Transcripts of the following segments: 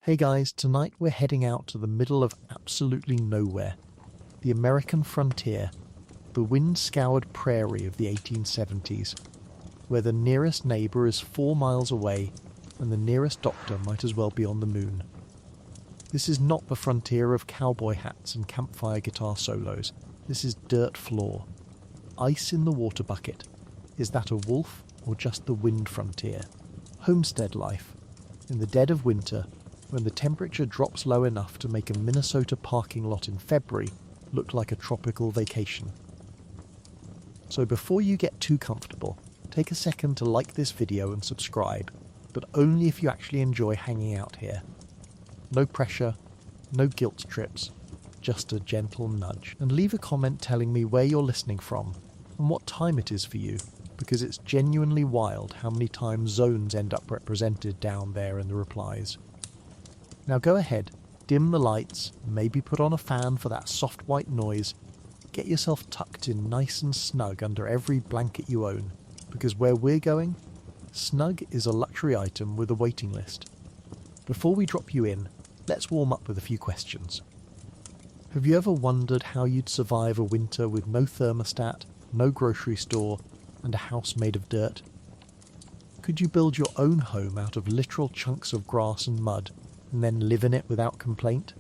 Hey guys, tonight we're heading out to the middle of absolutely nowhere. The American frontier, the wind-scoured prairie of the 1870s, where the nearest neighbour is 4 miles away and the nearest doctor might as well be on the moon. This is not the frontier of cowboy hats and campfire guitar solos. This is dirt floor. Ice in the water bucket. Is that a wolf or just the wind frontier? Homestead life. In the dead of winter, when the temperature drops low enough to make a Minnesota parking lot in February look like a tropical vacation. So before you get too comfortable, take a second to like this video and subscribe, but only if you actually enjoy hanging out here. No pressure, no guilt trips, just a gentle nudge. And leave a comment telling me where you're listening from and what time it is for you, because it's genuinely wild how many times zones end up represented down there in the replies. Now go ahead, dim the lights, maybe put on a fan for that soft white noise, get yourself tucked in nice and snug under every blanket you own, because where we're going, snug is a luxury item with a waiting list. Before we drop you in, let's warm up with a few questions. Have you ever wondered how you'd survive a winter with no thermostat, no grocery store, and a house made of dirt? Could you build your own home out of literal chunks of grass and mud, and then live in it without complaint?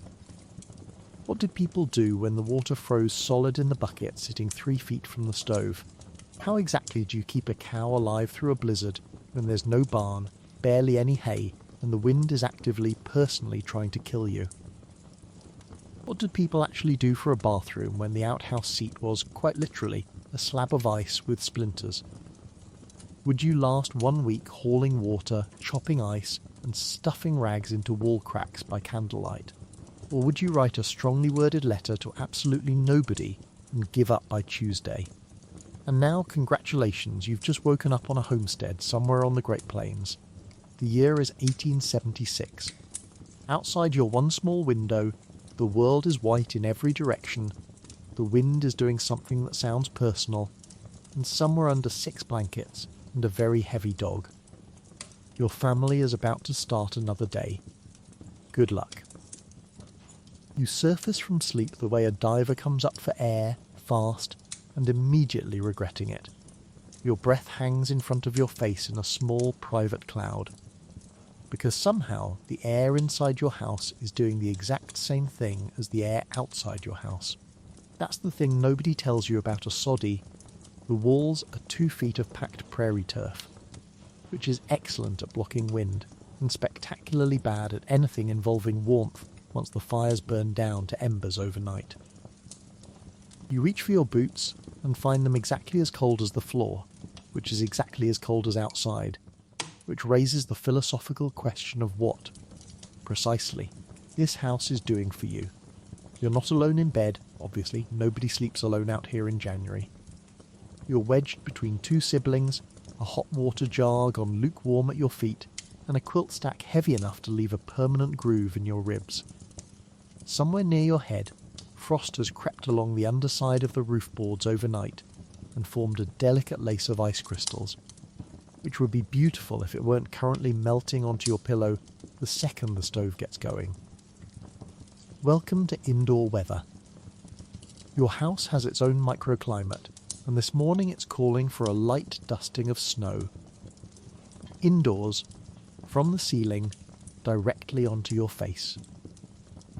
What did people do when the water froze solid in the bucket sitting 3 feet from the stove? How exactly do you keep a cow alive through a blizzard when there's no barn, barely any hay, and the wind is actively, personally trying to kill you? What did people actually do for a bathroom when the outhouse seat was, quite literally, a slab of ice with splinters? Would you last 1 week hauling water, chopping ice, and stuffing rags into wall cracks by candlelight? Or would you write a strongly worded letter to absolutely nobody and give up by Tuesday? And now, congratulations, you've just woken up on a homestead somewhere on the Great Plains. The year is 1876. Outside your one small window, the world is white in every direction, the wind is doing something that sounds personal, and somewhere under 6 blankets and a very heavy dog, your family is about to start another day. Good luck. You surface from sleep the way a diver comes up for air, fast, and immediately regretting it. Your breath hangs in front of your face in a small private cloud. Because somehow the air inside your house is doing the exact same thing as the air outside your house. That's the thing nobody tells you about a soddy. The walls are 2 feet of packed prairie turf, which is excellent at blocking wind and spectacularly bad at anything involving warmth once the fires burn down to embers overnight. You reach for your boots and find them exactly as cold as the floor, which is exactly as cold as outside, which raises the philosophical question of what, precisely, this house is doing for you. You're not alone in bed, obviously, nobody sleeps alone out here in January. You're wedged between 2 siblings, a hot water jar gone lukewarm at your feet, and a quilt stack heavy enough to leave a permanent groove in your ribs. Somewhere near your head, frost has crept along the underside of the roof boards overnight and formed a delicate lace of ice crystals, which would be beautiful if it weren't currently melting onto your pillow the second the stove gets going. Welcome to indoor weather. Your house has its own microclimate, and this morning it's calling for a light dusting of snow. Indoors, from the ceiling, directly onto your face.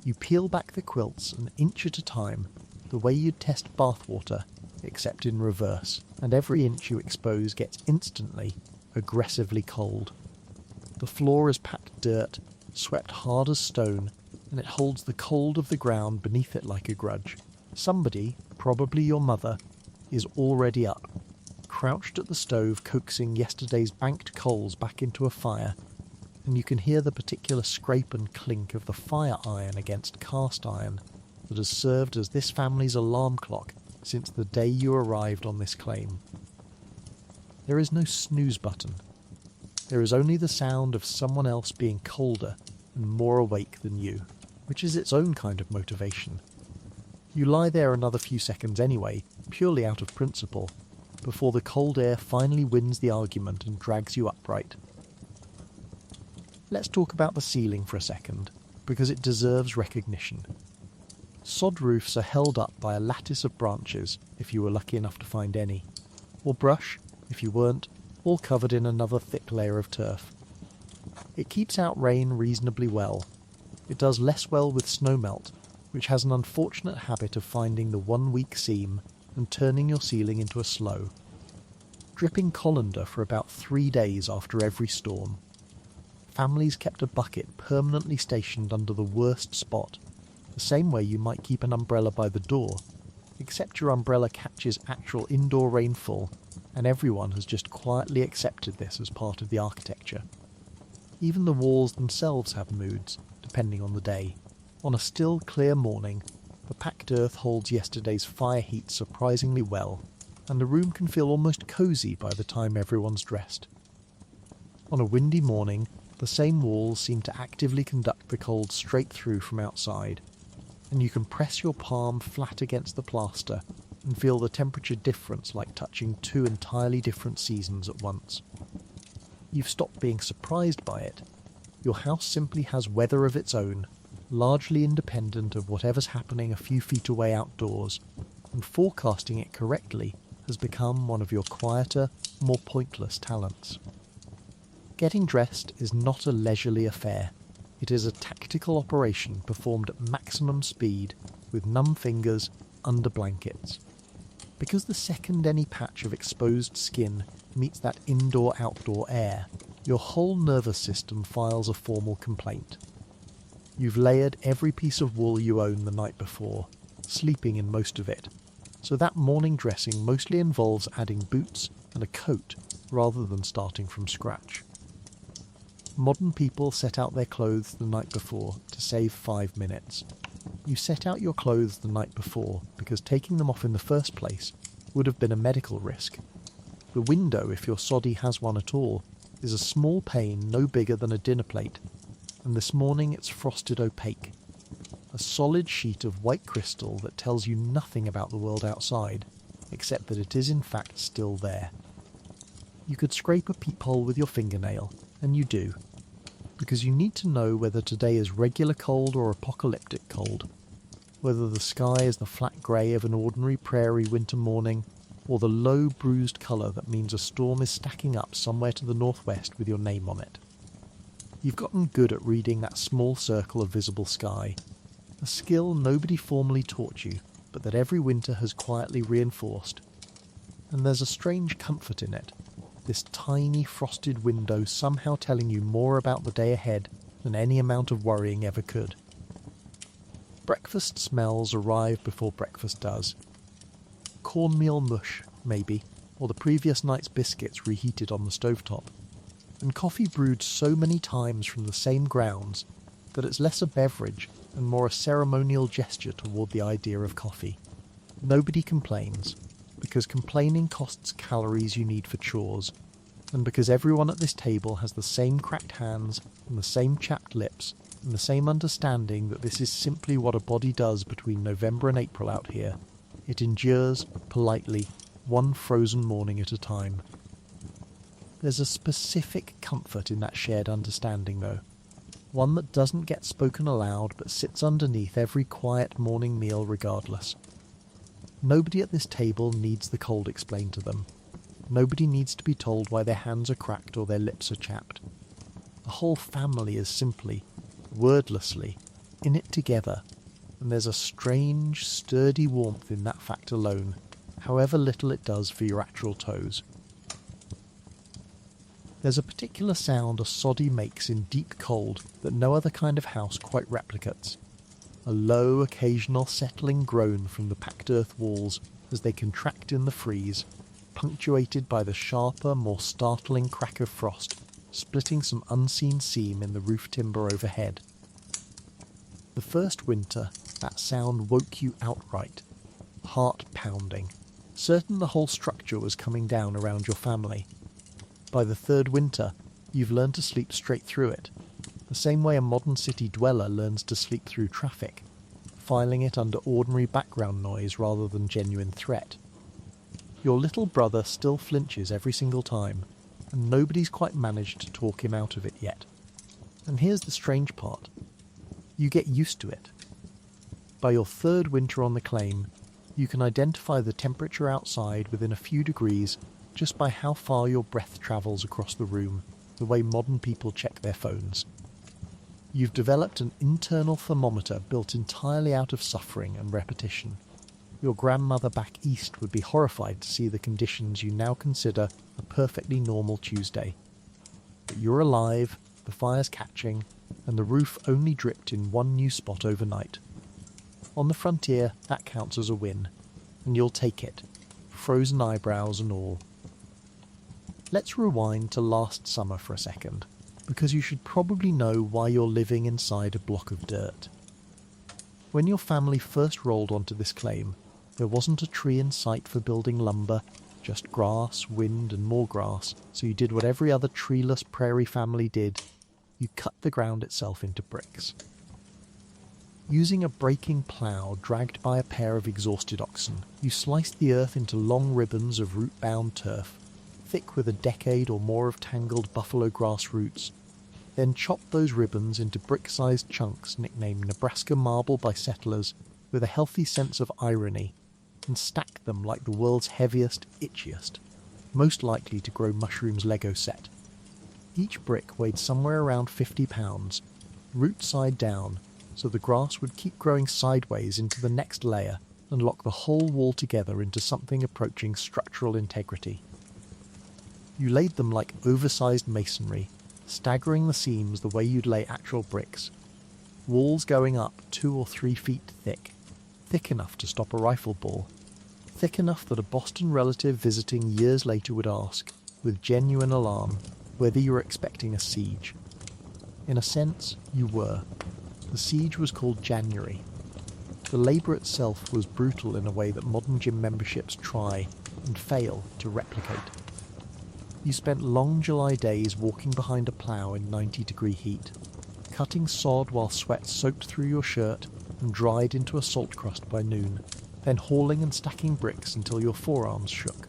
You peel back the quilts an inch at a time, the way you'd test bathwater, except in reverse, and every inch you expose gets instantly, aggressively cold. The floor is packed dirt, swept hard as stone, and it holds the cold of the ground beneath it like a grudge. Somebody, probably your mother, is already up, crouched at the stove coaxing yesterday's banked coals back into a fire, and you can hear the particular scrape and clink of the fire iron against cast iron that has served as this family's alarm clock since the day you arrived on this claim. There is no snooze button. There is only the sound of someone else being colder and more awake than you, which is its own kind of motivation. You lie there another few seconds anyway, purely out of principle, before the cold air finally wins the argument and drags you upright. Let's talk about the ceiling for a second, because it deserves recognition. Sod roofs are held up by a lattice of branches, if you were lucky enough to find any, or brush, if you weren't, all covered in another thick layer of turf. It keeps out rain reasonably well. It does less well with snowmelt, which has an unfortunate habit of finding the 1 weak seam and turning your ceiling into a slough. Dripping colander for about 3 days after every storm. Families kept a bucket permanently stationed under the worst spot, the same way you might keep an umbrella by the door, except your umbrella catches actual indoor rainfall, and everyone has just quietly accepted this as part of the architecture. Even the walls themselves have moods, depending on the day. On a still, clear morning, the packed earth holds yesterday's fire heat surprisingly well, and the room can feel almost cosy by the time everyone's dressed. On a windy morning, the same walls seem to actively conduct the cold straight through from outside, and you can press your palm flat against the plaster and feel the temperature difference like touching 2 entirely different seasons at once. You've stopped being surprised by it. Your house simply has weather of its own, largely independent of whatever's happening a few feet away outdoors, and forecasting it correctly has become one of your quieter, more pointless talents. Getting dressed is not a leisurely affair. It is a tactical operation performed at maximum speed with numb fingers under blankets. Because the second any patch of exposed skin meets that indoor-outdoor air, your whole nervous system files a formal complaint. You've layered every piece of wool you own the night before, sleeping in most of it, so that morning dressing mostly involves adding boots and a coat rather than starting from scratch. Modern people set out their clothes the night before to save 5 minutes. You set out your clothes the night before because taking them off in the first place would have been a medical risk. The window, if your soddy has one at all, is a small pane no bigger than a dinner plate, and this morning it's frosted opaque. A solid sheet of white crystal that tells you nothing about the world outside, except that it is in fact still there. You could scrape a peephole with your fingernail, and you do, because you need to know whether today is regular cold or apocalyptic cold, whether the sky is the flat grey of an ordinary prairie winter morning, or the low bruised colour that means a storm is stacking up somewhere to the northwest with your name on it. You've gotten good at reading that small circle of visible sky, a skill nobody formally taught you, but that every winter has quietly reinforced. And there's a strange comfort in it, this tiny frosted window somehow telling you more about the day ahead than any amount of worrying ever could. Breakfast smells arrive before breakfast does. Cornmeal mush, maybe, or the previous night's biscuits reheated on the stovetop, and coffee brewed so many times from the same grounds that it's less a beverage and more a ceremonial gesture toward the idea of coffee. Nobody complains, because complaining costs calories you need for chores, and because everyone at this table has the same cracked hands and the same chapped lips and the same understanding that this is simply what a body does between November and April out here. It endures, politely, one frozen morning at a time. There's a specific comfort in that shared understanding, though. One that doesn't get spoken aloud but sits underneath every quiet morning meal regardless. Nobody at this table needs the cold explained to them. Nobody needs to be told why their hands are cracked or their lips are chapped. The whole family is simply, wordlessly, in it together, and there's a strange, sturdy warmth in that fact alone, however little it does for your actual toes. There's a particular sound a soddy makes in deep cold that no other kind of house quite replicates. A low, occasional settling groan from the packed earth walls as they contract in the freeze, punctuated by the sharper, more startling crack of frost, splitting some unseen seam in the roof timber overhead. The first winter, that sound woke you outright, heart pounding, certain the whole structure was coming down around your family. By the third winter, you've learned to sleep straight through it, the same way a modern city dweller learns to sleep through traffic, filing it under ordinary background noise rather than genuine threat. Your little brother still flinches every single time, and nobody's quite managed to talk him out of it yet. And here's the strange part. You get used to it. By your third winter on the claim, you can identify the temperature outside within a few degrees just by how far your breath travels across the room, the way modern people check their phones. You've developed an internal thermometer built entirely out of suffering and repetition. Your grandmother back east would be horrified to see the conditions you now consider a perfectly normal Tuesday. But you're alive, the fire's catching, and the roof only dripped in one new spot overnight. On the frontier, that counts as a win, and you'll take it, frozen eyebrows and all. Let's rewind to last summer for a second, because you should probably know why you're living inside a block of dirt. When your family first rolled onto this claim, there wasn't a tree in sight for building lumber, just grass, wind and more grass, so you did what every other treeless prairie family did. You cut the ground itself into bricks. Using a breaking plough dragged by a pair of exhausted oxen, you sliced the earth into long ribbons of root-bound turf, thick with a decade or more of tangled buffalo grass roots, then chopped those ribbons into brick-sized chunks nicknamed Nebraska marble by settlers with a healthy sense of irony, and stacked them like the world's heaviest, itchiest, most likely to grow mushrooms Lego set. Each brick weighed somewhere around 50 pounds, root side down, so the grass would keep growing sideways into the next layer and lock the whole wall together into something approaching structural integrity. You laid them like oversized masonry, staggering the seams the way you'd lay actual bricks, walls going up 2 or 3 feet thick, thick enough to stop a rifle ball, thick enough that a Boston relative visiting years later would ask, with genuine alarm, whether you were expecting a siege. In a sense, you were. The siege was called January. The labour itself was brutal in a way that modern gym memberships try, and fail, to replicate. You spent long July days walking behind a plough in 90-degree heat, cutting sod while sweat soaked through your shirt and dried into a salt crust by noon, then hauling and stacking bricks until your forearms shook.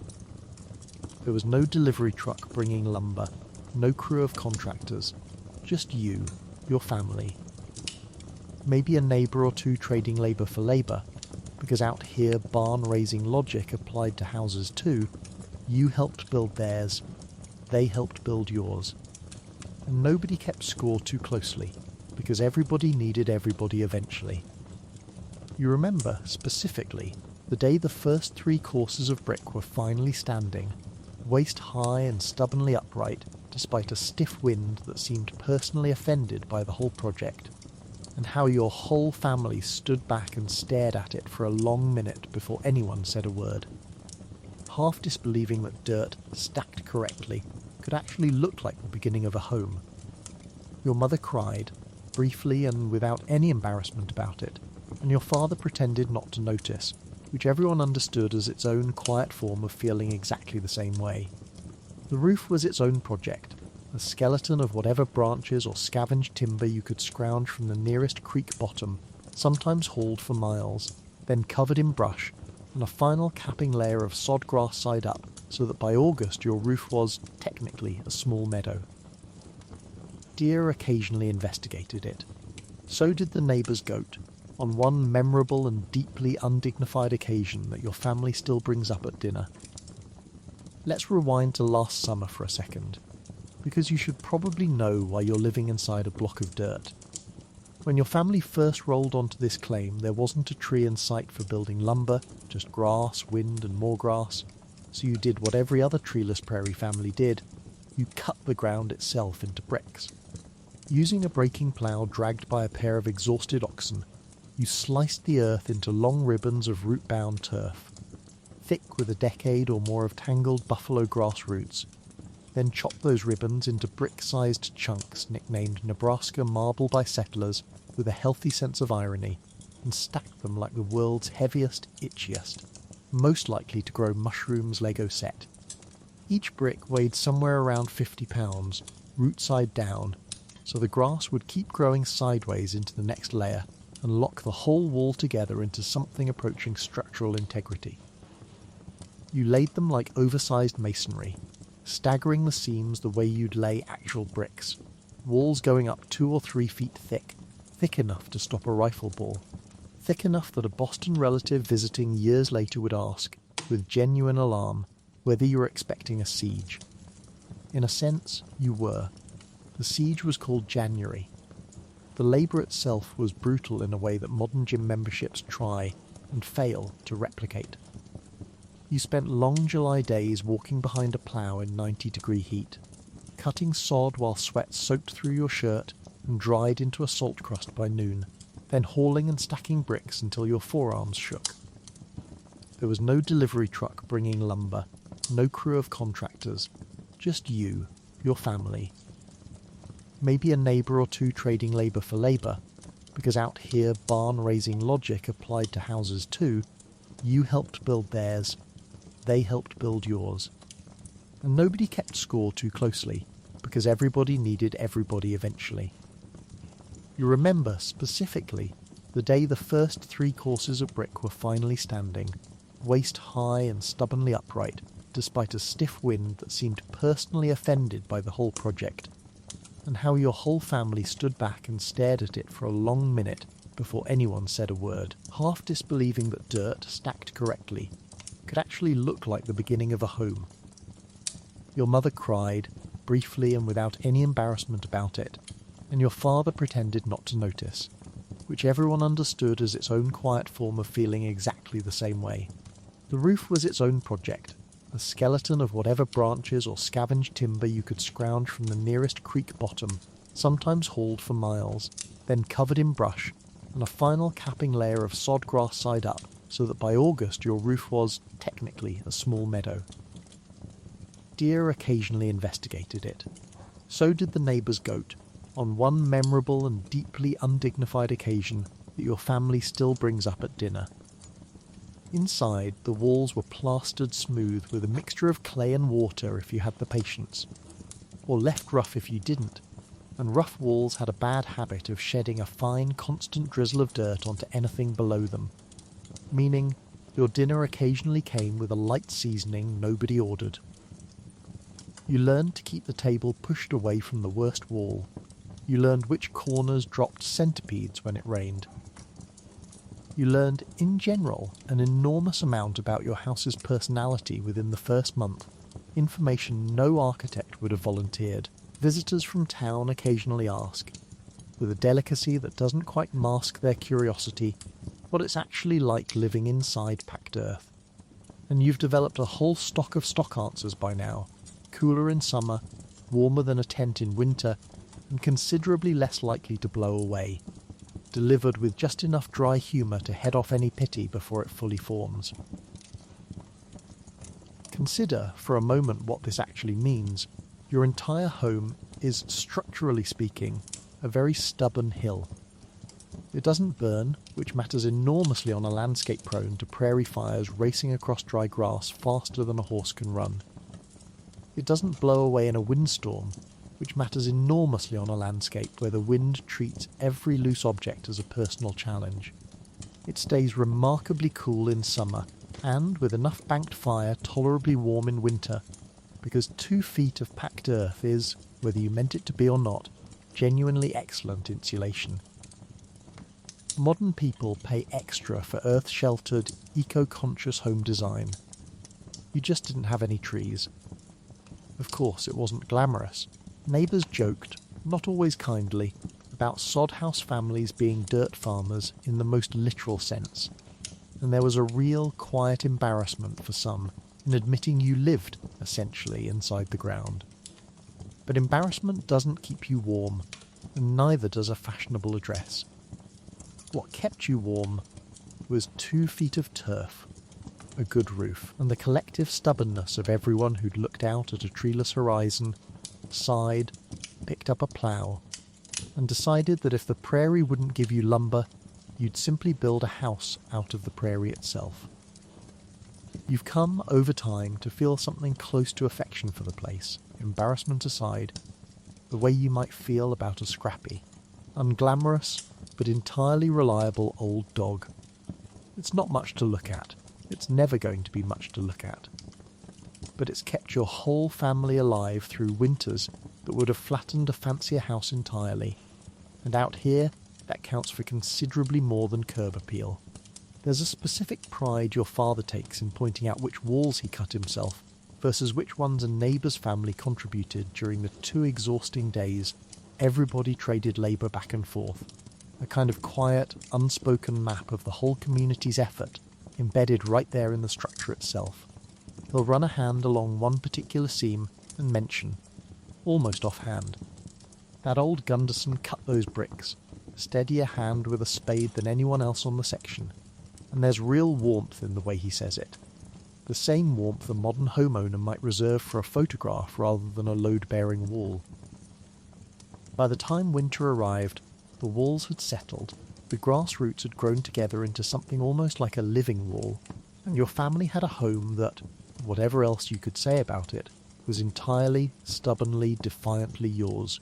There was no delivery truck bringing lumber, no crew of contractors, just you, your family. Maybe a neighbour or two trading labour for labour, because out here barn-raising logic applied to houses too. You helped build theirs, they helped build yours. And nobody kept score too closely, because everybody needed everybody eventually. You remember, specifically, the day the first 3 courses of brick were finally standing, waist high and stubbornly upright, despite a stiff wind that seemed personally offended by the whole project, and how your whole family stood back and stared at it for a long minute before anyone said a word, half disbelieving that dirt, stacked correctly, could actually look like the beginning of a home. Your mother cried, briefly and without any embarrassment about it, and your father pretended not to notice, which everyone understood as its own quiet form of feeling exactly the same way. The roof was its own project, a skeleton of whatever branches or scavenged timber you could scrounge from the nearest creek bottom, sometimes hauled for miles, then covered in brush, and a final capping layer of sod grass side up, so that by August your roof was, technically, a small meadow. Deer occasionally investigated it. So did the neighbour's goat, on one memorable and deeply undignified occasion that your family still brings up at dinner. Let's rewind to last summer for a second, because you should probably know why you're living inside a block of dirt. When your family first rolled onto this claim, there wasn't a tree in sight for building lumber, just grass, wind and more grass, so you did what every other treeless prairie family did. You cut the ground itself into bricks. Using a breaking plough dragged by a pair of exhausted oxen, you sliced the earth into long ribbons of root-bound turf, thick with a decade or more of tangled buffalo grass roots, then chopped those ribbons into brick-sized chunks nicknamed Nebraska marble by settlers with a healthy sense of irony, and stacked them like the world's heaviest, itchiest, most likely to grow mushrooms Lego set. Each brick weighed somewhere around 50 pounds, root side down, so the grass would keep growing sideways into the next layer and lock the whole wall together into something approaching structural integrity. You laid them like oversized masonry, staggering the seams the way you'd lay actual bricks, walls going up 2 or 3 feet thick, thick enough to stop a rifle ball, thick enough that a Boston relative visiting years later would ask, with genuine alarm, whether you were expecting a siege. In a sense, you were. The siege was called January. The labour itself was brutal in a way that modern gym memberships try and fail to replicate. You spent long July days walking behind a plough in 90-degree heat, cutting sod while sweat soaked through your shirt and dried into a salt crust by noon, then hauling and stacking bricks until your forearms shook. There was no delivery truck bringing lumber, no crew of contractors, just you, your family. Maybe a neighbour or two trading labour for labour, because out here barn-raising logic applied to houses too. You helped build theirs, they helped build yours. And nobody kept score too closely, because everybody needed everybody eventually. You remember, specifically, the day the first 3 courses of brick were finally standing, waist high and stubbornly upright, despite a stiff wind that seemed personally offended by the whole project, and how your whole family stood back and stared at it for a long minute before anyone said a word, half disbelieving that dirt, stacked correctly, could actually look like the beginning of a home. Your mother cried, briefly and without any embarrassment about it, and your father pretended not to notice, which everyone understood as its own quiet form of feeling exactly the same way. The roof was its own project, a skeleton of whatever branches or scavenged timber you could scrounge from the nearest creek bottom, sometimes hauled for miles, then covered in brush, and a final capping layer of sod grass side up, so that by August your roof was, technically, a small meadow. Deer occasionally investigated it. So did the neighbour's goat, on one memorable and deeply undignified occasion that your family still brings up at dinner. Inside, the walls were plastered smooth with a mixture of clay and water if you had the patience, or left rough if you didn't, and rough walls had a bad habit of shedding a fine, constant drizzle of dirt onto anything below them, meaning your dinner occasionally came with a light seasoning nobody ordered. You learned to keep the table pushed away from the worst wall. You learned which corners dropped centipedes when it rained. You learned, in general, an enormous amount about your house's personality within the first month, information no architect would have volunteered. Visitors from town occasionally ask, with a delicacy that doesn't quite mask their curiosity, what it's actually like living inside packed earth. And you've developed a whole stock of stock answers by now, cooler in summer, warmer than a tent in winter, and considerably less likely to blow away, delivered with just enough dry humour to head off any pity before it fully forms. Consider, for a moment, what this actually means. Your entire home is, structurally speaking, a very stubborn hill. It doesn't burn, which matters enormously on a landscape prone to prairie fires racing across dry grass faster than a horse can run. It doesn't blow away in a windstorm, which matters enormously on a landscape where the wind treats every loose object as a personal challenge. It stays remarkably cool in summer, and, with enough banked fire, tolerably warm in winter, because 2 feet of packed earth is, whether you meant it to be or not, genuinely excellent insulation. Modern people pay extra for earth-sheltered, eco-conscious home design. You just didn't have any trees. Of course, it wasn't glamorous. Neighbours joked, not always kindly, about sod house families being dirt farmers in the most literal sense, and there was a real quiet embarrassment for some in admitting you lived, essentially, inside the ground. But embarrassment doesn't keep you warm, and neither does a fashionable address. What kept you warm was 2 feet of turf, a good roof, and the collective stubbornness of everyone who'd looked out at a treeless horizon, sighed, picked up a plough, and decided that if the prairie wouldn't give you lumber, you'd simply build a house out of the prairie itself. You've come, over time, to feel something close to affection for the place, embarrassment aside, the way you might feel about a scrappy, unglamorous, but entirely reliable old dog. It's not much to look at. It's never going to be much to look at. But it's kept your whole family alive through winters that would have flattened a fancier house entirely, and out here that counts for considerably more than curb appeal. There's a specific pride your father takes in pointing out which walls he cut himself versus which ones a neighbour's family contributed during the 2 exhausting days everybody traded labour back and forth, a kind of quiet, unspoken map of the whole community's effort embedded right there in the structure itself. He'll run a hand along one particular seam and mention, almost offhand, "That old Gunderson cut those bricks, steadier hand with a spade than anyone else on the section," and there's real warmth in the way he says it. The same warmth a modern homeowner might reserve for a photograph rather than a load-bearing wall. By the time winter arrived, the walls had settled, the grass roots had grown together into something almost like a living wall, and your family had a home that, whatever else you could say about it, was entirely, stubbornly, defiantly yours.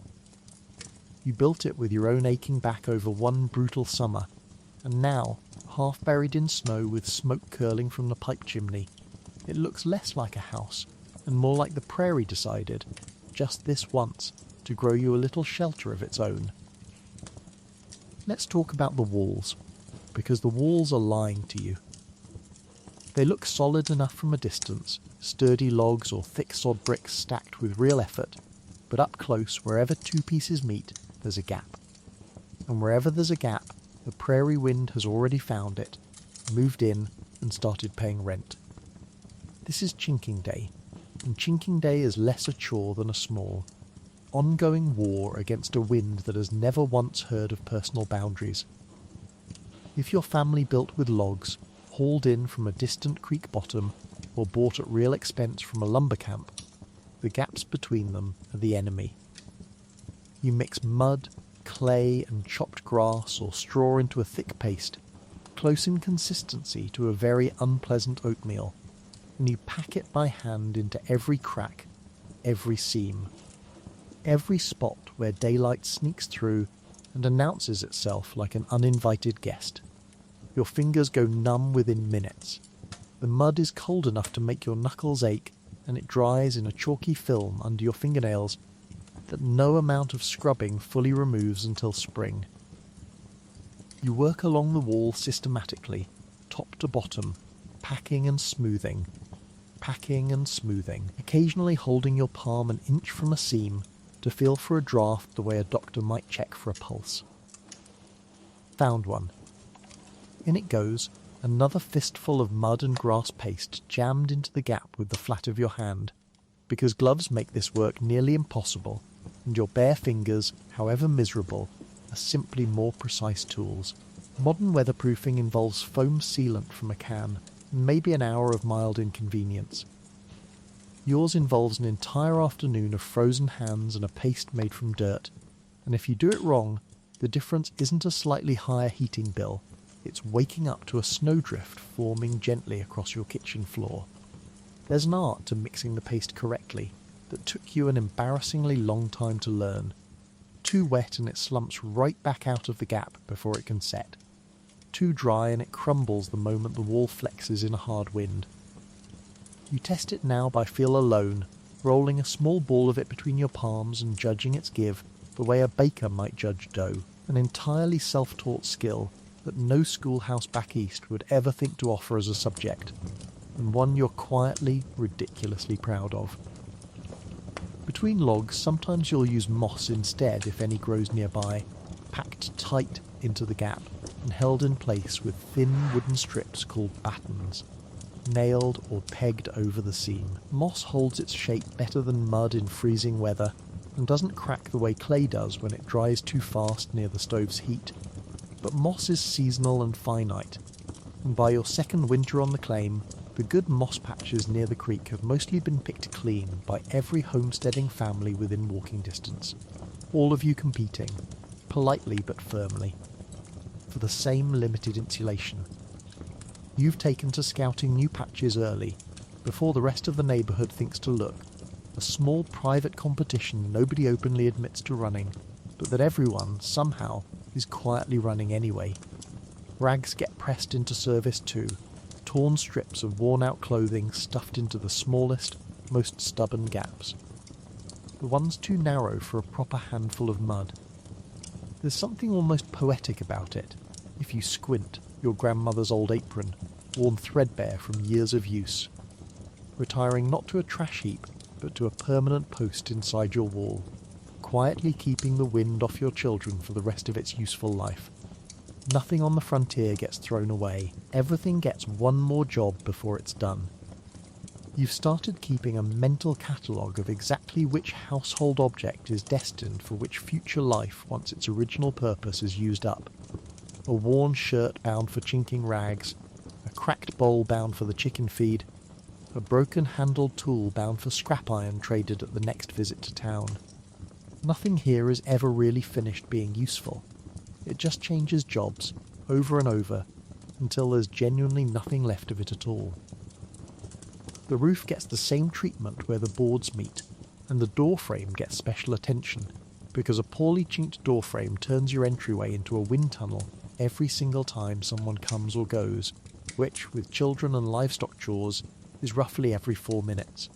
You built it with your own aching back over one brutal summer, and now, half buried in snow with smoke curling from the pipe chimney, it looks less like a house, and more like the prairie decided, just this once, to grow you a little shelter of its own. Let's talk about the walls, because the walls are lying to you. They look solid enough from a distance, sturdy logs or thick sod bricks stacked with real effort, but up close, wherever 2 pieces meet, there's a gap. And wherever there's a gap, the prairie wind has already found it, moved in, and started paying rent. This is chinking day, and chinking day is less a chore than a small, ongoing war against a wind that has never once heard of personal boundaries. If your family built with logs, hauled in from a distant creek bottom, or bought at real expense from a lumber camp, the gaps between them are the enemy. You mix mud, clay and chopped grass or straw into a thick paste, close in consistency to a very unpleasant oatmeal, and you pack it by hand into every crack, every seam, every spot where daylight sneaks through and announces itself like an uninvited guest. Your fingers go numb within minutes. The mud is cold enough to make your knuckles ache, and it dries in a chalky film under your fingernails that no amount of scrubbing fully removes until spring. You work along the wall systematically, top to bottom, packing and smoothing, occasionally holding your palm an inch from a seam to feel for a draft the way a doctor might check for a pulse. Found one. In it goes, another fistful of mud and grass paste jammed into the gap with the flat of your hand, because gloves make this work nearly impossible, and your bare fingers, however miserable, are simply more precise tools. Modern weatherproofing involves foam sealant from a can, and maybe an hour of mild inconvenience. Yours involves an entire afternoon of frozen hands and a paste made from dirt, and if you do it wrong, the difference isn't a slightly higher heating bill, it's waking up to a snowdrift forming gently across your kitchen floor. There's an art to mixing the paste correctly that took you an embarrassingly long time to learn. Too wet and it slumps right back out of the gap before it can set. Too dry and it crumbles the moment the wall flexes in a hard wind. You test it now by feel alone, rolling a small ball of it between your palms and judging its give the way a baker might judge dough, an entirely self-taught skill that no schoolhouse back east would ever think to offer as a subject, and one you're quietly, ridiculously proud of. Between logs, sometimes you'll use moss instead if any grows nearby, packed tight into the gap and held in place with thin wooden strips called battens, nailed or pegged over the seam. Moss holds its shape better than mud in freezing weather and doesn't crack the way clay does when it dries too fast near the stove's heat. But moss is seasonal and finite, and by your second winter on the claim, the good moss patches near the creek have mostly been picked clean by every homesteading family within walking distance, all of you competing, politely but firmly, for the same limited insulation. You've taken to scouting new patches early, before the rest of the neighbourhood thinks to look, a small private competition nobody openly admits to running, but that everyone, somehow, is quietly running anyway. Rags get pressed into service too, torn strips of worn-out clothing stuffed into the smallest, most stubborn gaps. the ones too narrow for a proper handful of mud. There's something almost poetic about it, if you squint, your grandmother's old apron, worn threadbare from years of use, retiring not to a trash heap, but to a permanent post inside your wall, quietly keeping the wind off your children for the rest of its useful life. Nothing on the frontier gets thrown away. Everything gets one more job before it's done. You've started keeping a mental catalogue of exactly which household object is destined for which future life once its original purpose is used up. A worn shirt bound for chinking rags, a cracked bowl bound for the chicken feed, a broken-handled tool bound for scrap iron traded at the next visit to town. Nothing here is ever really finished being useful. It just changes jobs, over and over, until there's genuinely nothing left of it at all. The roof gets the same treatment where the boards meet, and the door frame gets special attention, because a poorly chinked door frame turns your entryway into a wind tunnel every single time someone comes or goes, which, with children and livestock chores, is roughly every 4 minutes.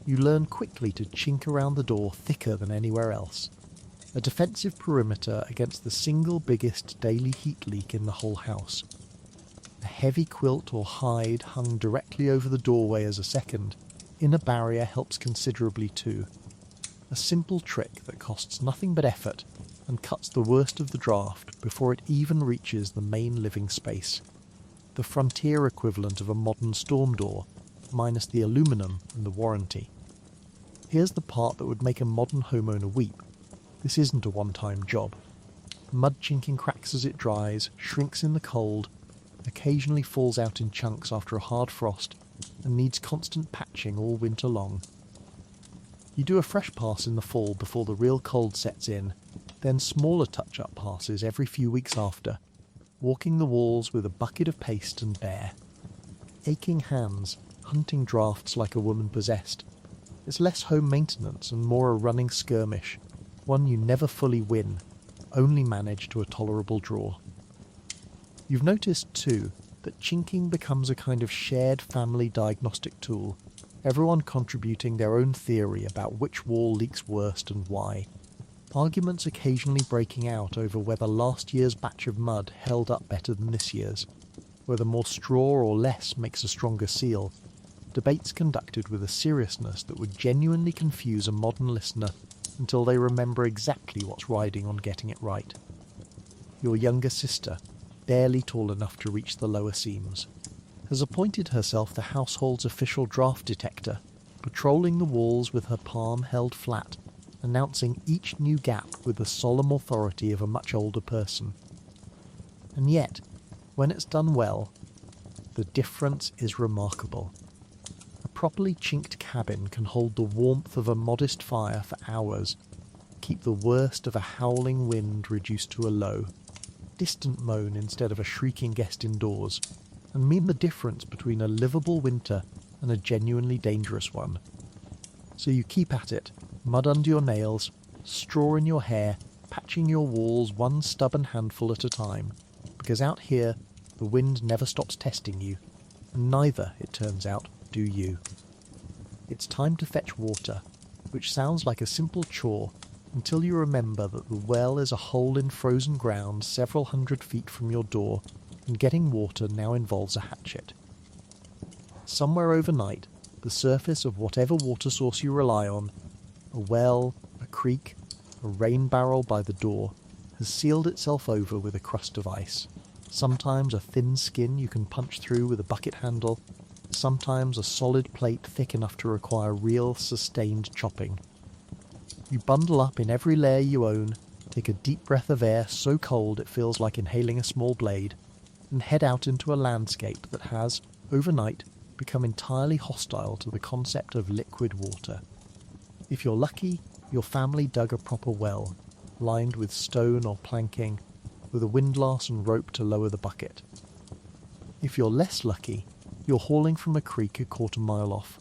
You learn quickly to chink around the door thicker than anywhere else, a defensive perimeter against the single biggest daily heat leak in the whole house. A heavy quilt or hide hung directly over the doorway as a second inner barrier helps considerably too. A simple trick that costs nothing but effort and cuts the worst of the draft before it even reaches the main living space. The frontier equivalent of a modern storm door, minus the aluminum and the warranty. Here's the part that would make a modern homeowner weep. This isn't a one-time job. Mud chinking cracks as it dries, shrinks in the cold, occasionally falls out in chunks after a hard frost, and needs constant patching all winter long. You do a fresh pass in the fall before the real cold sets in, then smaller touch-up passes every few weeks after, walking the walls with a bucket of paste and bare. Aching hands, hunting drafts like a woman possessed. It's less home maintenance and more a running skirmish, one you never fully win, only manage to a tolerable draw. You've noticed, too, that chinking becomes a kind of shared family diagnostic tool, everyone contributing their own theory about which wall leaks worst and why. Arguments occasionally breaking out over whether last year's batch of mud held up better than this year's, whether more straw or less makes a stronger seal. Debates conducted with a seriousness that would genuinely confuse a modern listener until they remember exactly what's riding on getting it right. Your younger sister, barely tall enough to reach the lower seams, has appointed herself the household's official draft detector, patrolling the walls with her palm held flat, announcing each new gap with the solemn authority of a much older person. And yet, when it's done well, the difference is remarkable. A properly chinked cabin can hold the warmth of a modest fire for hours, keep the worst of a howling wind reduced to a low, distant moan instead of a shrieking guest indoors, and mean the difference between a livable winter and a genuinely dangerous one. So you keep at it, mud under your nails, straw in your hair, patching your walls one stubborn handful at a time, because out here the wind never stops testing you, and neither, it turns out, do you. It's time to fetch water, which sounds like a simple chore until you remember that the well is a hole in frozen ground several hundred feet from your door, and getting water now involves a hatchet. Somewhere overnight, the surface of whatever water source you rely on, a well, a creek, a rain barrel by the door, has sealed itself over with a crust of ice. Sometimes a thin skin you can punch through with a bucket handle, sometimes a solid plate thick enough to require real, sustained chopping. You bundle up in every layer you own, take a deep breath of air so cold it feels like inhaling a small blade, and head out into a landscape that has, overnight, become entirely hostile to the concept of liquid water. If you're lucky, your family dug a proper well, lined with stone or planking, with a windlass and rope to lower the bucket. If you're less lucky, you're hauling from a creek a quarter-mile off,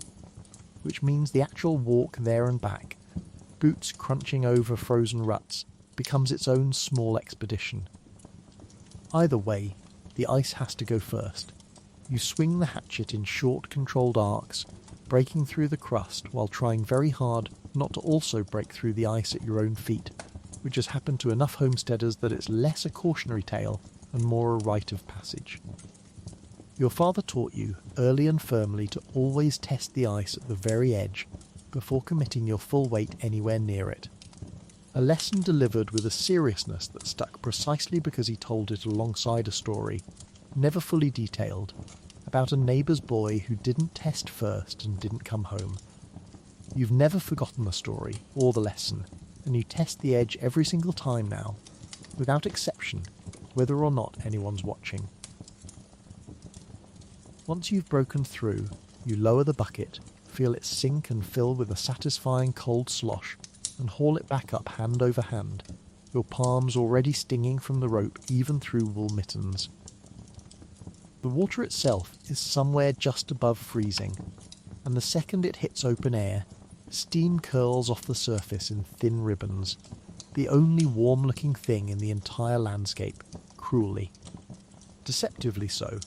which means the actual walk there and back, boots crunching over frozen ruts, becomes its own small expedition. Either way, the ice has to go first. You swing the hatchet in short, controlled arcs, breaking through the crust while trying very hard not to also break through the ice at your own feet, which has happened to enough homesteaders that it's less a cautionary tale and more a rite of passage. Your father taught you, early and firmly, to always test the ice at the very edge before committing your full weight anywhere near it. A lesson delivered with a seriousness that stuck precisely because he told it alongside a story, never fully detailed, about a neighbour's boy who didn't test first and didn't come home. You've never forgotten the story or the lesson, and you test the edge every single time now, without exception, whether or not anyone's watching. Once you've broken through, you lower the bucket, feel it sink and fill with a satisfying cold slosh, and haul it back up hand over hand, your palms already stinging from the rope even through wool mittens. The water itself is somewhere just above freezing, and the second it hits open air, steam curls off the surface in thin ribbons, the only warm-looking thing in the entire landscape, cruelly. Deceptively so.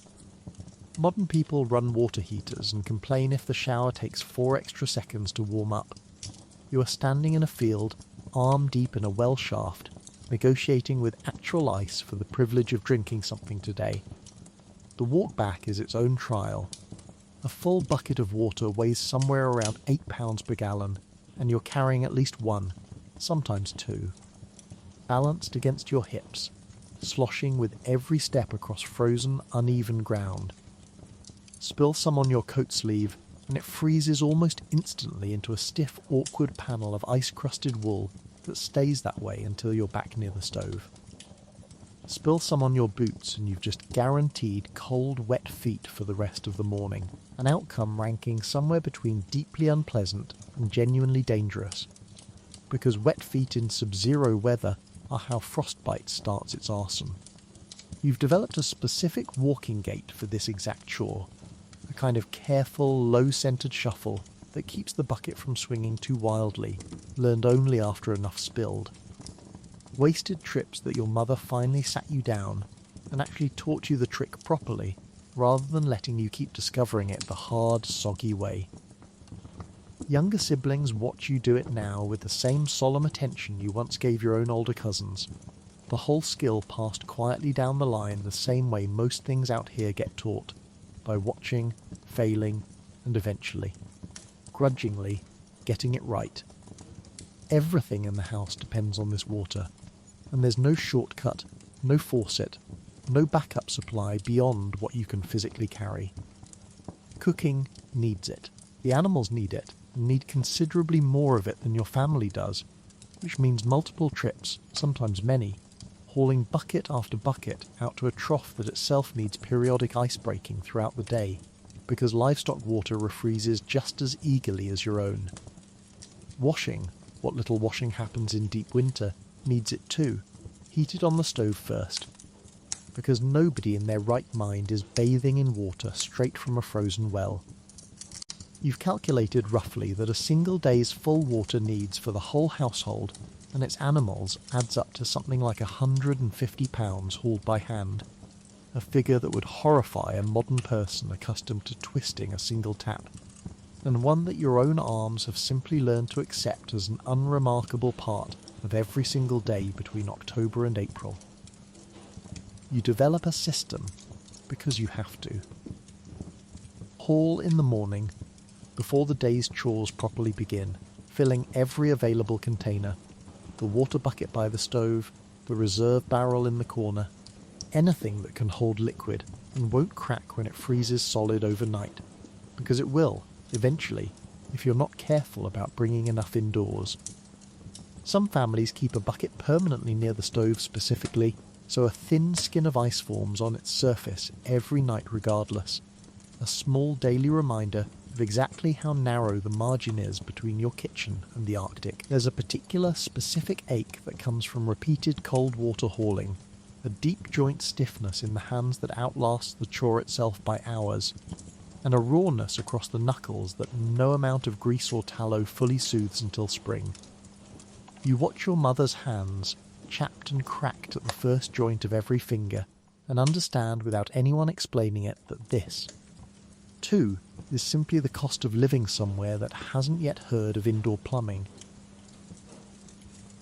Modern people run water heaters and complain if the shower takes 4 extra seconds to warm up. You are standing in a field, arm deep in a well shaft, negotiating with actual ice for the privilege of drinking something today. The walk back is its own trial. A full bucket of water weighs somewhere around 8 pounds per gallon, and you're carrying at least 1, sometimes 2. Balanced against your hips, sloshing with every step across frozen, uneven ground. Spill some on your coat sleeve, and it freezes almost instantly into a stiff, awkward panel of ice-crusted wool that stays that way until you're back near the stove. Spill some on your boots and you've just guaranteed cold, wet feet for the rest of the morning, an outcome ranking somewhere between deeply unpleasant and genuinely dangerous, because wet feet in sub-zero weather are how frostbite starts its arson. You've developed a specific walking gait for this exact chore, a kind of careful, low-centered shuffle that keeps the bucket from swinging too wildly, learned only after enough spilled. Wasted trips that your mother finally sat you down and actually taught you the trick properly, rather than letting you keep discovering it the hard, soggy way. Younger siblings watch you do it now with the same solemn attention you once gave your own older cousins. The whole skill passed quietly down the line the same way most things out here get taught, by watching, failing, and eventually, grudgingly, getting it right. Everything in the house depends on this water, and there's no shortcut, no faucet, no backup supply beyond what you can physically carry. Cooking needs it. The animals need it, and need considerably more of it than your family does, which means multiple trips, sometimes many, hauling bucket after bucket out to a trough that itself needs periodic ice breaking throughout the day, because livestock water refreezes just as eagerly as your own. Washing, what little washing happens in deep winter, needs it too, heated on the stove first, because nobody in their right mind is bathing in water straight from a frozen well. You've calculated roughly that a single day's full water needs for the whole household and its animals adds up to something like 150 pounds hauled by hand, a figure that would horrify a modern person accustomed to twisting a single tap, and one that your own arms have simply learned to accept as an unremarkable part of every single day between October and April. You develop a system because you have to. Haul in the morning, before the day's chores properly begin, filling every available container, the water bucket by the stove, the reserve barrel in the corner, anything that can hold liquid and won't crack when it freezes solid overnight, because it will, eventually, if you're not careful about bringing enough indoors. Some families keep a bucket permanently near the stove specifically, so a thin skin of ice forms on its surface every night regardless, a small daily reminder of exactly how narrow the margin is between your kitchen and the Arctic. There's a particular specific ache that comes from repeated cold water hauling, a deep joint stiffness in the hands that outlasts the chore itself by hours, and a rawness across the knuckles that no amount of grease or tallow fully soothes until spring. You watch your mother's hands, chapped and cracked at the first joint of every finger, and understand without anyone explaining it that this, 2 is simply the cost of living somewhere that hasn't yet heard of indoor plumbing.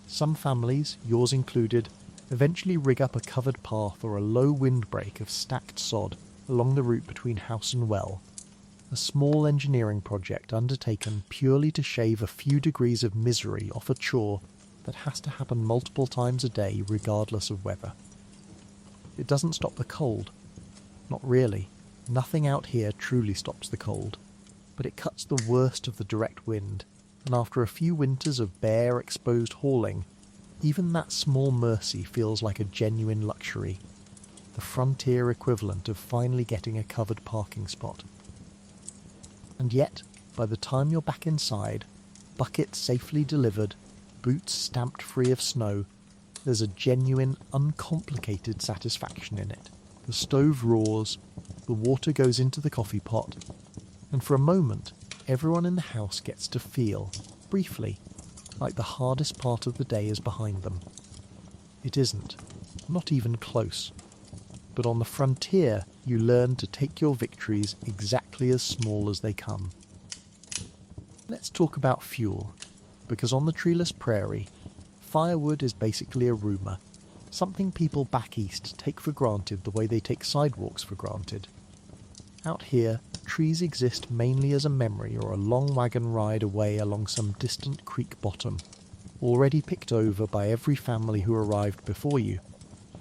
Some families, yours included, eventually rig up a covered path or a low windbreak of stacked sod along the route between house and well, a small engineering project undertaken purely to shave a few degrees of misery off a chore that has to happen multiple times a day regardless of weather. It doesn't stop the cold. Not really. Nothing out here truly stops the cold. But it cuts the worst of the direct wind, and after a few winters of bare, exposed hauling, even that small mercy feels like a genuine luxury. The frontier equivalent of finally getting a covered parking spot. And yet, by the time you're back inside, bucket safely delivered, boots stamped free of snow, there's a genuine, uncomplicated satisfaction in it. The stove roars, the water goes into the coffee pot, and for a moment, everyone in the house gets to feel, briefly, like the hardest part of the day is behind them. It isn't, not even close. But on the frontier, you learn to take your victories exactly as small as they come. Let's talk about fuel, because on the treeless prairie, firewood is basically a rumour, something people back east take for granted the way they take sidewalks for granted. Out here, trees exist mainly as a memory or a long wagon ride away along some distant creek bottom, already picked over by every family who arrived before you.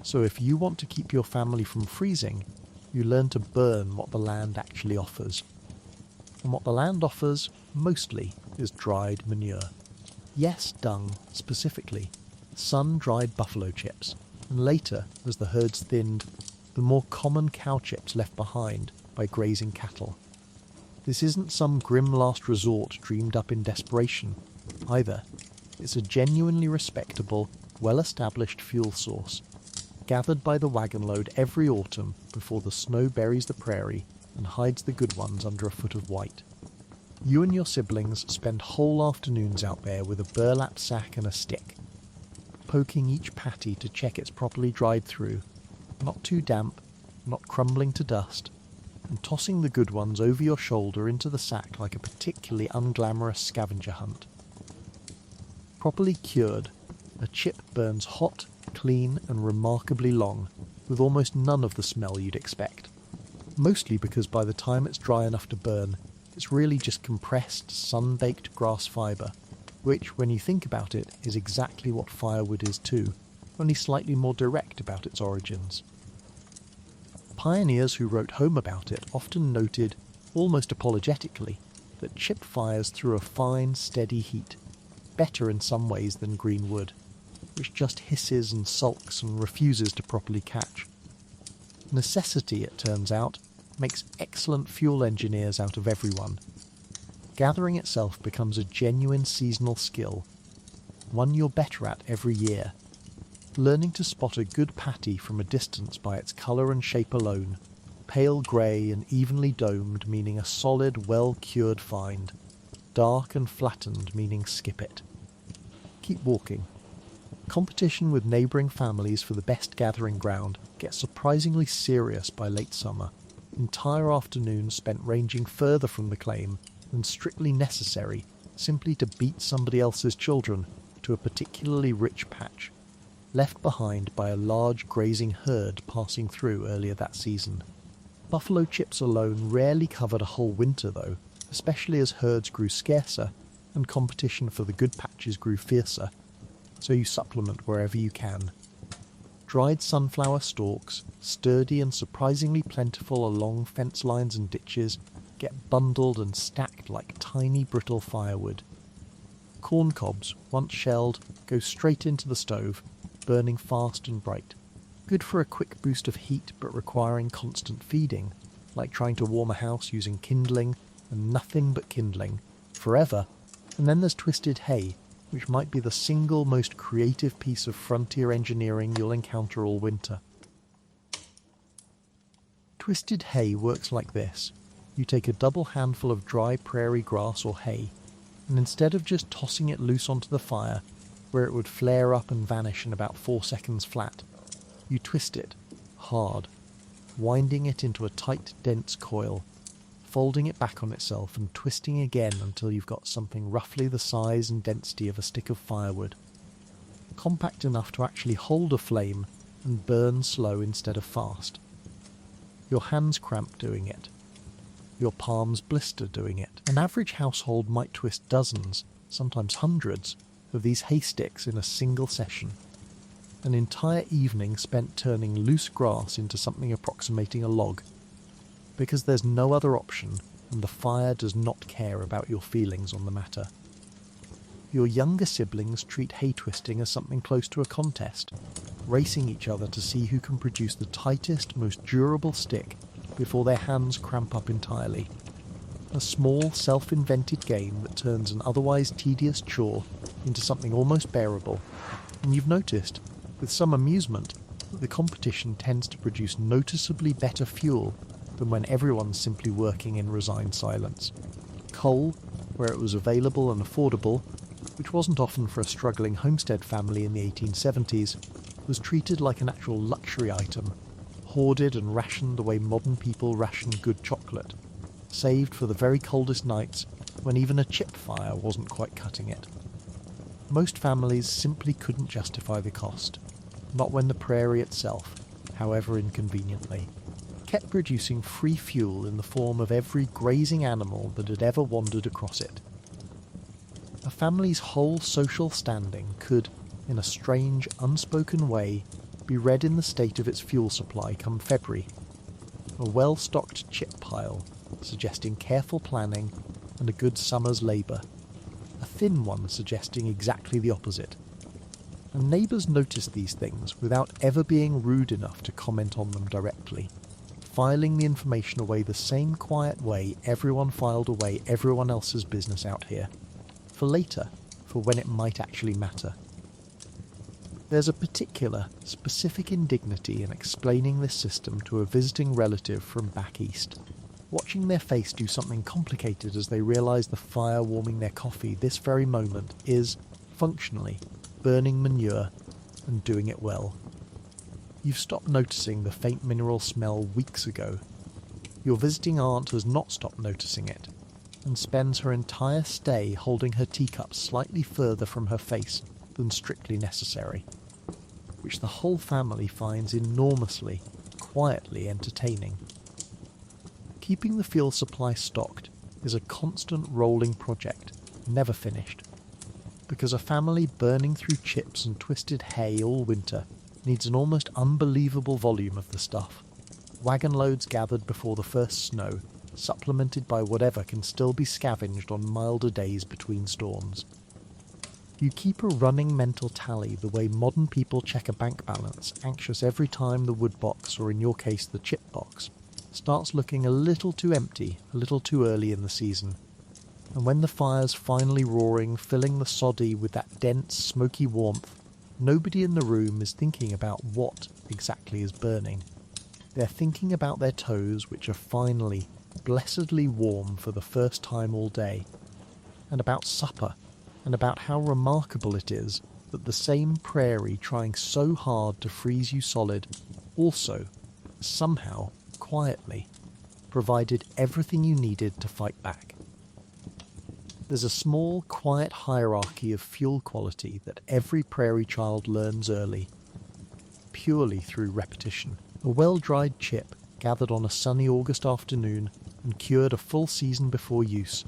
So if you want to keep your family from freezing, you learn to burn what the land actually offers. And what the land offers, mostly, is dried manure. Yes, dung, specifically, sun-dried buffalo chips, and later, as the herds thinned, the more common cow chips left behind by grazing cattle. This isn't some grim last resort dreamed up in desperation, either. It's a genuinely respectable, well-established fuel source, gathered by the wagon load every autumn before the snow buries the prairie and hides the good ones under a foot of white. You and your siblings spend whole afternoons out there with a burlap sack and a stick, poking each patty to check it's properly dried through, not too damp, not crumbling to dust, and tossing the good ones over your shoulder into the sack like a particularly unglamorous scavenger hunt. Properly cured, a chip burns hot, clean and remarkably long, with almost none of the smell you'd expect. Mostly because by the time it's dry enough to burn, it's really just compressed, sun-baked grass fibre, which, when you think about it, is exactly what firewood is too, only slightly more direct about its origins. Pioneers who wrote home about it often noted, almost apologetically, that chip fires threw a fine, steady heat, better in some ways than green wood, which just hisses and sulks and refuses to properly catch. Necessity, it turns out, makes excellent fuel engineers out of everyone. Gathering itself becomes a genuine seasonal skill, one you're better at every year. Learning to spot a good patty from a distance by its colour and shape alone, pale grey and evenly domed meaning a solid, well-cured find, dark and flattened meaning skip it. Keep walking. Competition with neighbouring families for the best gathering ground gets surprisingly serious by late summer. Entire afternoons spent ranging further from the claim than strictly necessary simply to beat somebody else's children to a particularly rich patch, left behind by a large grazing herd passing through earlier that season. Buffalo chips alone rarely covered a whole winter though, especially as herds grew scarcer and competition for the good patches grew fiercer, so you supplement wherever you can. Dried sunflower stalks, sturdy and surprisingly plentiful along fence lines and ditches, get bundled and stacked like tiny brittle firewood. Corn cobs, once shelled, go straight into the stove, burning fast and bright. Good for a quick boost of heat but requiring constant feeding, like trying to warm a house using kindling and nothing but kindling, forever. And then there's twisted hay, which might be the single most creative piece of frontier engineering you'll encounter all winter. Twisted hay works like this. You take a double handful of dry prairie grass or hay, and instead of just tossing it loose onto the fire, where it would flare up and vanish in about 4 seconds flat, you twist it, hard, winding it into a tight, dense coil, folding it back on itself and twisting again until you've got something roughly the size and density of a stick of firewood, compact enough to actually hold a flame and burn slow instead of fast. Your hands cramp doing it. Your palms blister doing it. An average household might twist dozens, sometimes hundreds, of these haystacks in a single session. An entire evening spent turning loose grass into something approximating a log, because there's no other option and the fire does not care about your feelings on the matter. Your younger siblings treat hay twisting as something close to a contest, racing each other to see who can produce the tightest, most durable stick before their hands cramp up entirely. A small, self-invented game that turns an otherwise tedious chore into something almost bearable, and you've noticed, with some amusement, that the competition tends to produce noticeably better fuel than when everyone's simply working in resigned silence. Coal, where it was available and affordable, which wasn't often for a struggling homestead family in the 1870s, was treated like an actual luxury item, hoarded and rationed the way modern people ration good chocolate, saved for the very coldest nights when even a chip fire wasn't quite cutting it. Most families simply couldn't justify the cost, not when the prairie itself, however inconveniently, kept producing free fuel in the form of every grazing animal that had ever wandered across it. A family's whole social standing could, in a strange, unspoken way, be read in the state of its fuel supply come February. A well-stocked chip pile, suggesting careful planning and a good summer's labour. A thin one suggesting exactly the opposite. And neighbours noticed these things without ever being rude enough to comment on them directly, filing the information away the same quiet way everyone filed away everyone else's business out here. For later, for when it might actually matter. There's a particular, specific indignity in explaining this system to a visiting relative from back east, watching their face do something complicated as they realise the fire warming their coffee this very moment is, functionally, burning manure and doing it well. You've stopped noticing the faint mineral smell weeks ago. Your visiting aunt has not stopped noticing it, and spends her entire stay holding her teacup slightly further from her face than strictly necessary, which the whole family finds enormously, quietly entertaining. Keeping the fuel supply stocked is a constant rolling project, never finished, because a family burning through chips and twisted hay all winter needs an almost unbelievable volume of the stuff. Wagon loads gathered before the first snow, supplemented by whatever can still be scavenged on milder days between storms. You keep a running mental tally the way modern people check a bank balance, anxious every time the wood box, or in your case the chip box, starts looking a little too empty, a little too early in the season. And when the fire's finally roaring, filling the soddy with that dense, smoky warmth, nobody in the room is thinking about what exactly is burning. They're thinking about their toes, which are finally, blessedly warm for the first time all day, and about supper, and about how remarkable it is that the same prairie trying so hard to freeze you solid also, somehow, quietly, provided everything you needed to fight back. There's a small, quiet hierarchy of fuel quality that every prairie child learns early, purely through repetition. A well-dried chip, gathered on a sunny August afternoon and cured a full season before use,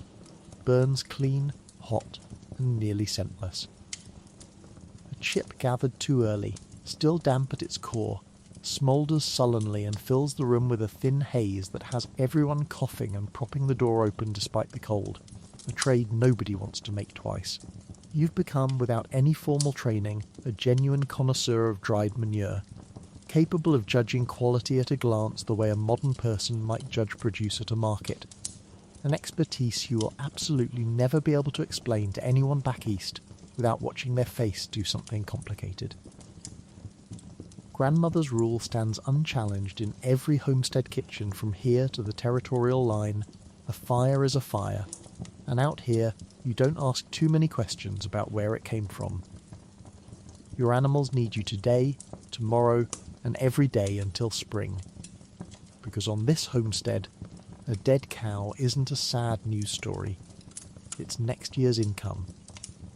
burns clean, hot, and nearly scentless. A chip gathered too early, still damp at its core, smoulders sullenly and fills the room with a thin haze that has everyone coughing and propping the door open despite the cold, a trade nobody wants to make twice. You've become, without any formal training, a genuine connoisseur of dried manure, capable of judging quality at a glance the way a modern person might judge produce at a market, an expertise you will absolutely never be able to explain to anyone back east without watching their face do something complicated. Grandmother's rule stands unchallenged in every homestead kitchen from here to the territorial line: a fire is a fire, and out here you don't ask too many questions about where it came from. Your animals need you today, tomorrow, and every day until spring, because on this homestead, A dead cow isn't a sad news story. It's next year's income,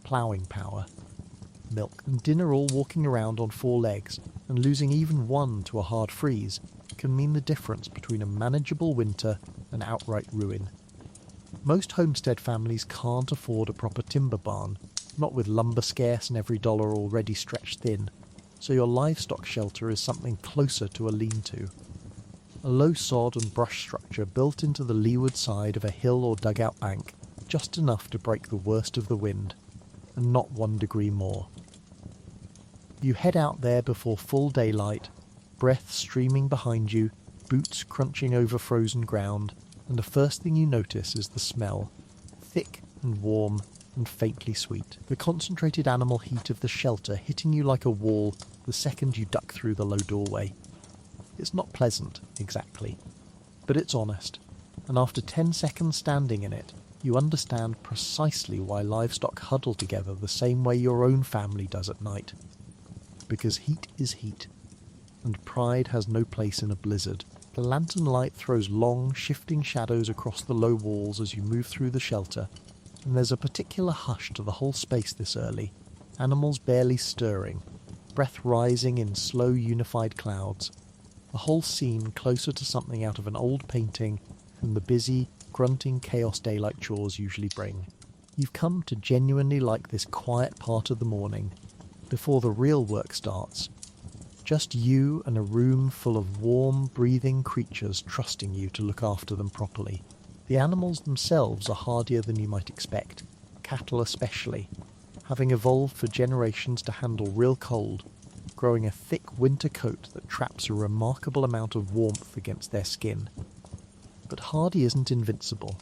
ploughing power, milk and dinner all walking around on four legs, and losing even one to a hard freeze can mean the difference between a manageable winter and outright ruin. Most homestead families can't afford a proper timber barn, not with lumber scarce and every dollar already stretched thin, so your livestock shelter is something closer to a lean-to. A low sod and brush structure built into the leeward side of a hill or dugout bank, just enough to break the worst of the wind, and not 1 degree more. You head out there before full daylight, breath streaming behind you, boots crunching over frozen ground, and the first thing you notice is the smell, thick and warm and faintly sweet. The concentrated animal heat of the shelter hitting you like a wall the second you duck through the low doorway. It's not pleasant, exactly, but it's honest, and after 10 seconds standing in it, you understand precisely why livestock huddle together the same way your own family does at night. Because heat is heat, and pride has no place in a blizzard. The lantern light throws long, shifting shadows across the low walls as you move through the shelter, and there's a particular hush to the whole space this early, animals barely stirring, breath rising in slow unified clouds, the whole scene closer to something out of an old painting than the busy, grunting chaos daylight chores usually bring. You've come to genuinely like this quiet part of the morning, before the real work starts. Just you and a room full of warm, breathing creatures trusting you to look after them properly. The animals themselves are hardier than you might expect, cattle especially, having evolved for generations to handle real cold, growing a thick winter coat that traps a remarkable amount of warmth against their skin. But hardy isn't invincible,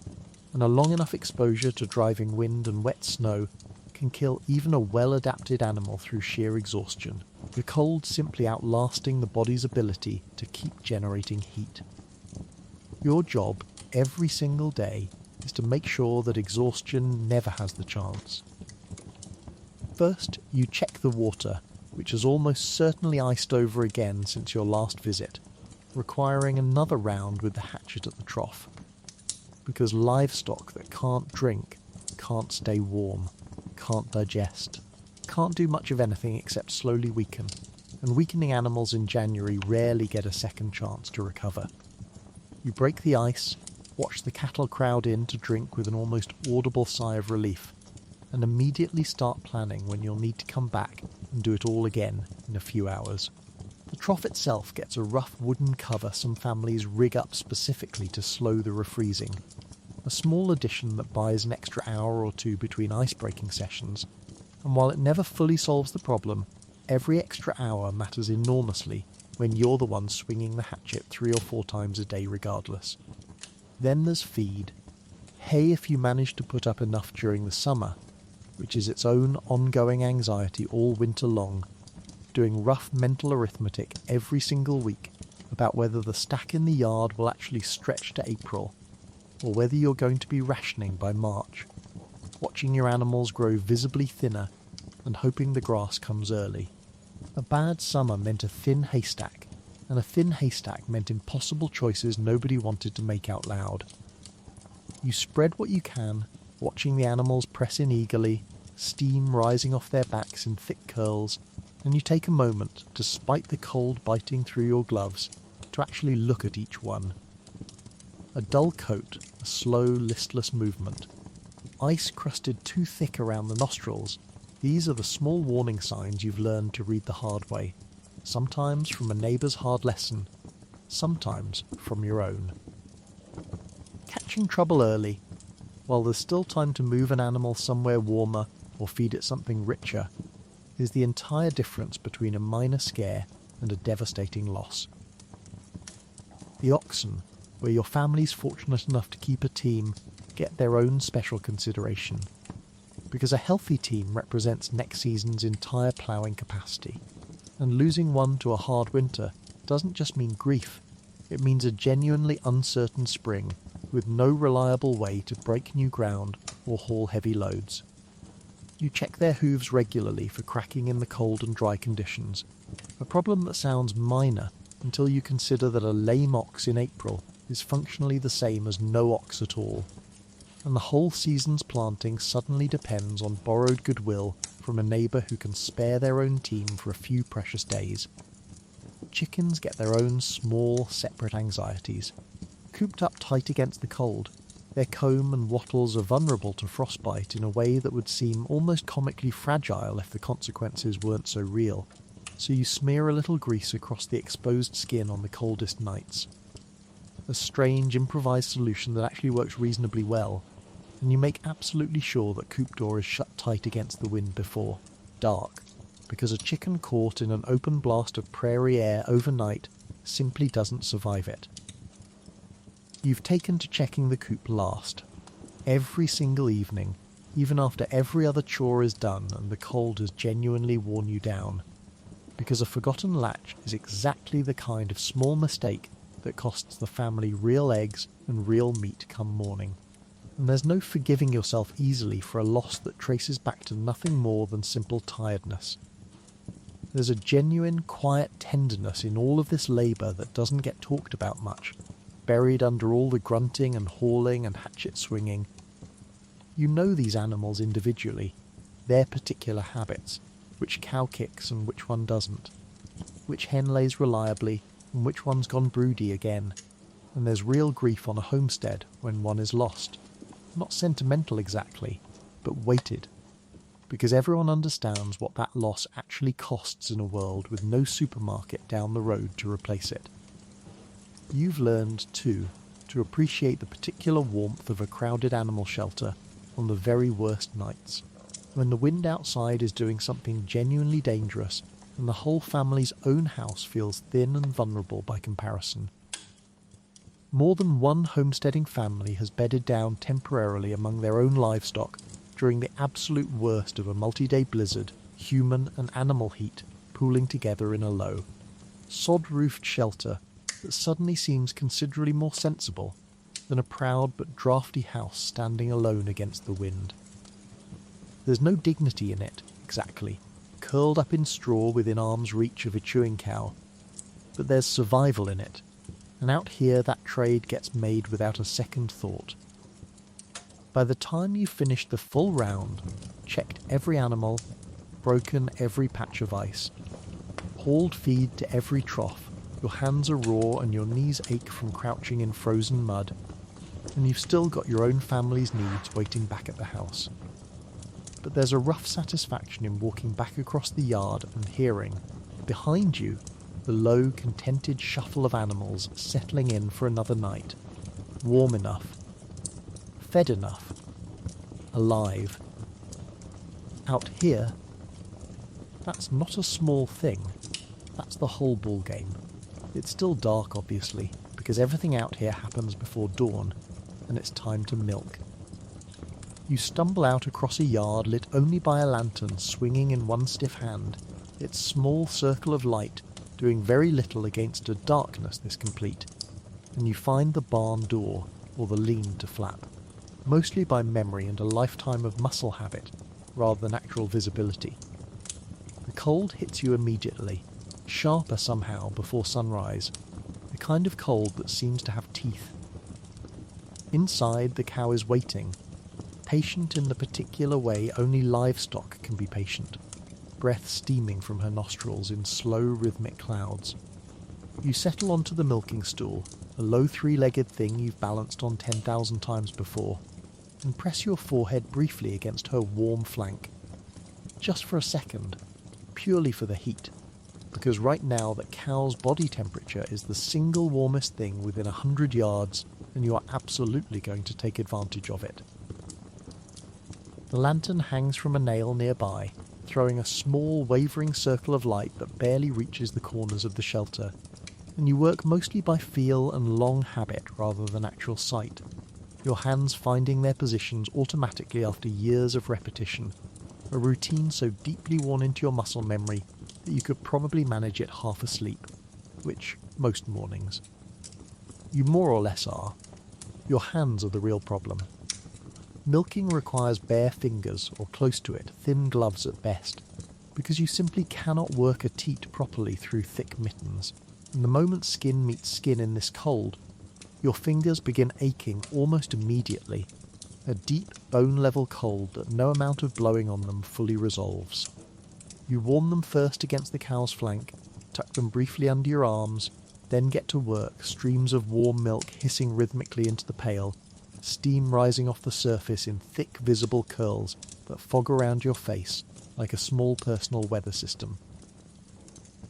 and a long enough exposure to driving wind and wet snow can kill even a well-adapted animal through sheer exhaustion, the cold simply outlasting the body's ability to keep generating heat. Your job, every single day, is to make sure that exhaustion never has the chance. First, you check the water, which has almost certainly iced over again since your last visit, requiring another round with the hatchet at the trough. Because livestock that can't drink, can't stay warm, can't digest, can't do much of anything except slowly weaken, and weakening animals in January rarely get a second chance to recover. You break the ice, watch the cattle crowd in to drink with an almost audible sigh of relief, and immediately start planning when you'll need to come back and do it all again in a few hours. The trough itself gets a rough wooden cover some families rig up specifically to slow the refreezing, a small addition that buys an extra hour or two between ice-breaking sessions, and while it never fully solves the problem, every extra hour matters enormously when you're the one swinging the hatchet 3 or 4 times a day regardless. Then there's feed. Hay if you manage to put up enough during the summer, which is its own ongoing anxiety all winter long, doing rough mental arithmetic every single week about whether the stack in the yard will actually stretch to April, or whether you're going to be rationing by March, watching your animals grow visibly thinner and hoping the grass comes early. A bad summer meant a thin haystack, and a thin haystack meant impossible choices nobody wanted to make out loud. You spread what you can, watching the animals press in eagerly, steam rising off their backs in thick curls, and you take a moment, despite the cold biting through your gloves, to actually look at each one. A dull coat, a slow, listless movement. Ice crusted too thick around the nostrils. These are the small warning signs you've learned to read the hard way, sometimes from a neighbour's hard lesson, sometimes from your own. Catching trouble early, while there's still time to move an animal somewhere warmer or feed it something richer, is the entire difference between a minor scare and a devastating loss. The oxen, where your family's fortunate enough to keep a team, get their own special consideration, because a healthy team represents next season's entire ploughing capacity, and losing one to a hard winter doesn't just mean grief, it means a genuinely uncertain spring with no reliable way to break new ground or haul heavy loads. You check their hooves regularly for cracking in the cold and dry conditions, a problem that sounds minor until you consider that a lame ox in April is functionally the same as no ox at all, and the whole season's planting suddenly depends on borrowed goodwill from a neighbour who can spare their own team for a few precious days. Chickens get their own small, separate anxieties. Cooped up tight against the cold, their comb and wattles are vulnerable to frostbite in a way that would seem almost comically fragile if the consequences weren't so real, so you smear a little grease across the exposed skin on the coldest nights. A strange improvised solution that actually works reasonably well, and you make absolutely sure that coop door is shut tight against the wind before dark, because a chicken caught in an open blast of prairie air overnight simply doesn't survive it. You've taken to checking the coop last, every single evening, even after every other chore is done and the cold has genuinely worn you down, because a forgotten latch is exactly the kind of small mistake that costs the family real eggs and real meat come morning. And there's no forgiving yourself easily for a loss that traces back to nothing more than simple tiredness. There's a genuine, quiet tenderness in all of this labour that doesn't get talked about much, buried under all the grunting and hauling and hatchet swinging. You know these animals individually, their particular habits, which cow kicks and which one doesn't, which hen lays reliably and which one's gone broody again, and there's real grief on a homestead when one is lost. Not sentimental exactly, but weighted, because everyone understands what that loss actually costs in a world with no supermarket down the road to replace it. You've learned, too, to appreciate the particular warmth of a crowded animal shelter on the very worst nights, when the wind outside is doing something genuinely dangerous and the whole family's own house feels thin and vulnerable by comparison. More than one homesteading family has bedded down temporarily among their own livestock during the absolute worst of a multi-day blizzard, human and animal heat pooling together in a low, sod-roofed shelter that suddenly seems considerably more sensible than a proud but draughty house standing alone against the wind. There's no dignity in it, exactly, curled up in straw within arm's reach of a chewing cow, but there's survival in it, and out here that trade gets made without a second thought. By the time you've finished the full round, checked every animal, broken every patch of ice, hauled feed to every trough, your hands are raw and your knees ache from crouching in frozen mud, and you've still got your own family's needs waiting back at the house. But there's a rough satisfaction in walking back across the yard and hearing, behind you, the low, contented shuffle of animals settling in for another night, warm enough, fed enough, alive. Out here, that's not a small thing, that's the whole ball game. It's still dark, obviously, because everything out here happens before dawn, and it's time to milk. You stumble out across a yard lit only by a lantern swinging in one stiff hand, its small circle of light doing very little against a darkness this complete, and you find the barn door, or the lean to flap, mostly by memory and a lifetime of muscle habit, rather than actual visibility. The cold hits you immediately, sharper somehow before sunrise, the kind of cold that seems to have teeth. Inside, the cow is waiting, patient in the particular way only livestock can be patient, breath steaming from her nostrils in slow rhythmic clouds. You settle onto the milking stool, a low three-legged thing you've balanced on 10,000 times before, and press your forehead briefly against her warm flank. Just for a second, purely for the heat, because right now the cow's body temperature is the single warmest thing within 100 yards, and you are absolutely going to take advantage of it. The lantern hangs from a nail nearby, throwing a small wavering circle of light that barely reaches the corners of the shelter, and you work mostly by feel and long habit rather than actual sight, your hands finding their positions automatically after years of repetition, a routine so deeply worn into your muscle memory that you could probably manage it half asleep, which most mornings. You more or less are. Your hands are the real problem. Milking requires bare fingers, or close to it, thin gloves at best, because you simply cannot work a teat properly through thick mittens, and the moment skin meets skin in this cold, Your fingers begin aching almost immediately, a deep bone-level cold that no amount of blowing on them fully resolves. You warm them first against the cow's flank, tuck them briefly under your arms, then get to work, streams of warm milk hissing rhythmically into the pail, steam rising off the surface in thick visible curls that fog around your face like a small personal weather system.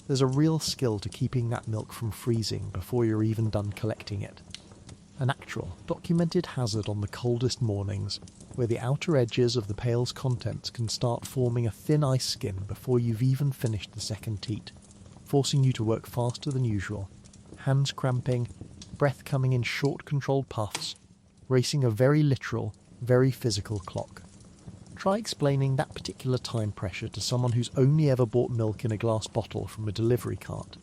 There's a real skill to keeping that milk from freezing before you're even done collecting it. An actual, documented hazard on the coldest mornings, where the outer edges of the pail's contents can start forming a thin ice skin before you've even finished the second teat, forcing you to work faster than usual, hands cramping, breath coming in short controlled puffs, racing a very literal, very physical clock. Try explaining that particular time pressure to someone who's only ever bought milk in a glass bottle from a delivery cart.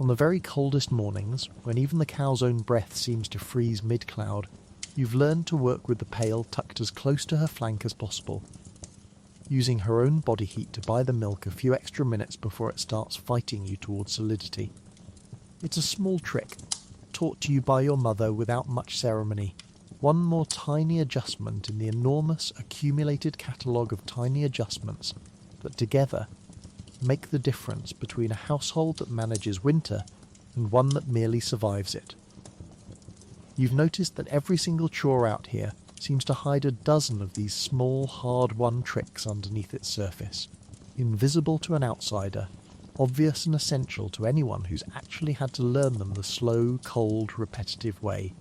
On the very coldest mornings, when even the cow's own breath seems to freeze mid-cloud, you've learned to work with the pail tucked as close to her flank as possible, using her own body heat to buy the milk a few extra minutes before it starts fighting you towards solidity. It's a small trick, taught to you by your mother without much ceremony, one more tiny adjustment in the enormous accumulated catalogue of tiny adjustments that together make the difference between a household that manages winter and one that merely survives it. You've noticed that every single chore out here seems to hide a dozen of these small, hard-won tricks underneath its surface, invisible to an outsider, obvious and essential to anyone who's actually had to learn them the slow, cold, repetitive way.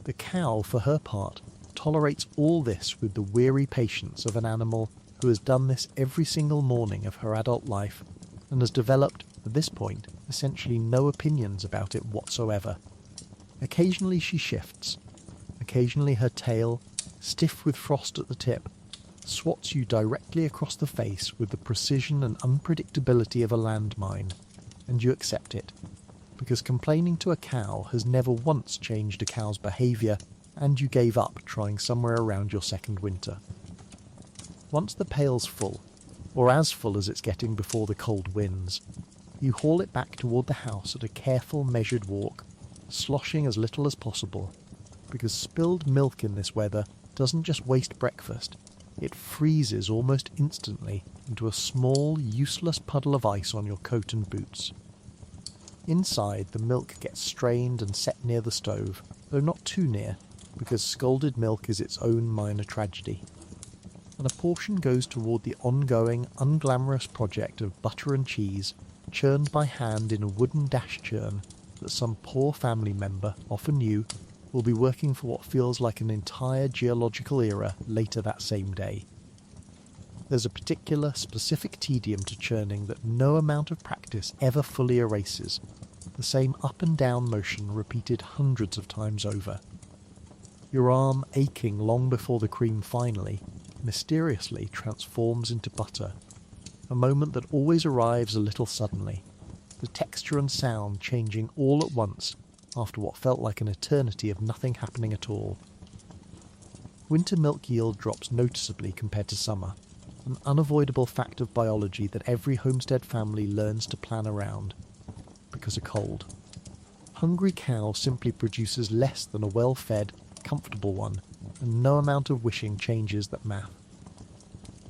The cow, for her part, tolerates all this with the weary patience of an animal who has done this every single morning of her adult life and has developed, at this point, essentially no opinions about it whatsoever. Occasionally she shifts. Occasionally her tail, stiff with frost at the tip, swats you directly across the face with the precision and unpredictability of a landmine, and you accept it, because complaining to a cow has never once changed a cow's behaviour, and you gave up trying somewhere around your second winter. Once the pail's full, or as full as it's getting before the cold winds, you haul it back toward the house at a careful, measured walk, sloshing as little as possible, because spilled milk in this weather doesn't just waste breakfast, it freezes almost instantly into a small, useless puddle of ice on your coat and boots. Inside, the milk gets strained and set near the stove, though not too near, because scalded milk is its own minor tragedy. And a portion goes toward the ongoing, unglamorous project of butter and cheese, churned by hand in a wooden dash churn that some poor family member, often you, will be working for what feels like an entire geological era later that same day. There's a particular, specific tedium to churning that no amount of practice ever fully erases, the same up and down motion repeated hundreds of times over. Your arm aching long before the cream finally, mysteriously transforms into butter, a moment that always arrives a little suddenly, the texture and sound changing all at once after what felt like an eternity of nothing happening at all. Winter milk yield drops noticeably compared to summer, an unavoidable fact of biology that every homestead family learns to plan around, because of cold. Hungry cow simply produces less than a well-fed, comfortable one, and no amount of wishing changes that math.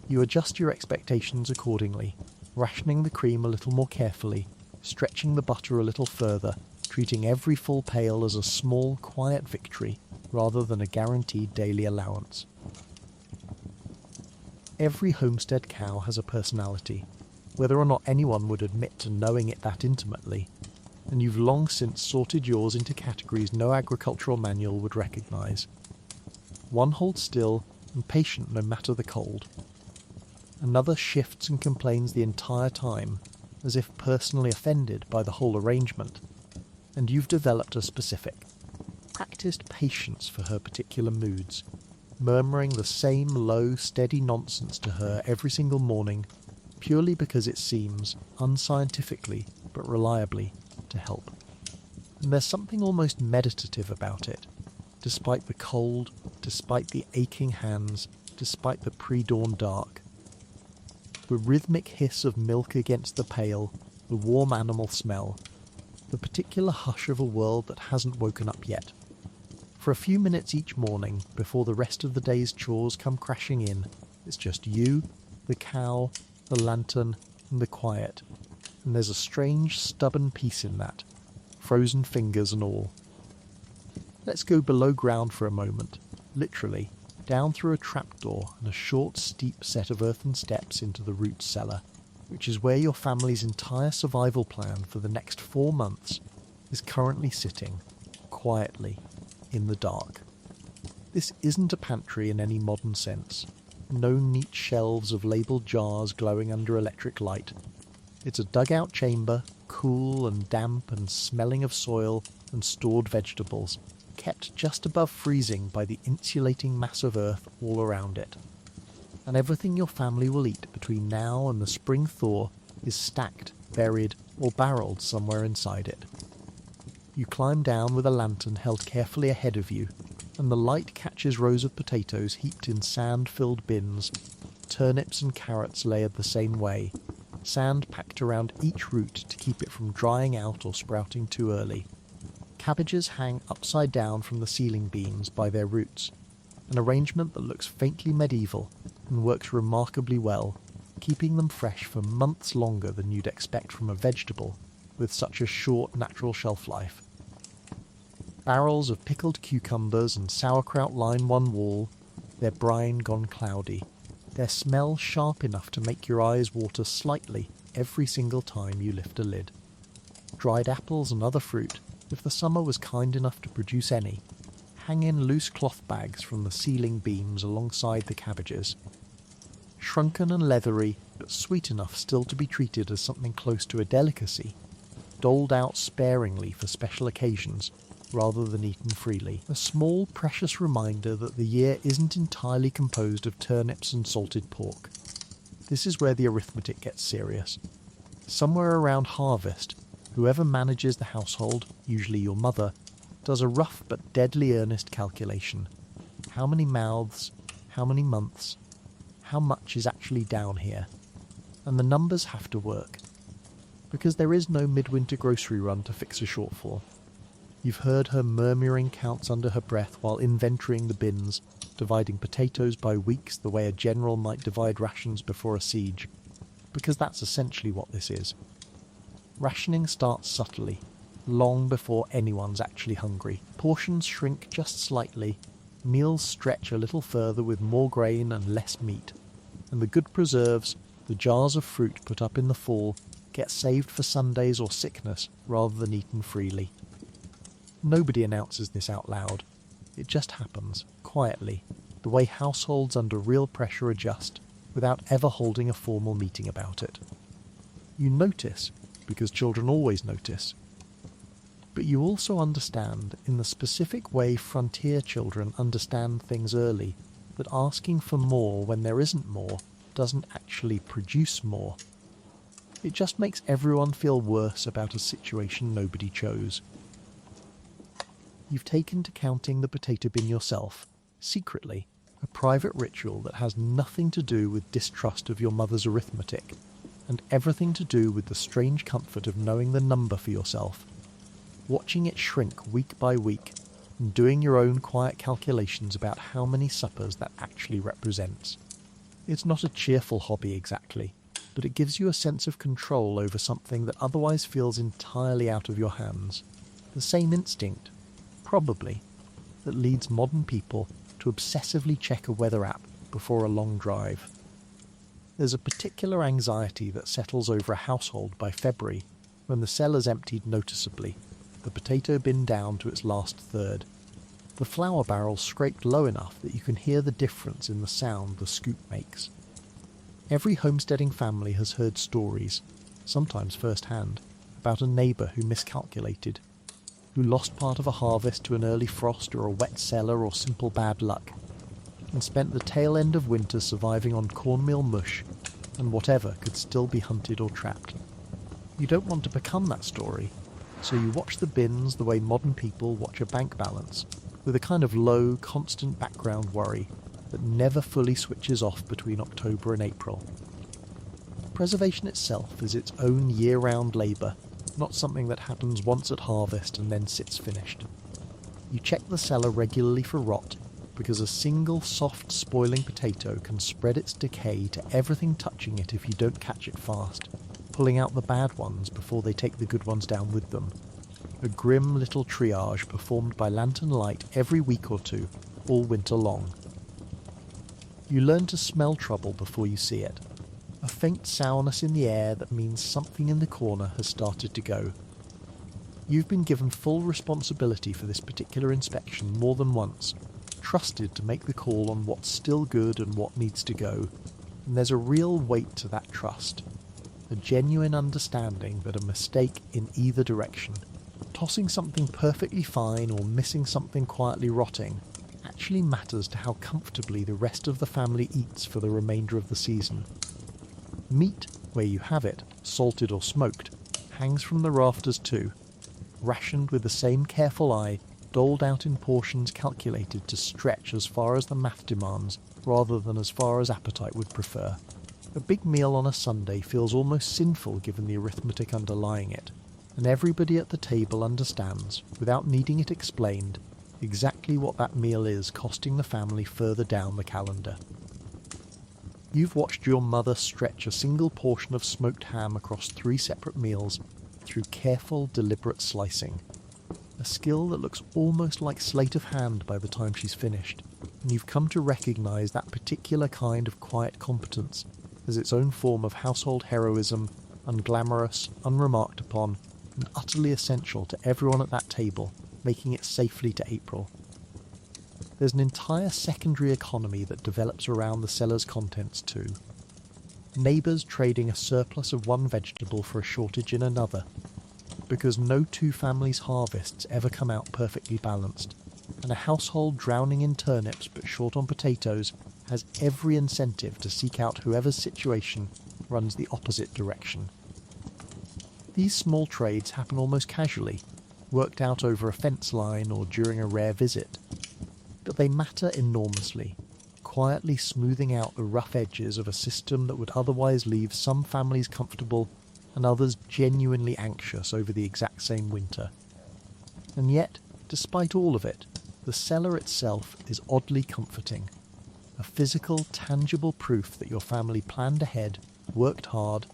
You adjust your expectations accordingly, rationing the cream a little more carefully, stretching the butter a little further, treating every full pail as a small, quiet victory rather than a guaranteed daily allowance. Every homestead cow has a personality, whether or not anyone would admit to knowing it that intimately, and you've long since sorted yours into categories no agricultural manual would recognise. One holds still and patient no matter the cold. Another shifts and complains the entire time, as if personally offended by the whole arrangement, and you've developed a specific, practised patience for her particular moods, murmuring the same low, steady nonsense to her every single morning, purely because it seems, unscientifically but reliably, to help. And there's something almost meditative about it, despite the cold, despite the aching hands, despite the pre-dawn dark. The rhythmic hiss of milk against the pail, the warm animal smell, the particular hush of a world that hasn't woken up yet. For a few minutes each morning, before the rest of the day's chores come crashing in, it's just you, the cow, the lantern, and the quiet. And there's a strange, stubborn peace in that, frozen fingers and all. Let's go below ground for a moment, literally, down through a trapdoor and a short, steep set of earthen steps into the root cellar, which is where your family's entire survival plan for the next 4 months is currently sitting, quietly, in the dark. This isn't a pantry in any modern sense. No neat shelves of labelled jars glowing under electric light. It's a dugout chamber, cool and damp and smelling of soil and stored vegetables, kept just above freezing by the insulating mass of earth all around it. And everything your family will eat between now and the spring thaw is stacked, buried, or barreled somewhere inside it. You climb down with a lantern held carefully ahead of you, and the light catches rows of potatoes heaped in sand-filled bins, turnips and carrots layered the same way, sand packed around each root to keep it from drying out or sprouting too early. Cabbages hang upside down from the ceiling beams by their roots, an arrangement that looks faintly medieval and works remarkably well, keeping them fresh for months longer than you'd expect from a vegetable with such a short natural shelf life. Barrels of pickled cucumbers and sauerkraut line one wall, their brine gone cloudy, their smell sharp enough to make your eyes water slightly every single time you lift a lid. Dried apples and other fruit, if the summer was kind enough to produce any, hang in loose cloth bags from the ceiling beams alongside the cabbages. Shrunken and leathery, but sweet enough still to be treated as something close to a delicacy, doled out sparingly for special occasions, rather than eaten freely. A small, precious reminder that the year isn't entirely composed of turnips and salted pork. This is where the arithmetic gets serious. Somewhere around harvest, whoever manages the household, usually your mother, does a rough but deadly earnest calculation. How many mouths, how many months, how much is actually down here? And the numbers have to work. Because there is no midwinter grocery run to fix a shortfall. You've heard her murmuring counts under her breath while inventorying the bins, dividing potatoes by weeks the way a general might divide rations before a siege, because that's essentially what this is. Rationing starts subtly, long before anyone's actually hungry. Portions shrink just slightly, meals stretch a little further with more grain and less meat, and the good preserves, the jars of fruit put up in the fall, get saved for Sundays or sickness rather than eaten freely. Nobody announces this out loud. It just happens, quietly, the way households under real pressure adjust, without ever holding a formal meeting about it. You notice, because children always notice. But you also understand, in the specific way frontier children understand things early, that asking for more when there isn't more doesn't actually produce more. It just makes everyone feel worse about a situation nobody chose. You've taken to counting the potato bin yourself, secretly, a private ritual that has nothing to do with distrust of your mother's arithmetic, and everything to do with the strange comfort of knowing the number for yourself, watching it shrink week by week, and doing your own quiet calculations about how many suppers that actually represents. It's not a cheerful hobby exactly, but it gives you a sense of control over something that otherwise feels entirely out of your hands. The same instinct, probably, that leads modern people to obsessively check a weather app before a long drive. There's a particular anxiety that settles over a household by February, when the cellar's emptied noticeably, the potato bin down to its last third, the flour barrel scraped low enough that you can hear the difference in the sound the scoop makes. Every homesteading family has heard stories, sometimes first-hand, about a neighbour who miscalculated, who lost part of a harvest to an early frost or a wet cellar or simple bad luck, and spent the tail end of winter surviving on cornmeal mush and whatever could still be hunted or trapped. You don't want to become that story, so you watch the bins the way modern people watch a bank balance, with a kind of low, constant background worry that never fully switches off between October and April. Preservation itself is its own year-round labour, not something that happens once at harvest and then sits finished. You check the cellar regularly for rot, because a single soft spoiling potato can spread its decay to everything touching it if you don't catch it fast, pulling out the bad ones before they take the good ones down with them. A grim little triage performed by lantern light every week or two, all winter long. You learn to smell trouble before you see it. A faint sourness in the air that means something in the corner has started to go. You've been given full responsibility for this particular inspection more than once, trusted to make the call on what's still good and what needs to go, and there's a real weight to that trust, a genuine understanding that a mistake in either direction, tossing something perfectly fine or missing something quietly rotting, actually matters to how comfortably the rest of the family eats for the remainder of the season. Meat, where you have it, salted or smoked, hangs from the rafters too, rationed with the same careful eye, doled out in portions calculated to stretch as far as the math demands rather than as far as appetite would prefer. A big meal on a Sunday feels almost sinful given the arithmetic underlying it, and everybody at the table understands, without needing it explained, exactly what that meal is costing the family further down the calendar. You've watched your mother stretch a single portion of smoked ham across 3 separate meals through careful, deliberate slicing. A skill that looks almost like sleight of hand by the time she's finished, and you've come to recognise that particular kind of quiet competence as its own form of household heroism, unglamorous, unremarked upon, and utterly essential to everyone at that table, making it safely to April. There's an entire secondary economy that develops around the cellar's contents too. Neighbours trading a surplus of one vegetable for a shortage in another, because no two families' harvests ever come out perfectly balanced, and a household drowning in turnips but short on potatoes has every incentive to seek out whoever's situation runs the opposite direction. These small trades happen almost casually, worked out over a fence line or during a rare visit, but they matter enormously, quietly smoothing out the rough edges of a system that would otherwise leave some families comfortable and others genuinely anxious over the exact same winter. And yet, despite all of it, the cellar itself is oddly comforting, a physical, tangible proof that your family planned ahead, worked hard,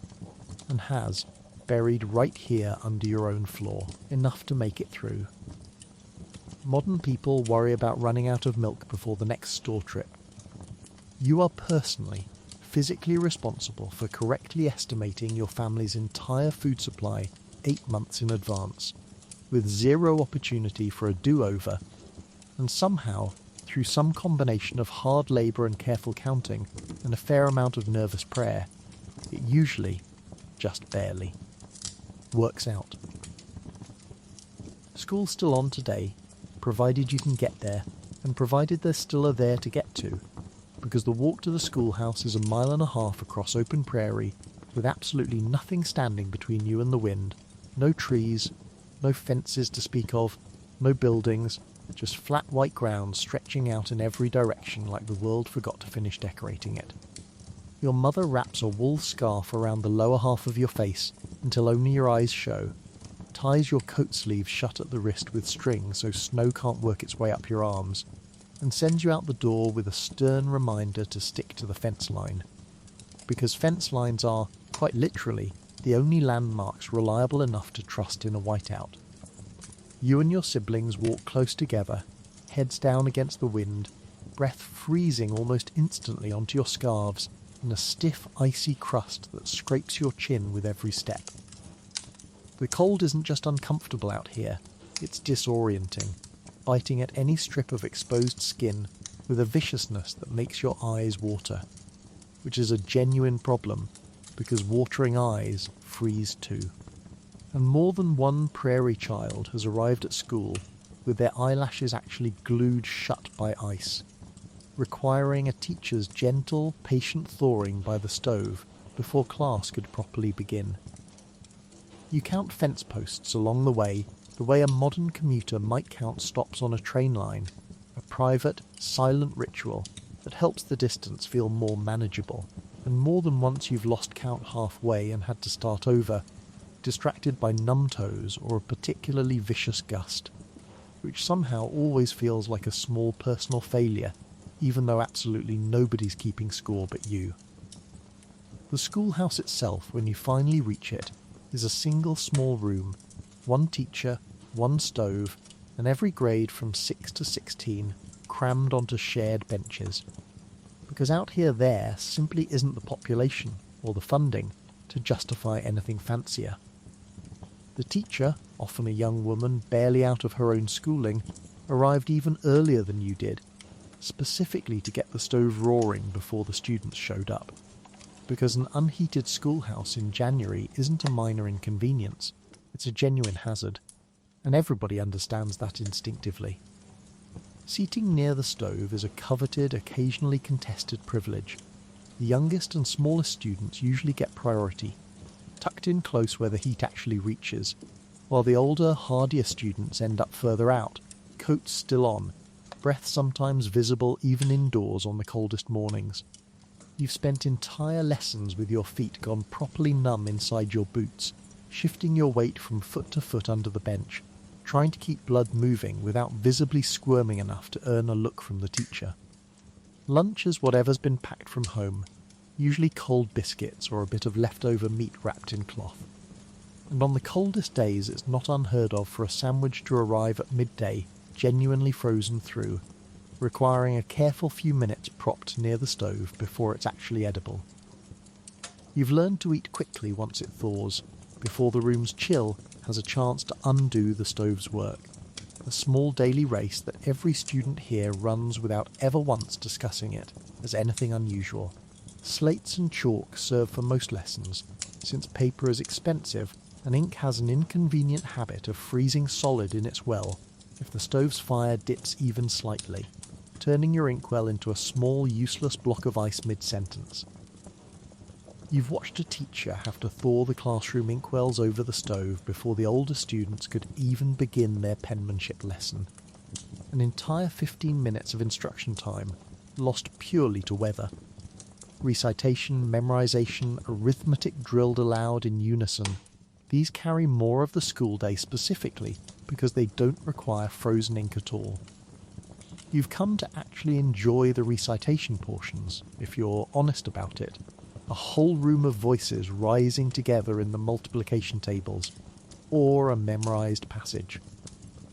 and has, buried right here under your own floor, enough to make it through. Modern people worry about running out of milk before the next store trip. You are personally, physically responsible for correctly estimating your family's entire food supply 8 months in advance, with zero opportunity for a do-over, and somehow, through some combination of hard labour and careful counting, and a fair amount of nervous prayer, it usually, just barely, works out. School's still on today, provided you can get there, and provided there's still a there to get to, because the walk to the schoolhouse is 1.5 miles across open prairie, with absolutely nothing standing between you and the wind, no trees, no fences to speak of, no buildings, just flat white ground stretching out in every direction like the world forgot to finish decorating it. Your mother wraps a wool scarf around the lower half of your face until only your eyes show, ties your coat sleeves shut at the wrist with string so snow can't work its way up your arms, and sends you out the door with a stern reminder to stick to the fence line. Because fence lines are, quite literally, the only landmarks reliable enough to trust in a whiteout. You and your siblings walk close together, heads down against the wind, breath freezing almost instantly onto your scarves, and a stiff, icy crust that scrapes your chin with every step. The cold isn't just uncomfortable out here, it's disorienting, biting at any strip of exposed skin with a viciousness that makes your eyes water, which is a genuine problem, because watering eyes freeze too. And more than one prairie child has arrived at school with their eyelashes actually glued shut by ice, requiring a teacher's gentle, patient thawing by the stove before class could properly begin. You count fence posts along the way a modern commuter might count stops on a train line, a private, silent ritual that helps the distance feel more manageable, and more than once you've lost count halfway and had to start over, distracted by numb toes or a particularly vicious gust, which somehow always feels like a small personal failure, even though absolutely nobody's keeping score but you. The schoolhouse itself, when you finally reach it, is a single small room, one teacher, one stove, and every grade from 6 to 16 crammed onto shared benches. Because out here there simply isn't the population or the funding to justify anything fancier. The teacher, often a young woman barely out of her own schooling, arrived even earlier than you did, specifically to get the stove roaring before the students showed up. Because an unheated schoolhouse in January isn't a minor inconvenience, it's a genuine hazard, and everybody understands that instinctively. Seating near the stove is a coveted, occasionally contested privilege. The youngest and smallest students usually get priority, tucked in close where the heat actually reaches, while the older, hardier students end up further out, coats still on, breath sometimes visible even indoors on the coldest mornings. You've spent entire lessons with your feet gone properly numb inside your boots, shifting your weight from foot to foot under the bench, trying to keep blood moving without visibly squirming enough to earn a look from the teacher. Lunch is whatever's been packed from home, usually cold biscuits or a bit of leftover meat wrapped in cloth. And on the coldest days it's not unheard of for a sandwich to arrive at midday, genuinely frozen through, requiring a careful few minutes propped near the stove before it's actually edible. You've learned to eat quickly once it thaws, before the room's chill has a chance to undo the stove's work, a small daily race that every student here runs without ever once discussing it as anything unusual. Slates and chalk serve for most lessons, since paper is expensive and ink has an inconvenient habit of freezing solid in its well if the stove's fire dips even slightly, turning your inkwell into a small useless block of ice mid-sentence. You've watched a teacher have to thaw the classroom inkwells over the stove before the older students could even begin their penmanship lesson. An entire 15 minutes of instruction time lost purely to weather. Recitation, memorization, arithmetic drilled aloud in unison, these carry more of the school day specifically because they don't require frozen ink at all. You've come to actually enjoy the recitation portions, if you're honest about it. A whole room of voices rising together in the multiplication tables, or a memorized passage.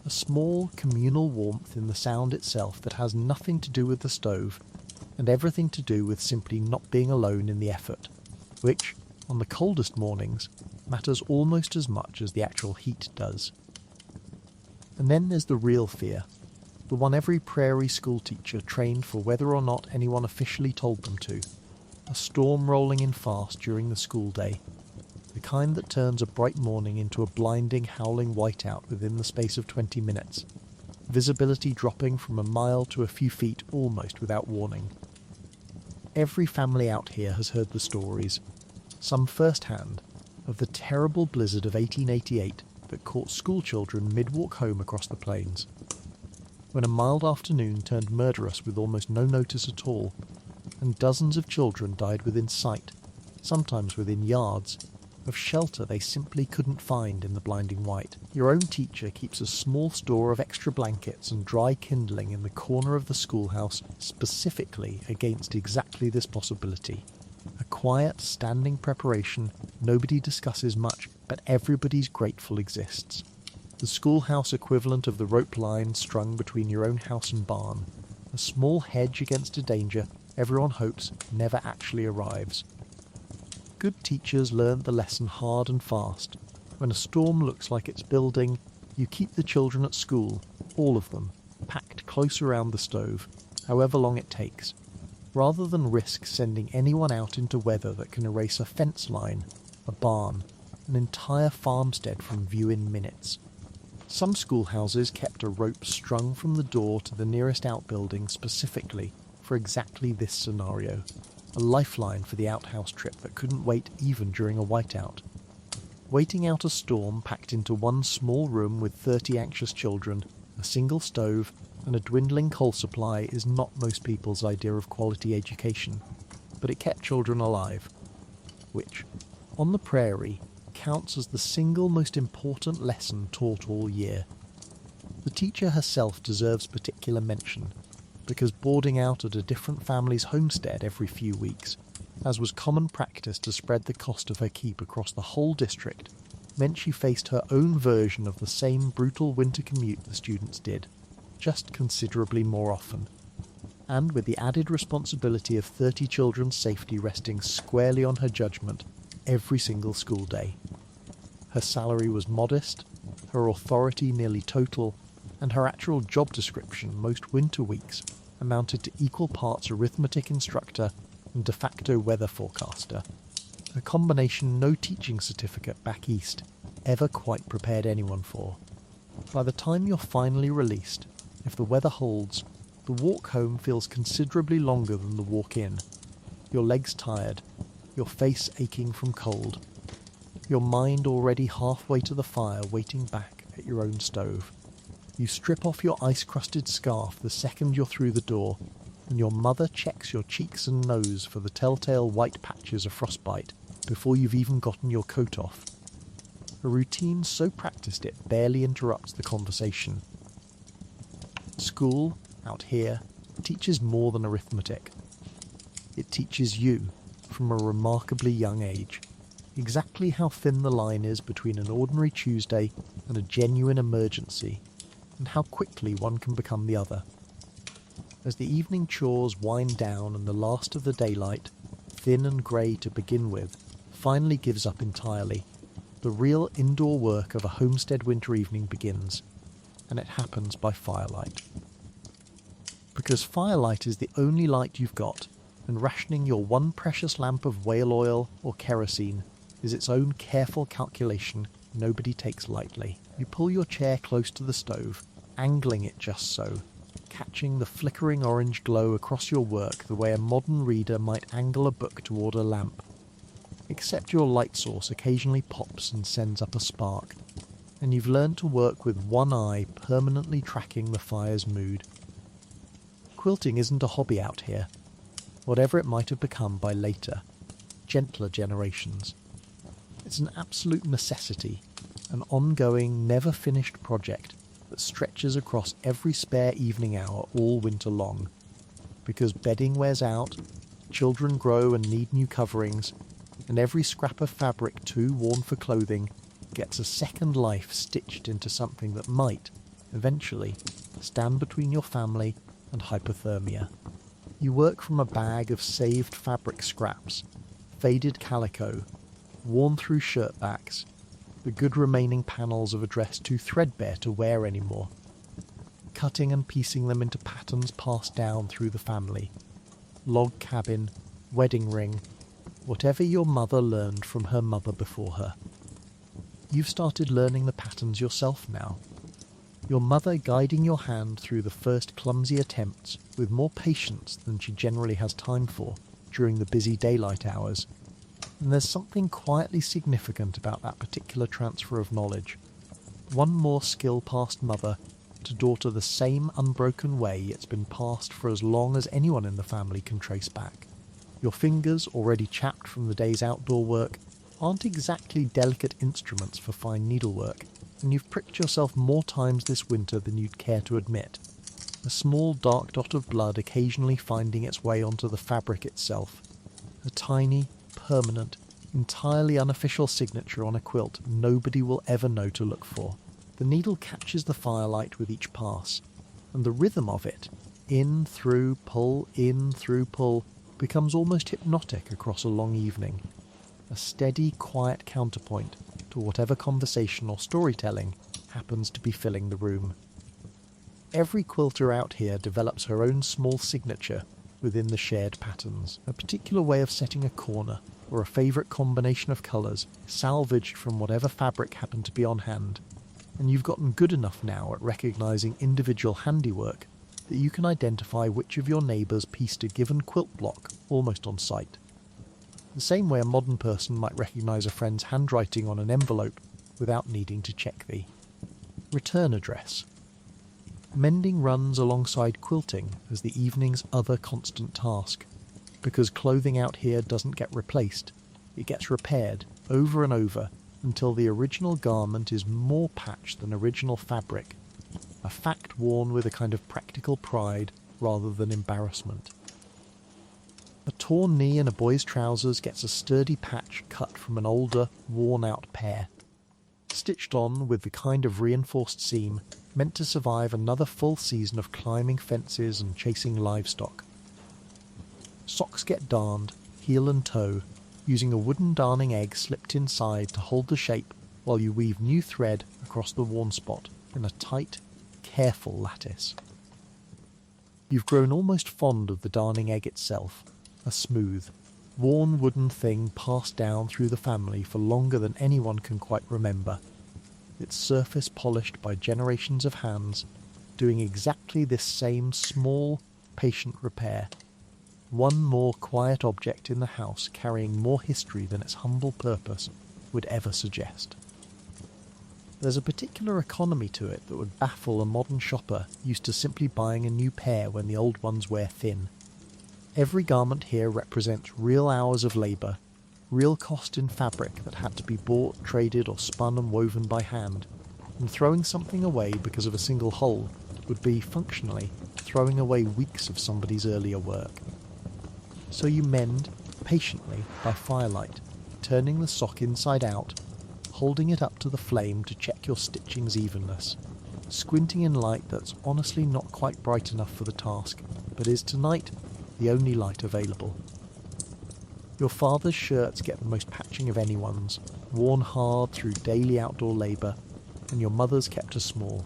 A small communal warmth in the sound itself that has nothing to do with the stove, and everything to do with simply not being alone in the effort, which, on the coldest mornings, matters almost as much as the actual heat does. And then there's the real fear, the one every prairie school teacher trained for whether or not anyone officially told them to. A storm rolling in fast during the school day, the kind that turns a bright morning into a blinding, howling whiteout within the space of 20 minutes, visibility dropping from a mile to a few feet almost without warning. Every family out here has heard the stories, some first-hand, of the terrible blizzard of 1888 that caught schoolchildren mid-walk home across the plains, when a mild afternoon turned murderous with almost no notice at all, and dozens of children died within sight, sometimes within yards, of shelter they simply couldn't find in the blinding white. Your own teacher keeps a small store of extra blankets and dry kindling in the corner of the schoolhouse specifically against exactly this possibility. A quiet, standing preparation nobody discusses much, but everybody's grateful exists. The schoolhouse equivalent of the rope line strung between your own house and barn. A small hedge against a danger everyone hopes never actually arrives. Good teachers learn the lesson hard and fast. When a storm looks like it's building, you keep the children at school, all of them, packed close around the stove, however long it takes, rather than risk sending anyone out into weather that can erase a fence line, a barn, an entire farmstead from view in minutes. Some schoolhouses kept a rope strung from the door to the nearest outbuilding specifically for exactly this scenario, a lifeline for the outhouse trip that couldn't wait even during a whiteout. Waiting out a storm packed into one small room with 30 anxious children, a single stove, and a dwindling coal supply is not most people's idea of quality education, but it kept children alive. Which, on the prairie, counts as the single most important lesson taught all year. The teacher herself deserves particular mention, because boarding out at a different family's homestead every few weeks, as was common practice to spread the cost of her keep across the whole district, meant she faced her own version of the same brutal winter commute the students did, just considerably more often, and with the added responsibility of 30 children's safety resting squarely on her judgment every single school day. Her salary was modest, her authority nearly total, and her actual job description most winter weeks amounted to equal parts arithmetic instructor and de facto weather forecaster, a combination no teaching certificate back east ever quite prepared anyone for. By the time you're finally released, if the weather holds, the walk home feels considerably longer than the walk in. Your legs tired, your face aching from cold, your mind already halfway to the fire waiting back at your own stove. You strip off your ice-crusted scarf the second you're through the door, and your mother checks your cheeks and nose for the telltale white patches of frostbite before you've even gotten your coat off. A routine so practiced it barely interrupts the conversation. School, out here, teaches more than arithmetic. It teaches you, from a remarkably young age, exactly how thin the line is between an ordinary Tuesday and a genuine emergency, and how quickly one can become the other. As the evening chores wind down and the last of the daylight, thin and grey to begin with, finally gives up entirely, the real indoor work of a homestead winter evening begins, and it happens by firelight. Because firelight is the only light you've got, and rationing your one precious lamp of whale oil or kerosene is its own careful calculation nobody takes lightly. You pull your chair close to the stove, angling it just so, catching the flickering orange glow across your work the way a modern reader might angle a book toward a lamp. Except your light source occasionally pops and sends up a spark, and you've learned to work with one eye permanently tracking the fire's mood. Quilting isn't a hobby out here, whatever it might have become by later, gentler generations. It's an absolute necessity, an ongoing, never-finished project that stretches across every spare evening hour all winter long, because bedding wears out, children grow and need new coverings, and every scrap of fabric too worn for clothing gets a second life stitched into something that might, eventually, stand between your family and hypothermia. You work from a bag of saved fabric scraps, faded calico, worn-through shirt backs, the good remaining panels of a dress too threadbare to wear anymore, cutting and piecing them into patterns passed down through the family. Log cabin, wedding ring, whatever your mother learned from her mother before her. You've started learning the patterns yourself now, your mother guiding your hand through the first clumsy attempts with more patience than she generally has time for during the busy daylight hours. And there's something quietly significant about that particular transfer of knowledge. One more skill passed mother to daughter the same unbroken way it's been passed for as long as anyone in the family can trace back. Your fingers, already chapped from the day's outdoor work, aren't exactly delicate instruments for fine needlework, and you've pricked yourself more times this winter than you'd care to admit, a small dark dot of blood occasionally finding its way onto the fabric itself, a tiny, permanent, entirely unofficial signature on a quilt nobody will ever know to look for. The needle catches the firelight with each pass, and the rhythm of it, in through pull, becomes almost hypnotic across a long evening, a steady, quiet counterpoint to whatever conversation or storytelling happens to be filling the room. Every quilter out here develops her own small signature within the shared patterns, a particular way of setting a corner, or a favourite combination of colours salvaged from whatever fabric happened to be on hand, and you've gotten good enough now at recognising individual handiwork that you can identify which of your neighbours pieced a given quilt block almost on sight. The same way a modern person might recognise a friend's handwriting on an envelope without needing to check the return address. Mending runs alongside quilting as the evening's other constant task, because clothing out here doesn't get replaced, it gets repaired over and over until the original garment is more patched than original fabric, a fact worn with a kind of practical pride rather than embarrassment. A torn knee in a boy's trousers gets a sturdy patch cut from an older, worn-out pair, stitched on with the kind of reinforced seam meant to survive another full season of climbing fences and chasing livestock. Socks get darned, heel and toe, using a wooden darning egg slipped inside to hold the shape while you weave new thread across the worn spot in a tight, careful lattice. You've grown almost fond of the darning egg itself, a smooth, worn wooden thing passed down through the family for longer than anyone can quite remember, its surface polished by generations of hands, doing exactly this same small, patient repair. One more quiet object in the house carrying more history than its humble purpose would ever suggest. There's a particular economy to it that would baffle a modern shopper used to simply buying a new pair when the old ones wear thin. Every garment here represents real hours of labour, real cost in fabric that had to be bought, traded or spun and woven by hand, and throwing something away because of a single hole would be, functionally, throwing away weeks of somebody's earlier work. So you mend, patiently, by firelight, turning the sock inside out, holding it up to the flame to check your stitching's evenness, squinting in light that's honestly not quite bright enough for the task, but is tonight the only light available. Your father's shirts get the most patching of anyone's, worn hard through daily outdoor labour, and your mother's kept a small,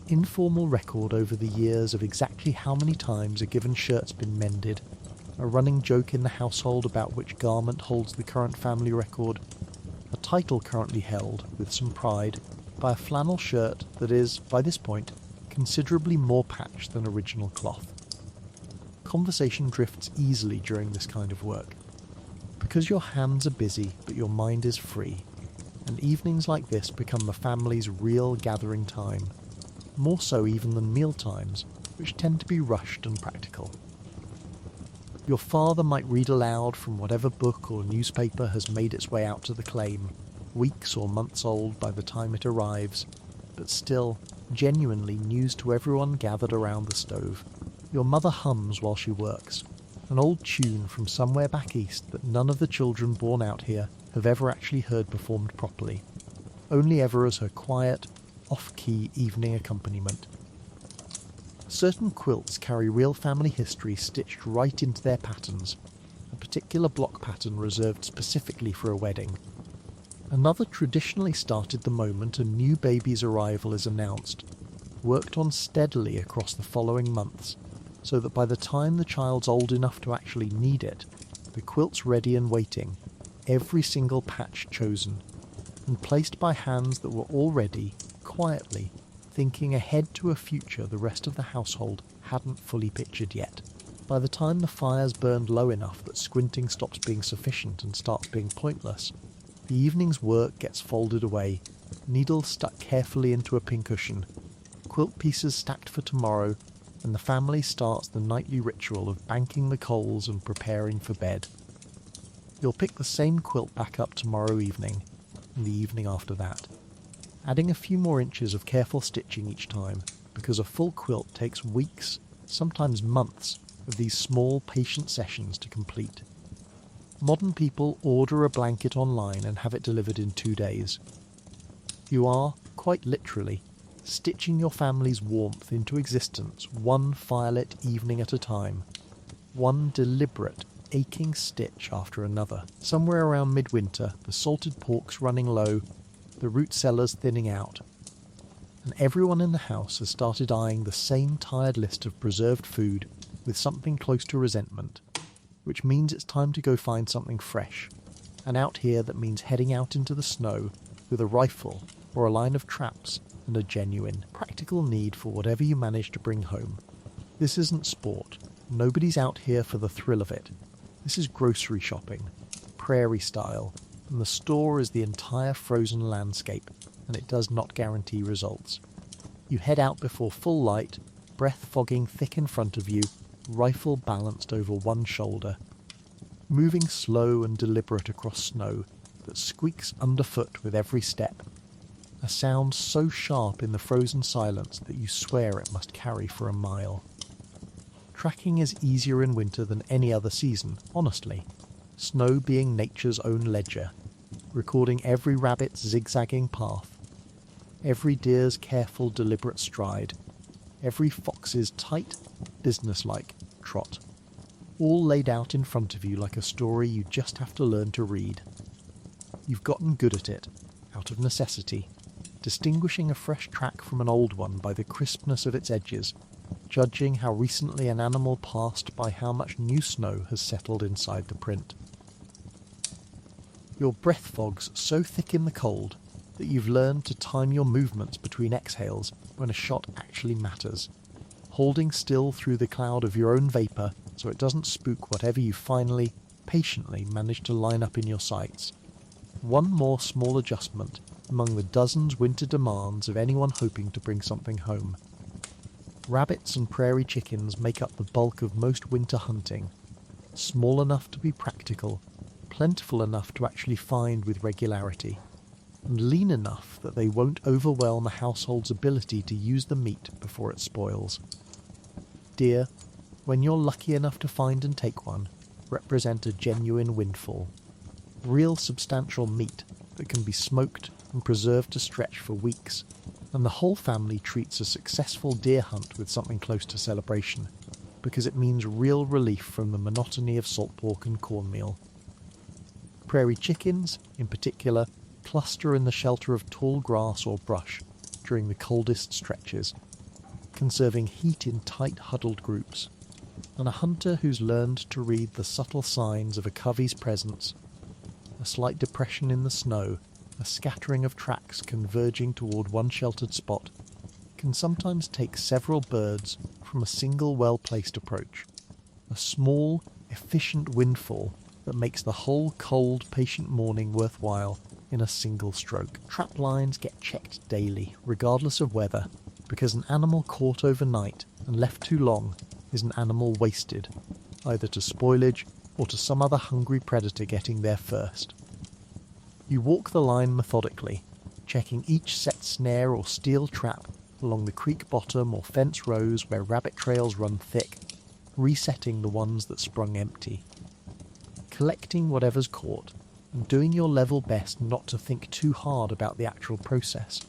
informal record over the years of exactly how many times a given shirt's been mended, a running joke in the household about which garment holds the current family record, a title currently held, with some pride, by a flannel shirt that is, by this point, considerably more patched than original cloth. Conversation drifts easily during this kind of work, because your hands are busy but your mind is free, and evenings like this become the family's real gathering time, more so even than meal times, which tend to be rushed and practical. Your father might read aloud from whatever book or newspaper has made its way out to the claim, weeks or months old by the time it arrives, but still, genuinely news to everyone gathered around the stove. Your mother hums while she works, an old tune from somewhere back east that none of the children born out here have ever actually heard performed properly, only ever as her quiet, off-key evening accompaniment. Certain quilts carry real family history stitched right into their patterns, a particular block pattern reserved specifically for a wedding. Another traditionally started the moment a new baby's arrival is announced, worked on steadily across the following months, so that by the time the child's old enough to actually need it, the quilt's ready and waiting, every single patch chosen, and placed by hands that were already, quietly, thinking ahead to a future the rest of the household hadn't fully pictured yet. By the time the fire's burned low enough that squinting stops being sufficient and starts being pointless, the evening's work gets folded away, needles stuck carefully into a pincushion, quilt pieces stacked for tomorrow, and the family starts the nightly ritual of banking the coals and preparing for bed. You'll pick the same quilt back up tomorrow evening, and the evening after that, adding a few more inches of careful stitching each time, because a full quilt takes weeks, sometimes months, of these small, patient sessions to complete. Modern people order a blanket online and have it delivered in 2 days. You are, quite literally, stitching your family's warmth into existence one firelit evening at a time, one deliberate, aching stitch after another. Somewhere around midwinter, the salted pork's running low, the root cellars thinning out, and everyone in the house has started eyeing the same tired list of preserved food with something close to resentment, which means it's time to go find something fresh, and out here that means heading out into the snow with a rifle or a line of traps and a genuine, practical need for whatever you manage to bring home. This isn't sport. Nobody's out here for the thrill of it. This is grocery shopping, prairie style, and the store is the entire frozen landscape, and it does not guarantee results. You head out before full light, breath fogging thick in front of you, rifle balanced over one shoulder. Moving slow and deliberate across snow, that squeaks underfoot with every step, a sound so sharp in the frozen silence that you swear it must carry for a mile. Tracking is easier in winter than any other season, honestly, snow being nature's own ledger, recording every rabbit's zigzagging path, every deer's careful, deliberate stride, every fox's tight, businesslike trot, all laid out in front of you like a story you just have to learn to read. You've gotten good at it, out of necessity, distinguishing a fresh track from an old one by the crispness of its edges, judging how recently an animal passed by how much new snow has settled inside the print. Your breath fog's so thick in the cold that you've learned to time your movements between exhales when a shot actually matters, holding still through the cloud of your own vapour so it doesn't spook whatever you finally, patiently manage to line up in your sights. One more small adjustment among the dozens winter demands of anyone hoping to bring something home. Rabbits and prairie chickens make up the bulk of most winter hunting, small enough to be practical, plentiful enough to actually find with regularity, and lean enough that they won't overwhelm a household's ability to use the meat before it spoils. Deer, when you're lucky enough to find and take one, represent a genuine windfall. Real substantial meat that can be smoked and preserved to stretch for weeks, and the whole family treats a successful deer hunt with something close to celebration, because it means real relief from the monotony of salt pork and cornmeal. Prairie chickens, in particular, cluster in the shelter of tall grass or brush during the coldest stretches, conserving heat in tight huddled groups, and a hunter who's learned to read the subtle signs of a covey's presence, a slight depression in the snow, a scattering of tracks converging toward one sheltered spot, can sometimes take several birds from a single well-placed approach, a small, efficient windfall that makes the whole cold, patient morning worthwhile in a single stroke. Trap lines get checked daily, regardless of weather, because an animal caught overnight and left too long is an animal wasted, either to spoilage or to some other hungry predator getting there first. You walk the line methodically, checking each set snare or steel trap along the creek bottom or fence rows where rabbit trails run thick, resetting the ones that sprung empty. Collecting whatever's caught, and doing your level best not to think too hard about the actual process,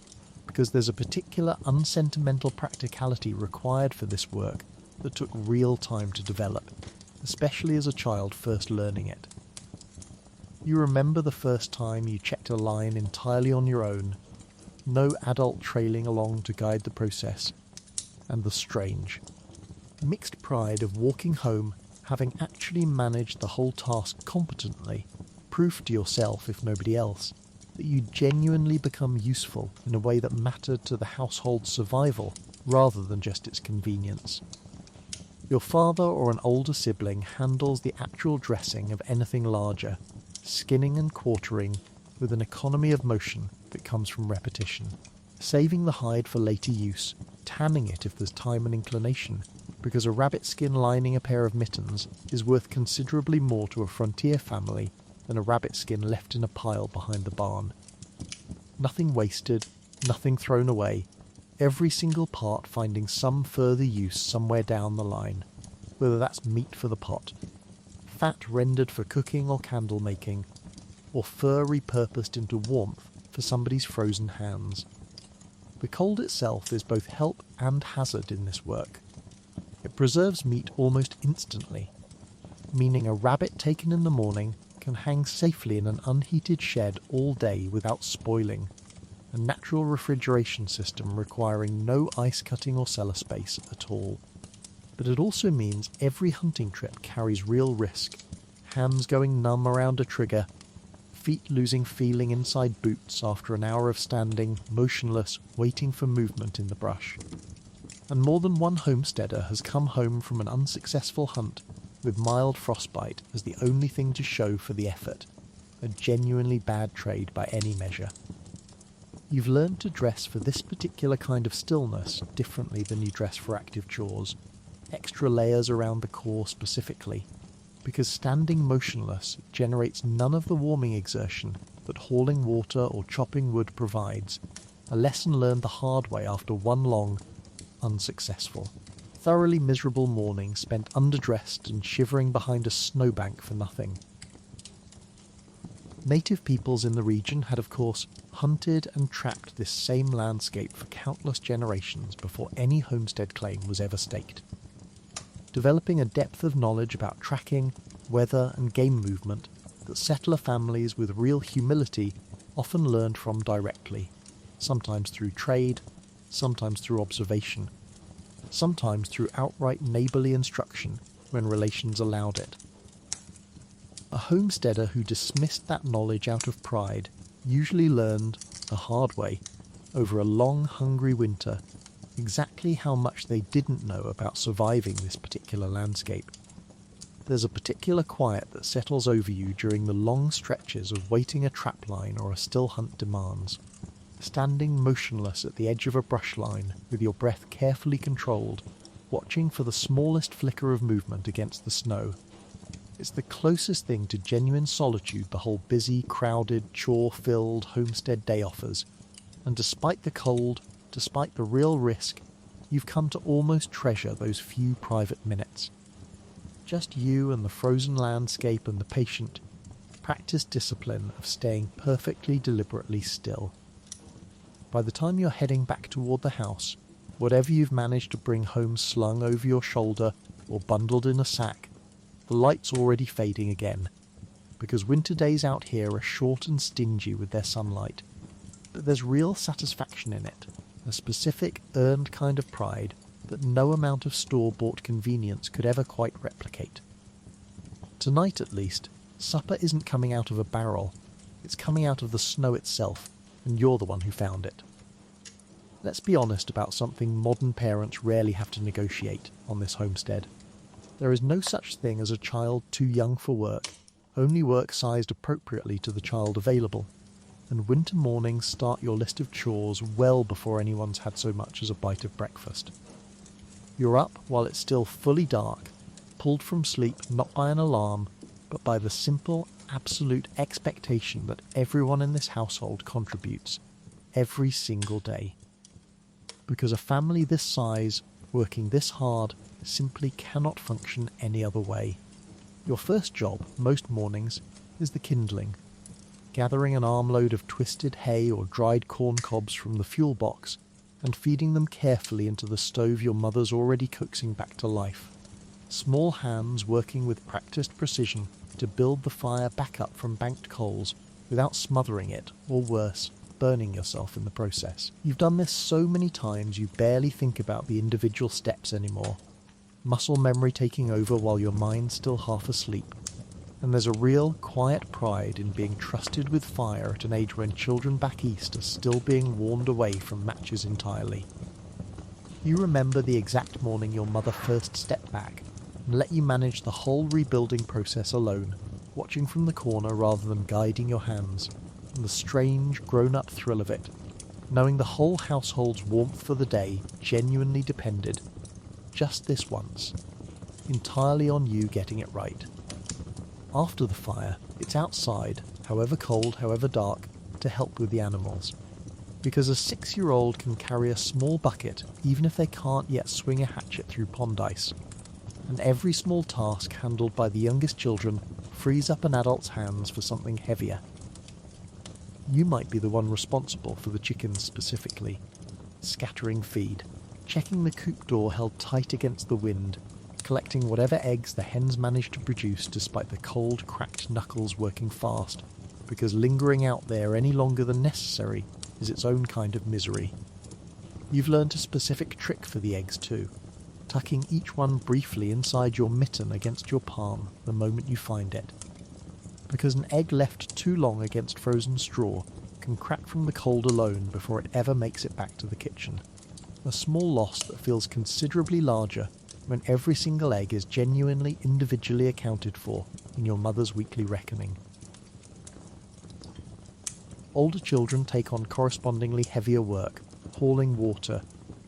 because there's a particular unsentimental practicality required for this work that took real time to develop, especially as a child first learning it. You remember the first time you checked a line entirely on your own, no adult trailing along to guide the process, and the strange, mixed pride of walking home having actually managed the whole task competently, proof to yourself, if nobody else, that you genuinely become useful in a way that mattered to the household's survival rather than just its convenience. Your father or an older sibling handles the actual dressing of anything larger, skinning and quartering with an economy of motion that comes from repetition, saving the hide for later use, tanning it if there's time and inclination, because a rabbit skin lining a pair of mittens is worth considerably more to a frontier family than a rabbit skin left in a pile behind the barn. Nothing wasted, nothing thrown away, every single part finding some further use somewhere down the line, whether that's meat for the pot, fat rendered for cooking or candle making, or fur repurposed into warmth for somebody's frozen hands. The cold itself is both help and hazard in this work. It preserves meat almost instantly, meaning a rabbit taken in the morning can hang safely in an unheated shed all day without spoiling, a natural refrigeration system requiring no ice cutting or cellar space at all. But it also means every hunting trip carries real risk, hands going numb around a trigger, feet losing feeling inside boots after an hour of standing, motionless, waiting for movement in the brush. And more than one homesteader has come home from an unsuccessful hunt with mild frostbite as the only thing to show for the effort, a genuinely bad trade by any measure. You've learned to dress for this particular kind of stillness differently than you dress for active chores, extra layers around the core specifically, because standing motionless generates none of the warming exertion that hauling water or chopping wood provides, a lesson learned the hard way after one long, unsuccessful, thoroughly miserable morning spent underdressed and shivering behind a snowbank for nothing. Native peoples in the region had of course hunted and trapped this same landscape for countless generations before any homestead claim was ever staked, developing a depth of knowledge about tracking, weather and game movement that settler families with real humility often learned from directly, sometimes through trade, sometimes through observation, sometimes through outright neighbourly instruction when relations allowed it. A homesteader who dismissed that knowledge out of pride usually learned, the hard way, over a long hungry winter, exactly how much they didn't know about surviving this particular landscape. There's a particular quiet that settles over you during the long stretches of waiting a trapline or a still hunt demands, standing motionless at the edge of a brush line with your breath carefully controlled, watching for the smallest flicker of movement against the snow. It's the closest thing to genuine solitude the whole busy, crowded, chore-filled homestead day offers, and despite the cold, despite the real risk, you've come to almost treasure those few private minutes. Just you and the frozen landscape and the patient, practiced discipline of staying perfectly deliberately still. By the time you're heading back toward the house, whatever you've managed to bring home slung over your shoulder or bundled in a sack, the light's already fading again, because winter days out here are short and stingy with their sunlight. But there's real satisfaction in it, a specific earned kind of pride that no amount of store-bought convenience could ever quite replicate. Tonight at least, supper isn't coming out of a barrel, it's coming out of the snow itself, and you're the one who found it. Let's be honest about something modern parents rarely have to negotiate on this homestead. There is no such thing as a child too young for work, only work sized appropriately to the child available, and winter mornings start your list of chores well before anyone's had so much as a bite of breakfast. You're up while it's still fully dark, pulled from sleep not by an alarm, but by the simple, absolute expectation that everyone in this household contributes, every single day. Because a family this size, working this hard, simply cannot function any other way. Your first job, most mornings, is the kindling, gathering an armload of twisted hay or dried corn cobs from the fuel box and feeding them carefully into the stove your mother's already coaxing back to life. Small hands working with practiced precision to build the fire back up from banked coals without smothering it, or worse, burning yourself in the process. You've done this so many times you barely think about the individual steps anymore, muscle memory taking over while your mind's still half asleep. And there's a real, quiet pride in being trusted with fire at an age when children back east are still being warned away from matches entirely. You remember the exact morning your mother first stepped back and let you manage the whole rebuilding process alone, watching from the corner rather than guiding your hands, and the strange, grown-up thrill of it, knowing the whole household's warmth for the day genuinely depended, just this once, entirely on you getting it right. After the fire, it's outside, however cold, however dark, to help with the animals. Because a 6-year-old can carry a small bucket even if they can't yet swing a hatchet through pond ice. And every small task handled by the youngest children frees up an adult's hands for something heavier. You might be the one responsible for the chickens specifically, scattering feed, checking the coop door held tight against the wind, collecting whatever eggs the hens manage to produce despite the cold, cracked knuckles working fast, because lingering out there any longer than necessary is its own kind of misery. You've learned a specific trick for the eggs too, tucking each one briefly inside your mitten against your palm the moment you find it. Because an egg left too long against frozen straw can crack from the cold alone before it ever makes it back to the kitchen. A small loss that feels considerably larger when every single egg is genuinely individually accounted for in your mother's weekly reckoning. Older children take on correspondingly heavier work, hauling water,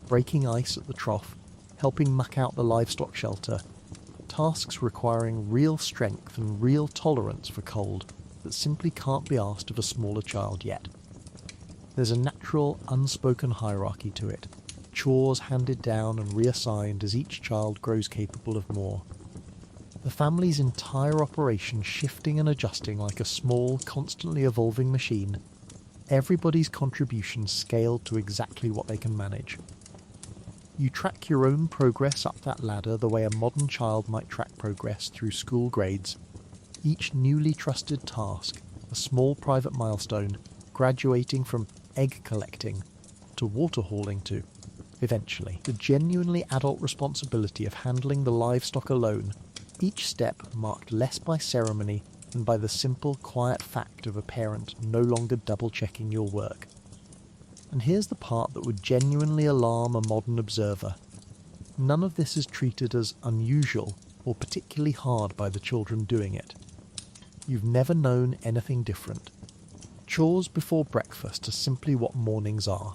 breaking ice at the trough, helping muck out the livestock shelter, tasks requiring real strength and real tolerance for cold, that simply can't be asked of a smaller child yet. There's a natural, unspoken hierarchy to it, chores handed down and reassigned as each child grows capable of more. The family's entire operation shifting and adjusting like a small, constantly evolving machine, everybody's contributions scaled to exactly what they can manage. You track your own progress up that ladder the way a modern child might track progress through school grades. Each newly trusted task, a small private milestone, graduating from egg collecting to water hauling to, eventually, the genuinely adult responsibility of handling the livestock alone, each step marked less by ceremony than by the simple, quiet fact of a parent no longer double-checking your work. And here's the part that would genuinely alarm a modern observer. None of this is treated as unusual or particularly hard by the children doing it. You've never known anything different. Chores before breakfast are simply what mornings are.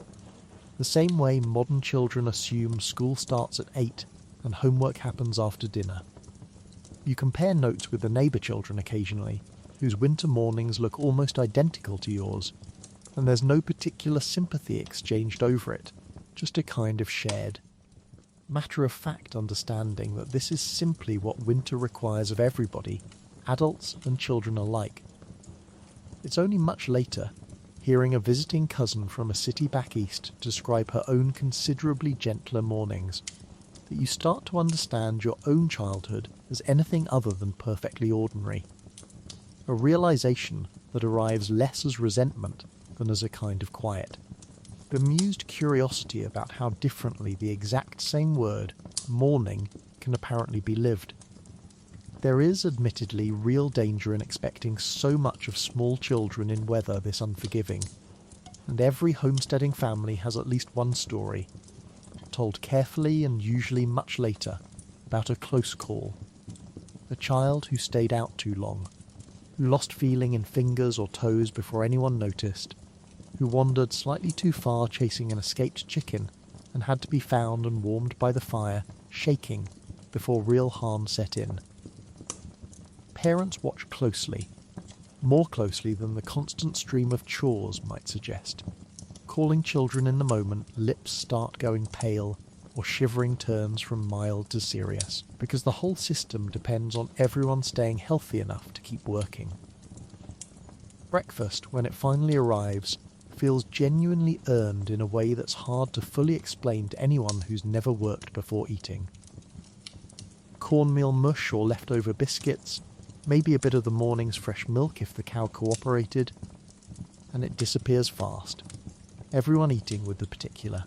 The same way modern children assume school starts at 8 and homework happens after dinner. You compare notes with the neighbour children occasionally, whose winter mornings look almost identical to yours, and there's no particular sympathy exchanged over it, just a kind of shared, matter-of-fact understanding that this is simply what winter requires of everybody, adults and children alike. It's only much later, hearing a visiting cousin from a city back east describe her own considerably gentler mornings, that you start to understand your own childhood as anything other than perfectly ordinary. A realization that arrives less as resentment than as a kind of quiet. Bemused curiosity about how differently the exact same word, morning, can apparently be lived. There is admittedly real danger in expecting so much of small children in weather this unforgiving, and every homesteading family has at least one story, told carefully and usually much later, about a close call. A child who stayed out too long, who lost feeling in fingers or toes before anyone noticed, who wandered slightly too far chasing an escaped chicken and had to be found and warmed by the fire, shaking, before real harm set in. Parents watch closely, more closely than the constant stream of chores might suggest. Calling children in the moment, lips start going pale, or shivering turns from mild to serious, because the whole system depends on everyone staying healthy enough to keep working. Breakfast, when it finally arrives, feels genuinely earned in a way that's hard to fully explain to anyone who's never worked before eating. Cornmeal mush or leftover biscuits, maybe a bit of the morning's fresh milk if the cow cooperated, and it disappears fast. Everyone eating with the particular,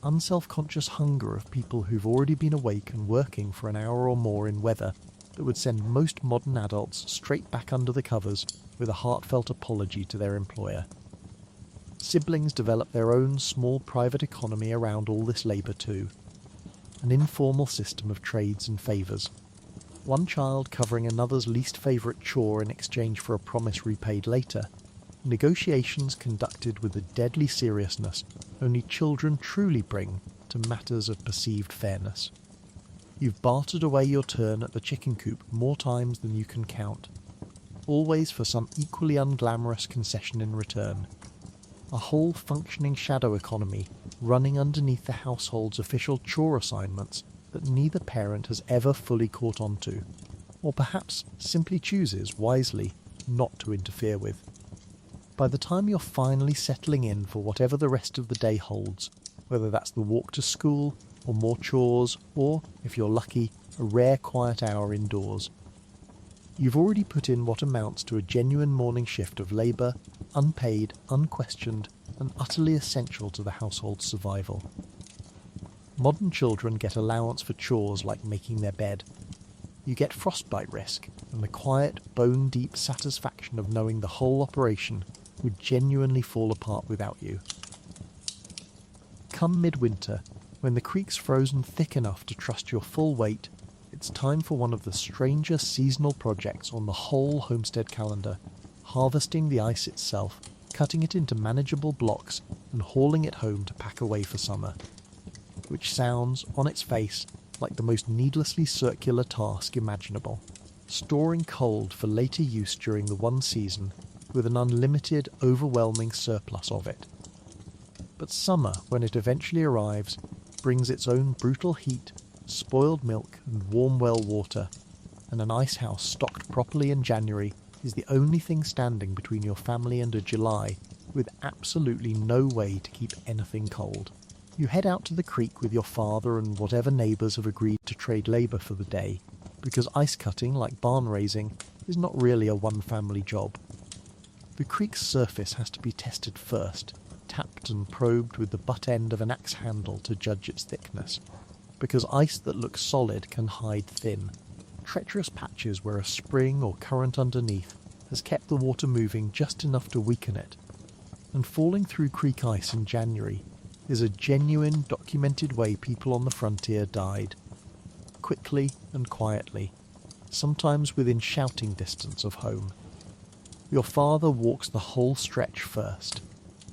unself-conscious hunger of people who've already been awake and working for an hour or more in weather that would send most modern adults straight back under the covers with a heartfelt apology to their employer. Siblings develop their own small private economy around all this labour too, an informal system of trades and favours. One child covering another's least favourite chore in exchange for a promise repaid later. Negotiations conducted with the deadly seriousness only children truly bring to matters of perceived fairness. You've bartered away your turn at the chicken coop more times than you can count, always for some equally unglamorous concession in return. A whole functioning shadow economy running underneath the household's official chore assignments that neither parent has ever fully caught on to, or perhaps simply chooses, wisely, not to interfere with. By the time you're finally settling in for whatever the rest of the day holds, whether that's the walk to school, or more chores, or, if you're lucky, a rare quiet hour indoors, you've already put in what amounts to a genuine morning shift of labour, unpaid, unquestioned, and utterly essential to the household's survival. Modern children get allowance for chores like making their bed. You get frostbite risk, and the quiet, bone-deep satisfaction of knowing the whole operation would genuinely fall apart without you. Come midwinter, when the creek's frozen thick enough to trust your full weight, it's time for one of the stranger seasonal projects on the whole homestead calendar, harvesting the ice itself, cutting it into manageable blocks, and hauling it home to pack away for summer. Which sounds, on its face, like the most needlessly circular task imaginable. storing cold for later use during the one season with an unlimited, overwhelming surplus of it. But summer, when it eventually arrives, brings its own brutal heat, spoiled milk and warm well water, and an ice house stocked properly in January is the only thing standing between your family and a July with absolutely no way to keep anything cold. You head out to the creek with your father and whatever neighbours have agreed to trade labour for the day, because ice cutting, like barn raising, is not really a one-family job. The creek's surface has to be tested first, tapped and probed with the butt end of an axe handle to judge its thickness, because ice that looks solid can hide thin. Treacherous patches where a spring or current underneath has kept the water moving just enough to weaken it. And falling through creek ice in January is a genuine, documented way people on the frontier died. Quickly and quietly, sometimes within shouting distance of home. Your father walks the whole stretch first,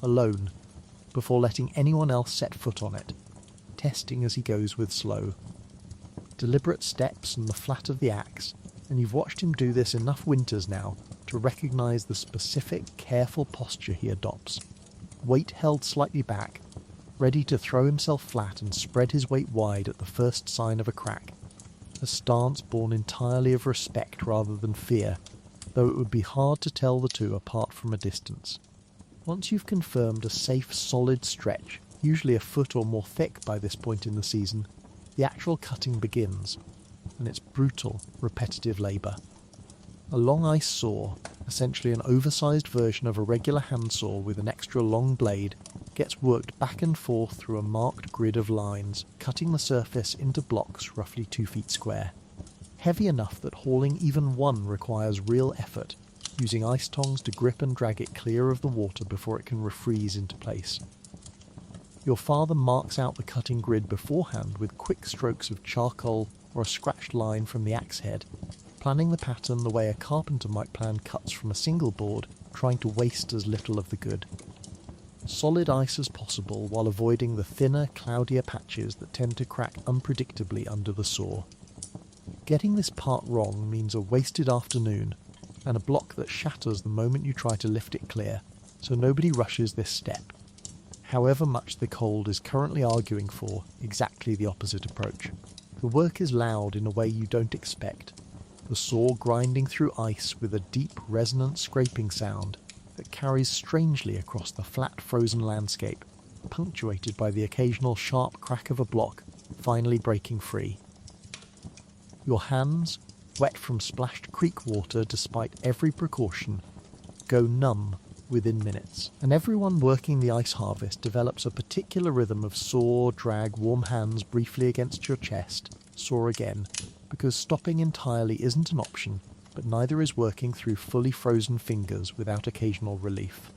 alone, before letting anyone else set foot on it, testing as he goes with slow, deliberate steps and the flat of the axe, and you've watched him do this enough winters now to recognise the specific, careful posture he adopts. Weight held slightly back, ready to throw himself flat and spread his weight wide at the first sign of a crack. A stance born entirely of respect rather than fear, though it would be hard to tell the two apart from a distance. Once you've confirmed a safe, solid stretch, usually a foot or more thick by this point in the season, the actual cutting begins, and it's brutal, repetitive labour. A long ice saw, essentially an oversized version of a regular handsaw with an extra long blade, gets worked back and forth through a marked grid of lines, cutting the surface into blocks roughly 2 feet square. Heavy enough that hauling even one requires real effort, using ice tongs to grip and drag it clear of the water before it can refreeze into place. Your father marks out the cutting grid beforehand with quick strokes of charcoal or a scratched line from the axe head, planning the pattern the way a carpenter might plan cuts from a single board, trying to waste as little of the good. Solid ice as possible while avoiding the thinner, cloudier patches that tend to crack unpredictably under the saw. Getting this part wrong means a wasted afternoon, and a block that shatters the moment you try to lift it clear, so nobody rushes this step, however much the cold is currently arguing for exactly the opposite approach. The work is loud in a way you don't expect, the saw grinding through ice with a deep, resonant scraping sound that carries strangely across the flat, frozen landscape, punctuated by the occasional sharp crack of a block finally breaking free. Your hands, wet from splashed creek water despite every precaution, go numb within minutes, and everyone working the ice harvest develops a particular rhythm of saw, drag, warm hands briefly against your chest, saw again, because stopping entirely isn't an option, but neither is working through fully frozen fingers without occasional relief.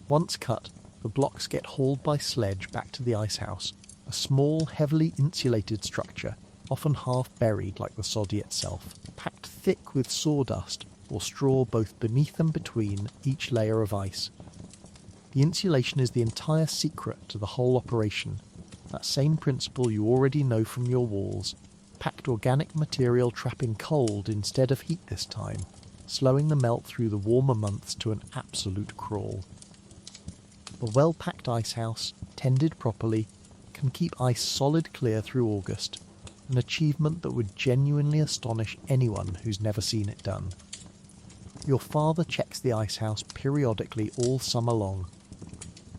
Once cut, the blocks get hauled by sledge back to the ice house, a small, heavily insulated structure, often half buried like the soddy itself, packed thick with sawdust or straw both beneath and between each layer of ice. The insulation is the entire secret to the whole operation, that same principle you already know from your walls, packed organic material trapping cold instead of heat this time, slowing the melt through the warmer months to an absolute crawl. A well-packed ice house, tended properly, can keep ice solid clear through August, an achievement that would genuinely astonish anyone who's never seen it done. Your father checks the ice house periodically all summer long.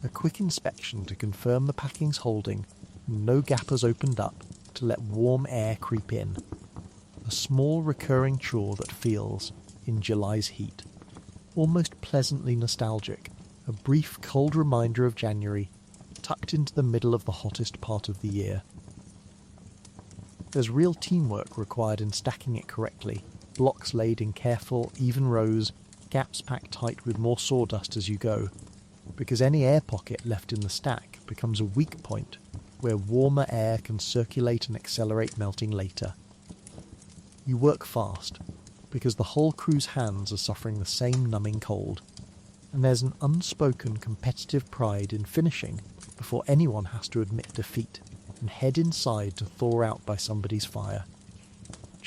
A quick inspection to confirm the packing's holding and no gap has opened up to let warm air creep in. A small recurring chore that feels, in July's heat, almost pleasantly nostalgic, a brief cold reminder of January, tucked into the middle of the hottest part of the year. There's real teamwork required in stacking it correctly, blocks laid in careful, even rows, gaps packed tight with more sawdust as you go, because any air pocket left in the stack becomes a weak point where warmer air can circulate and accelerate melting later. You work fast, because the whole crew's hands are suffering the same numbing cold, and there's an unspoken competitive pride in finishing before anyone has to admit defeat and head inside to thaw out by somebody's fire.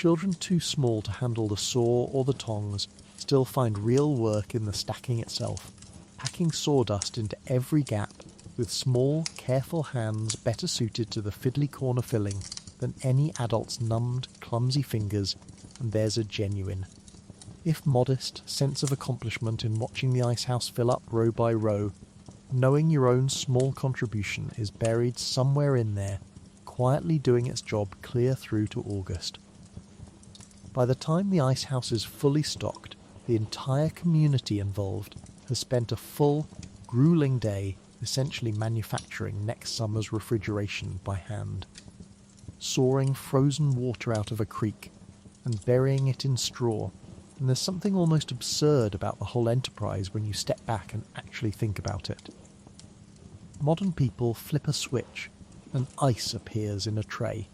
Children too small to handle the saw or the tongs still find real work in the stacking itself, packing sawdust into every gap with small, careful hands better suited to the fiddly corner filling than any adult's numbed, clumsy fingers, and there's a genuine, if modest, sense of accomplishment in watching the icehouse fill up row by row, knowing your own small contribution is buried somewhere in there, quietly doing its job clear through to August. By the time the icehouse is fully stocked, the entire community involved has spent a full, grueling day essentially manufacturing next summer's refrigeration by hand. Sawing frozen water out of a creek and burying it in straw, and there's something almost absurd about the whole enterprise when you step back and actually think about it. Modern people flip a switch and ice appears in a tray.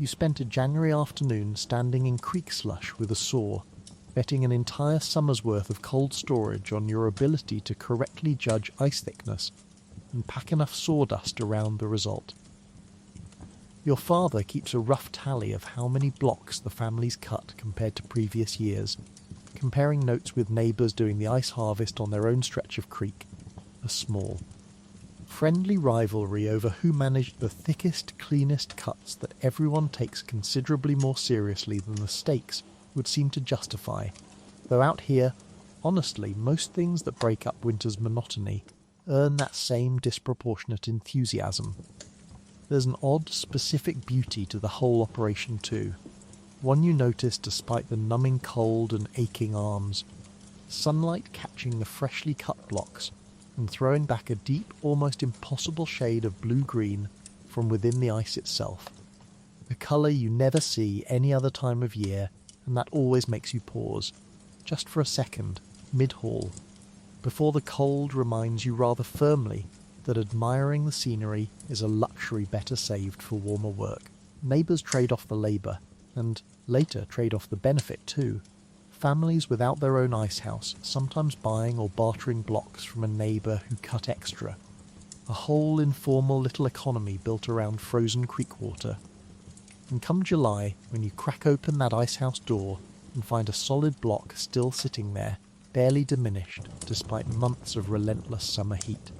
You spent a January afternoon standing in creek slush with a saw, betting an entire summer's worth of cold storage on your ability to correctly judge ice thickness and pack enough sawdust around the result. Your father keeps a rough tally of how many blocks the family's cut compared to previous years, comparing notes with neighbours doing the ice harvest on their own stretch of creek, a small. Friendly rivalry over who managed the thickest, cleanest cuts that everyone takes considerably more seriously than the stakes would seem to justify, though out here, honestly, most things that break up winter's monotony earn that same disproportionate enthusiasm. There's an odd, specific beauty to the whole operation too, one you notice despite the numbing cold and aching arms. Sunlight catching the freshly cut blocks and throwing back a deep, almost impossible shade of blue-green from within the ice itself. A colour you never see any other time of year, and that always makes you pause, just for a second, mid-haul, before the cold reminds you rather firmly that admiring the scenery is a luxury better saved for warmer work. Neighbours trade off the labour, and later trade off the benefit too. Families without their own icehouse, sometimes buying or bartering blocks from a neighbour who cut extra. A whole informal little economy built around frozen creek water. And come July, when you crack open that icehouse door and find a solid block still sitting there, barely diminished, despite months of relentless summer heat.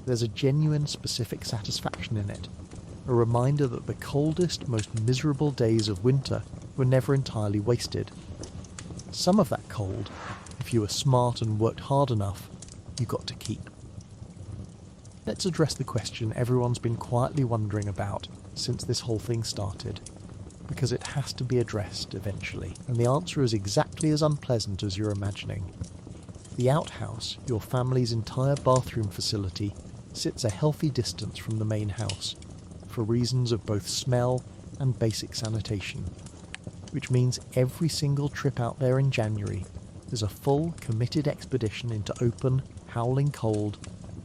There's a genuine specific satisfaction in it, a reminder that the coldest, most miserable days of winter were never entirely wasted. Some of that cold, if you were smart and worked hard enough, you got to keep. Let's address the question everyone's been quietly wondering about since this whole thing started, because it has to be addressed eventually, and the answer is exactly as unpleasant as you're imagining. The outhouse, your family's entire bathroom facility, sits a healthy distance from the main house, for reasons of both smell and basic sanitation, which means every single trip out there in January is a full, committed expedition into open, howling cold,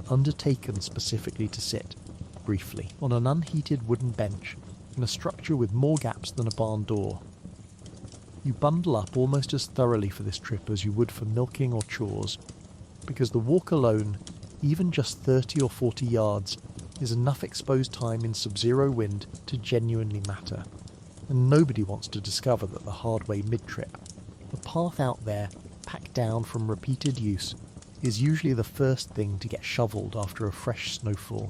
undertaken specifically to sit, briefly, on an unheated wooden bench in a structure with more gaps than a barn door. You bundle up almost as thoroughly for this trip as you would for milking or chores, because the walk alone, even just 30 or 40 yards, is enough exposed time in sub-zero wind to genuinely matter. And nobody wants to discover that the hard way mid-trip. The path out there, packed down from repeated use, is usually the first thing to get shovelled after a fresh snowfall.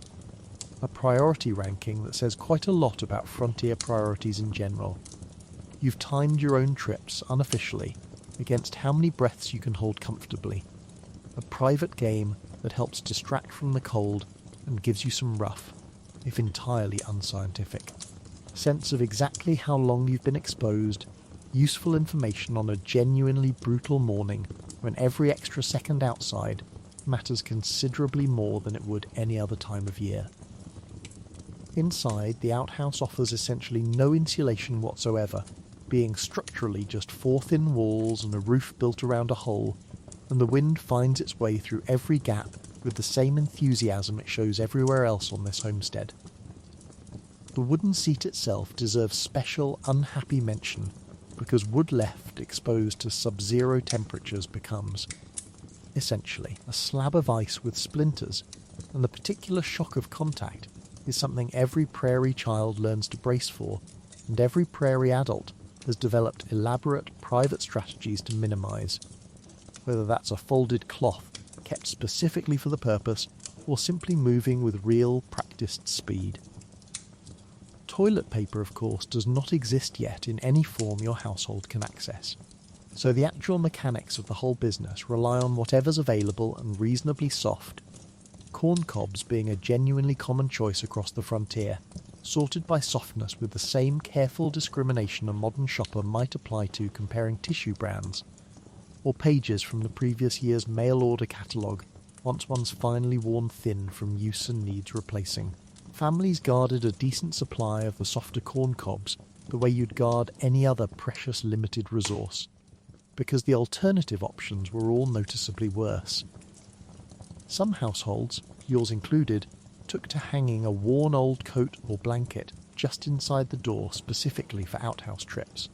A priority ranking that says quite a lot about frontier priorities in general. You've timed your own trips, unofficially, against how many breaths you can hold comfortably. A private game that helps distract from the cold and gives you some rough, if entirely unscientific, sense of exactly how long you've been exposed, useful information on a genuinely brutal morning when every extra second outside matters considerably more than it would any other time of year. Inside, the outhouse offers essentially no insulation whatsoever, being structurally just 4 thin walls and a roof built around a hole, and the wind finds its way through every gap with the same enthusiasm it shows everywhere else on this homestead. The wooden seat itself deserves special, unhappy mention, because wood left exposed to sub-zero temperatures becomes, essentially, a slab of ice with splinters, and the particular shock of contact is something every prairie child learns to brace for, and every prairie adult has developed elaborate private strategies to minimise, whether that's a folded cloth kept specifically for the purpose or simply moving with real practiced speed. Toilet paper, of course, does not exist yet in any form your household can access, so the actual mechanics of the whole business rely on whatever's available and reasonably soft, corn cobs being a genuinely common choice across the frontier, sorted by softness with the same careful discrimination a modern shopper might apply to comparing tissue brands, or pages from the previous year's mail-order catalogue once one's finally worn thin from use and needs replacing. Families guarded a decent supply of the softer corn cobs the way you'd guard any other precious limited resource, because the alternative options were all noticeably worse. Some households, yours included, took to hanging a worn old coat or blanket just inside the door specifically for outhouse trips,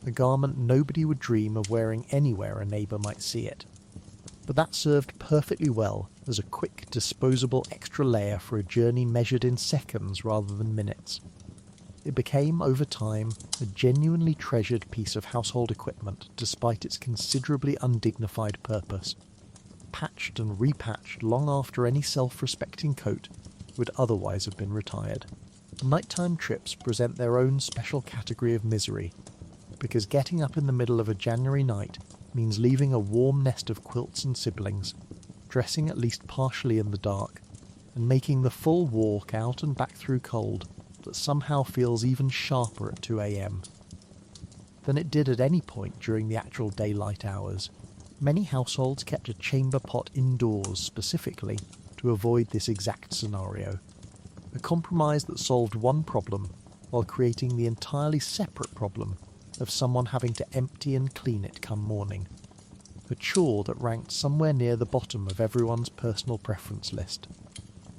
a garment nobody would dream of wearing anywhere a neighbour might see it. But that served perfectly well as a quick, disposable extra layer for a journey measured in seconds rather than minutes. It became, over time, a genuinely treasured piece of household equipment despite its considerably undignified purpose, patched and repatched long after any self-respecting coat would otherwise have been retired. Nighttime trips present their own special category of misery, because getting up in the middle of a January night means leaving a warm nest of quilts and siblings, dressing at least partially in the dark, and making the full walk out and back through cold that somehow feels even sharper at 2 a.m. than it did at any point during the actual daylight hours. Many households kept a chamber pot indoors specifically to avoid this exact scenario, a compromise that solved one problem while creating the entirely separate problem of someone having to empty and clean it come morning, a chore that ranked somewhere near the bottom of everyone's personal preference list.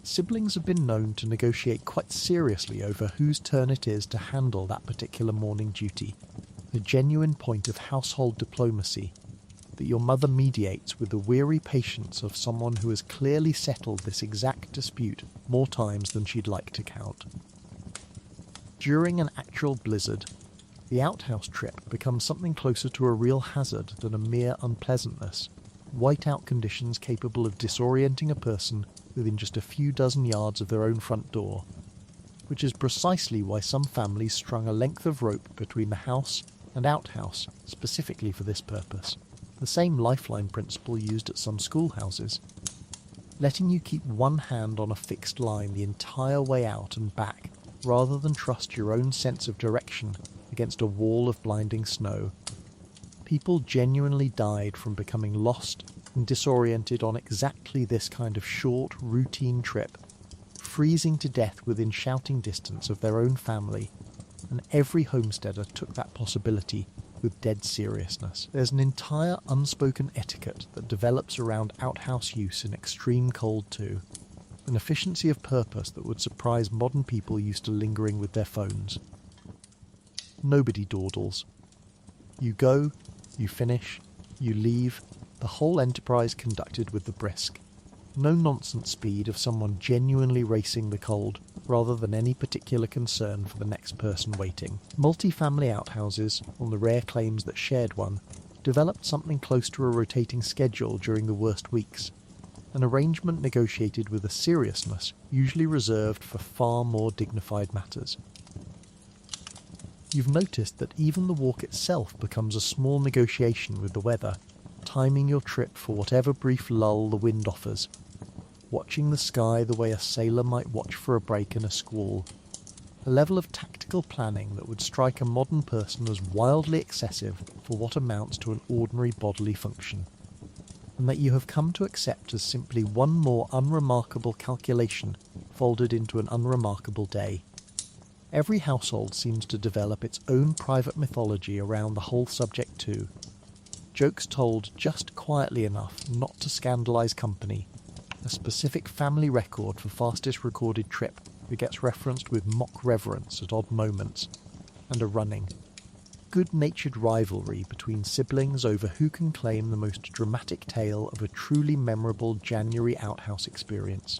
Siblings have been known to negotiate quite seriously over whose turn it is to handle that particular morning duty, a genuine point of household diplomacy that your mother mediates with the weary patience of someone who has clearly settled this exact dispute more times than she'd like to count. During an actual blizzard, the outhouse trip becomes something closer to a real hazard than a mere unpleasantness, whiteout conditions capable of disorienting a person within just a few dozen yards of their own front door, which is precisely why some families strung a length of rope between the house and outhouse specifically for this purpose, the same lifeline principle used at some schoolhouses, letting you keep one hand on a fixed line the entire way out and back rather than trust your own sense of direction against a wall of blinding snow. People genuinely died from becoming lost and disoriented on exactly this kind of short, routine trip, freezing to death within shouting distance of their own family, and every homesteader took that possibility with dead seriousness. There's an entire unspoken etiquette that develops around outhouse use in extreme cold too, an efficiency of purpose that would surprise modern people used to lingering with their phones. Nobody dawdles. You go, you finish, you leave, the whole enterprise conducted with the brisk, no-nonsense speed of someone genuinely racing the cold, rather than any particular concern for the next person waiting. Multi-family outhouses, on the rare claims that shared one, developed something close to a rotating schedule during the worst weeks, an arrangement negotiated with a seriousness usually reserved for far more dignified matters. You've noticed that even the walk itself becomes a small negotiation with the weather, timing your trip for whatever brief lull the wind offers, watching the sky the way a sailor might watch for a break in a squall, a level of tactical planning that would strike a modern person as wildly excessive for what amounts to an ordinary bodily function, and that you have come to accept as simply one more unremarkable calculation folded into an unremarkable day. Every household seems to develop its own private mythology around the whole subject too, jokes told just quietly enough not to scandalise company, a specific family record for fastest recorded trip that gets referenced with mock reverence at odd moments, and a running, good-natured rivalry between siblings over who can claim the most dramatic tale of a truly memorable January outhouse experience.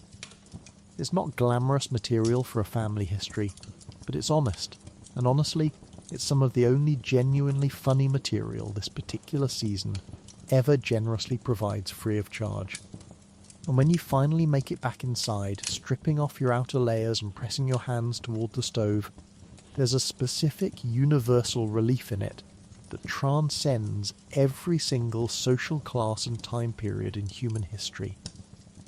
It's not glamorous material for a family history, but it's honest, and honestly, It's some of the only genuinely funny material this particular season ever generously provides free of charge. And when you finally make it back inside, stripping off your outer layers and pressing your hands toward the stove, there's a specific universal relief in it that transcends every single social class and time period in human history.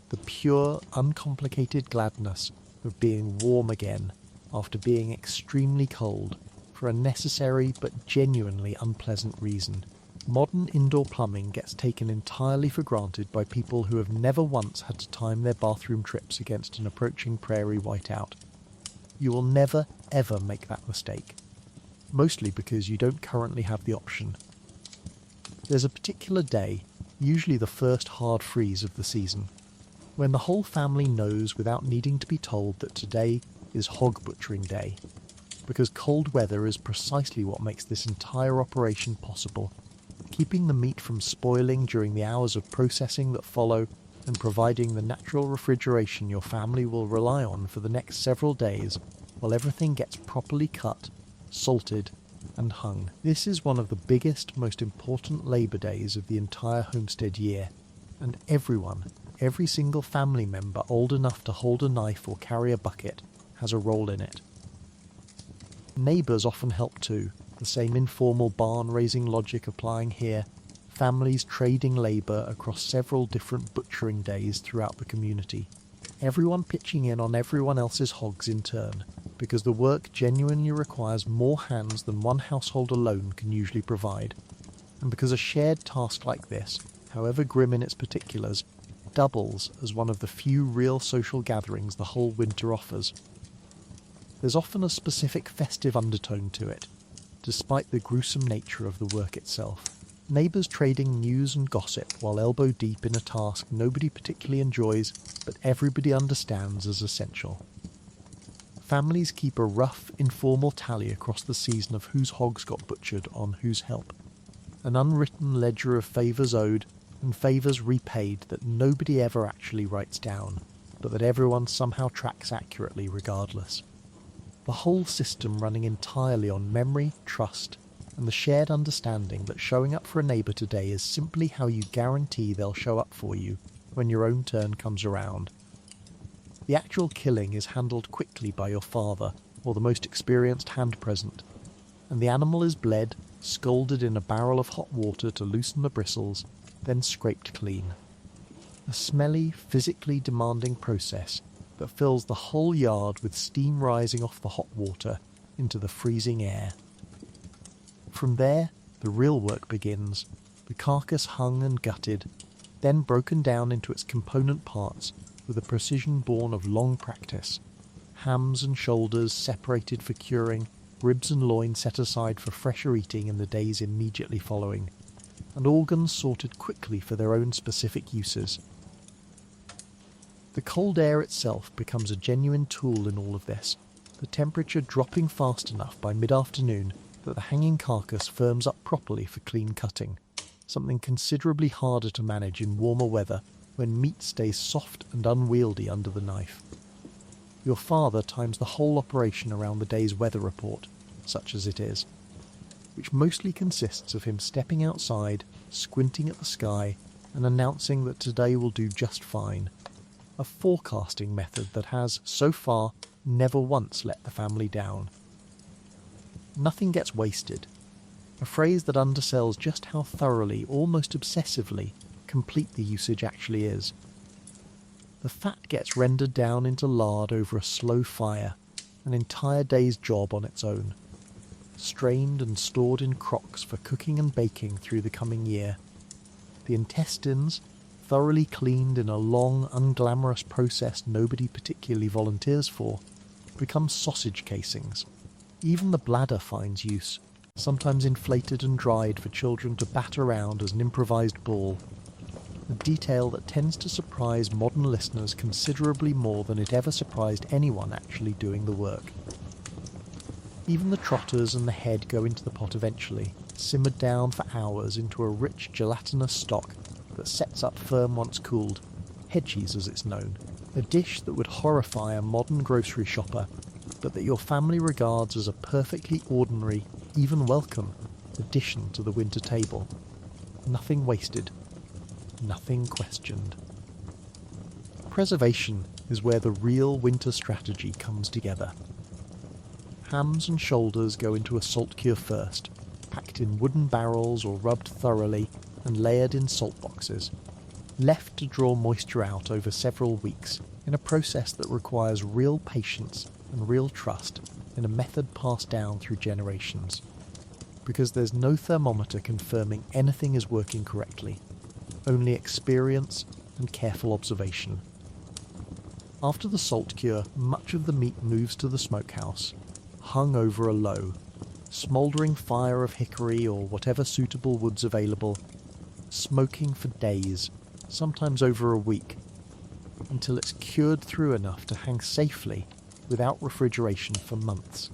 The pure, uncomplicated gladness of being warm again after being extremely cold for a necessary but genuinely unpleasant reason. Modern indoor plumbing gets taken entirely for granted by people who have never once had to time their bathroom trips against an approaching prairie whiteout. You will never, ever make that mistake, mostly because you don't currently have the option. There's a particular day, usually the first hard freeze of the season, when the whole family knows without needing to be told that today is hog butchering day, because cold weather is precisely what makes this entire operation possible, keeping the meat from spoiling during the hours of processing that follow and providing the natural refrigeration your family will rely on for the next several days while everything gets properly cut, salted and hung. This is one of the biggest, most important labour days of the entire homestead year, and every single family member old enough to hold a knife or carry a bucket has a role in it. Neighbours often help too, the same informal barn-raising logic applying here, families trading labour across several different butchering days throughout the community. Everyone pitching in on everyone else's hogs in turn, because the work genuinely requires more hands than one household alone can usually provide, and because a shared task like this, however grim in its particulars, doubles as one of the few real social gatherings the whole winter offers. There's often a specific festive undertone to it, despite the gruesome nature of the work itself. Neighbours trading news and gossip while elbow deep in a task nobody particularly enjoys, but everybody understands as essential. Families keep a rough, informal tally across the season of whose hogs got butchered on whose help. An unwritten ledger of favours owed and favours repaid that nobody ever actually writes down, but that everyone somehow tracks accurately regardless. The whole system running entirely on memory, trust, and the shared understanding that showing up for a neighbour today is simply how you guarantee they'll show up for you when your own turn comes around. The actual killing is handled quickly by your father or the most experienced hand present, and the animal is bled, scalded in a barrel of hot water to loosen the bristles, then scraped clean. A smelly, physically demanding process that fills the whole yard with steam rising off the hot water into the freezing air. From there, the real work begins, the carcass hung and gutted, then broken down into its component parts with a precision born of long practice. Hams and shoulders separated for curing, ribs and loin set aside for fresher eating in the days immediately following, and organs sorted quickly for their own specific uses. The cold air itself becomes a genuine tool in all of this, the temperature dropping fast enough by mid-afternoon that the hanging carcass firms up properly for clean cutting, something considerably harder to manage in warmer weather when meat stays soft and unwieldy under the knife. Your father times the whole operation around the day's weather report, such as it is, which mostly consists of him stepping outside, squinting at the sky, and announcing that today will do just fine. A forecasting method that has, so far, never once let the family down. Nothing gets wasted, a phrase that undersells just how thoroughly, almost obsessively, complete the usage actually is. The fat gets rendered down into lard over a slow fire, an entire day's job on its own, strained and stored in crocks for cooking and baking through the coming year. The intestines, thoroughly cleaned in a long, unglamorous process nobody particularly volunteers for, become sausage casings. Even the bladder finds use, sometimes inflated and dried for children to bat around as an improvised ball, a detail that tends to surprise modern listeners considerably more than it ever surprised anyone actually doing the work. Even the trotters and the head go into the pot eventually, simmered down for hours into a rich gelatinous stock that sets up firm once cooled, head cheese as it's known, a dish that would horrify a modern grocery shopper, but that your family regards as a perfectly ordinary, even welcome, addition to the winter table. Nothing wasted, nothing questioned. Preservation is where the real winter strategy comes together. Hams and shoulders go into a salt cure first, packed in wooden barrels or rubbed thoroughly and layered in salt boxes, left to draw moisture out over several weeks in a process that requires real patience and real trust in a method passed down through generations. Because there's no thermometer confirming anything is working correctly, only experience and careful observation. After the salt cure, much of the meat moves to the smokehouse, hung over a low, smouldering fire of hickory or whatever suitable wood's available, smoking for days, sometimes over a week, until it's cured through enough to hang safely without refrigeration for months.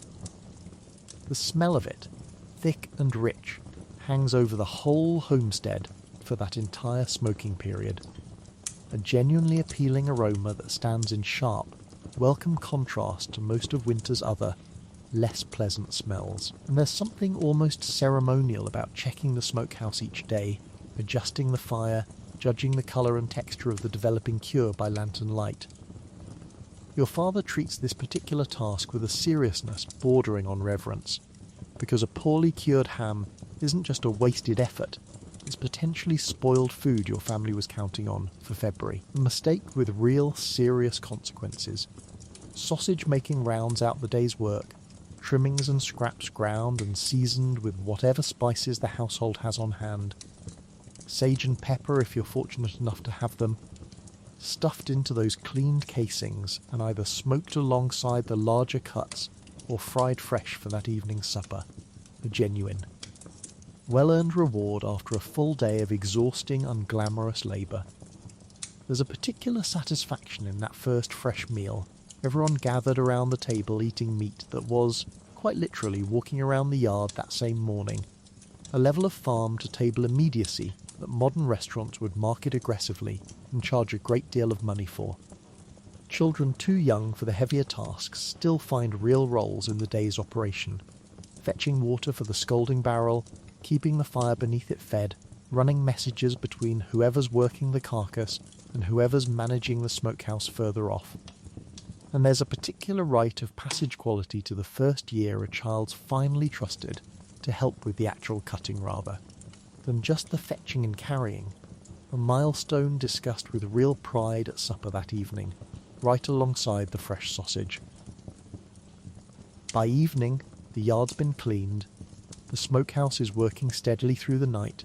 The smell of it, thick and rich, hangs over the whole homestead for that entire smoking period. A genuinely appealing aroma that stands in sharp, welcome contrast to most of winter's other, less pleasant smells. And there's something almost ceremonial about checking the smokehouse each day, adjusting the fire, judging the colour and texture of the developing cure by lantern light. Your father treats this particular task with a seriousness bordering on reverence, because a poorly cured ham isn't just a wasted effort, it's potentially spoiled food your family was counting on for February. A mistake with real serious consequences. Sausage making rounds out the day's work, trimmings and scraps ground and seasoned with whatever spices the household has on hand, sage and pepper if you're fortunate enough to have them, stuffed into those cleaned casings and either smoked alongside the larger cuts or fried fresh for that evening's supper. A genuine, well-earned reward after a full day of exhausting, unglamorous labour. There's a particular satisfaction in that first fresh meal, everyone gathered around the table eating meat that was, quite literally, walking around the yard that same morning. A level of farm-to-table immediacy that modern restaurants would market aggressively and charge a great deal of money for. Children too young for the heavier tasks still find real roles in the day's operation, fetching water for the scalding barrel, keeping the fire beneath it fed, running messages between whoever's working the carcass and whoever's managing the smokehouse further off. And there's a particular rite of passage quality to the first year a child's finally trusted to help with the actual cutting rather than just the fetching and carrying, a milestone discussed with real pride at supper that evening, right alongside the fresh sausage. By evening, the yard's been cleaned, the smokehouse is working steadily through the night,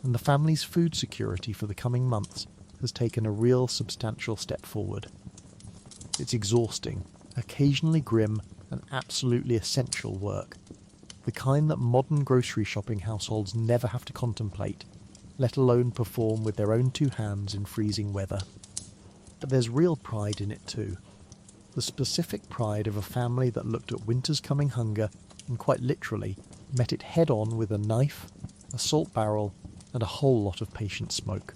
and the family's food security for the coming months has taken a real substantial step forward. It's exhausting, occasionally grim, and absolutely essential work. The kind that modern grocery shopping households never have to contemplate, let alone perform with their own two hands in freezing weather. But there's real pride in it too. The specific pride of a family that looked at winter's coming hunger and quite literally met it head-on with a knife, a salt barrel, and a whole lot of patient smoke.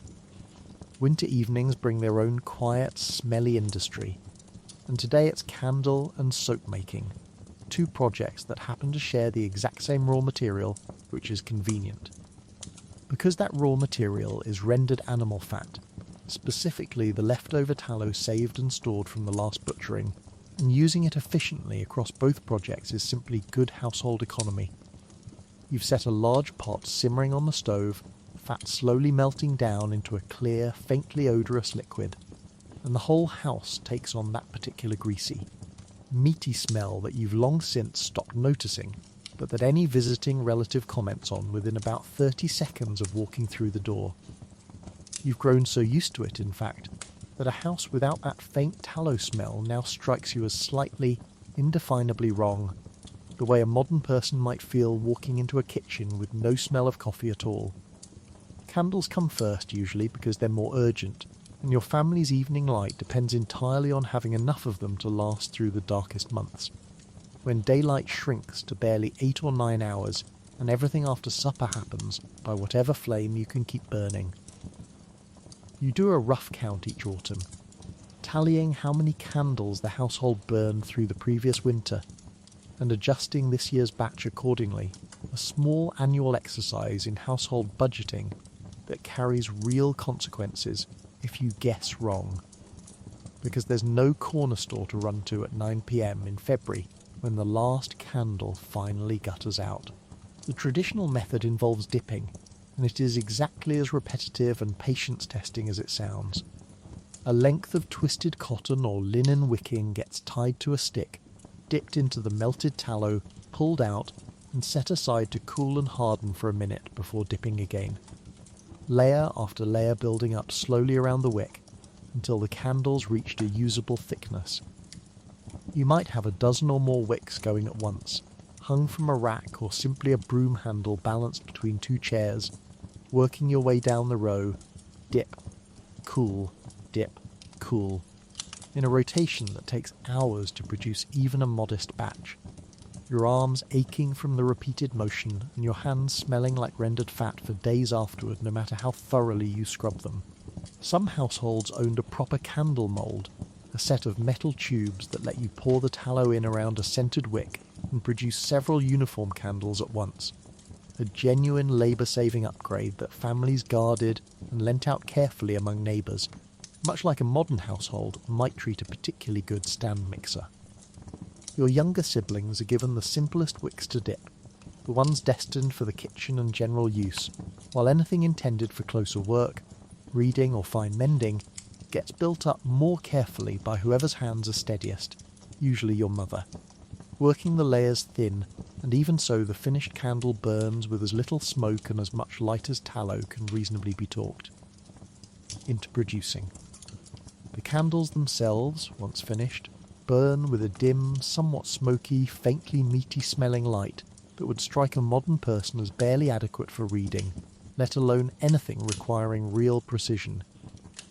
Winter evenings bring their own quiet, smelly industry, and today it's candle and soap making, two projects that happen to share the exact same raw material, which is convenient. Because that raw material is rendered animal fat, specifically the leftover tallow saved and stored from the last butchering, and using it efficiently across both projects is simply good household economy. You've set a large pot simmering on the stove, fat slowly melting down into a clear, faintly odorous liquid, and the whole house takes on that particular greasy, meaty smell that you've long since stopped noticing, but that any visiting relative comments on within about 30 seconds of walking through the door. You've grown so used to it, in fact, that a house without that faint tallow smell now strikes you as slightly, indefinably wrong, the way a modern person might feel walking into a kitchen with no smell of coffee at all. Candles come first usually because they're more urgent, and your family's evening light depends entirely on having enough of them to last through the darkest months, when daylight shrinks to barely 8 or 9 hours and everything after supper happens by whatever flame you can keep burning. You do a rough count each autumn. tallying how many candles the household burned through the previous winter, and adjusting this year's batch accordingly, a small annual exercise in household budgeting that carries real consequences if you guess wrong. Because there's no corner store to run to at 9 p.m. in February when the last candle finally gutters out. The traditional method involves dipping, and it is exactly as repetitive and patience testing as it sounds. A length of twisted cotton or linen wicking gets tied to a stick, dipped into the melted tallow, pulled out, and set aside to cool and harden for a minute before dipping again. Layer after layer building up slowly around the wick until the candles reached a usable thickness. You might have a dozen or more wicks going at once, hung from a rack or simply a broom handle balanced between two chairs, working your way down the row, dip, cool, dip, cool, in a rotation that takes hours to produce even a modest batch. Your arms aching from the repeated motion and your hands smelling like rendered fat for days afterward no matter how thoroughly you scrub them. Some households owned a proper candle mould, a set of metal tubes that let you pour the tallow in around a centred wick and produce several uniform candles at once. A genuine labour-saving upgrade that families guarded and lent out carefully among neighbours, much like a modern household might treat a particularly good stand mixer. Your younger siblings are given the simplest wicks to dip, the ones destined for the kitchen and general use, while anything intended for closer work, reading or fine mending, gets built up more carefully by whoever's hands are steadiest, usually your mother, working the layers thin, and even so the finished candle burns with as little smoke and as much light as tallow can reasonably be talked. Into producing. The candles themselves, once finished, burn with a dim, somewhat smoky, faintly meaty-smelling light that would strike a modern person as barely adequate for reading, let alone anything requiring real precision,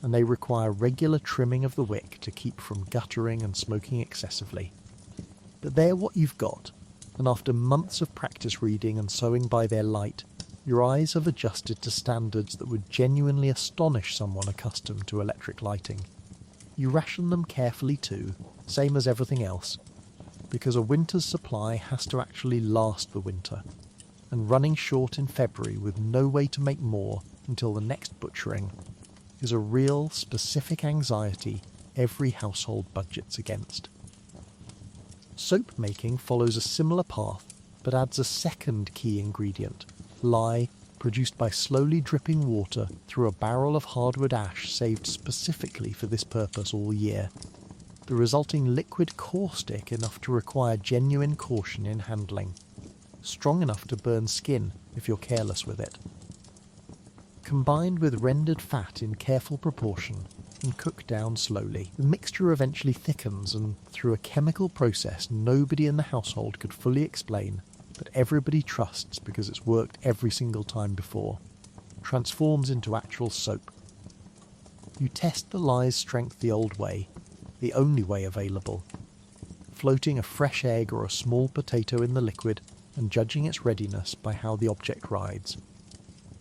and they require regular trimming of the wick to keep from guttering and smoking excessively. But they're what you've got, and after months of practice reading and sewing by their light, your eyes have adjusted to standards that would genuinely astonish someone accustomed to electric lighting. You ration them carefully too, same as everything else, because a winter's supply has to actually last the winter, and running short in February with no way to make more until the next butchering is a real specific anxiety every household budgets against. Soap making follows a similar path, but adds a second key ingredient, lye, produced by slowly dripping water through a barrel of hardwood ash saved specifically for this purpose all year. The resulting liquid caustic enough to require genuine caution in handling, strong enough to burn skin if you're careless with it. Combined with rendered fat in careful proportion and cooked down slowly, the mixture eventually thickens and, through a chemical process nobody in the household could fully explain, but everybody trusts because it's worked every single time before, transforms into actual soap. You test the lye's strength the old way, the only way available, floating a fresh egg or a small potato in the liquid and judging its readiness by how the object rides.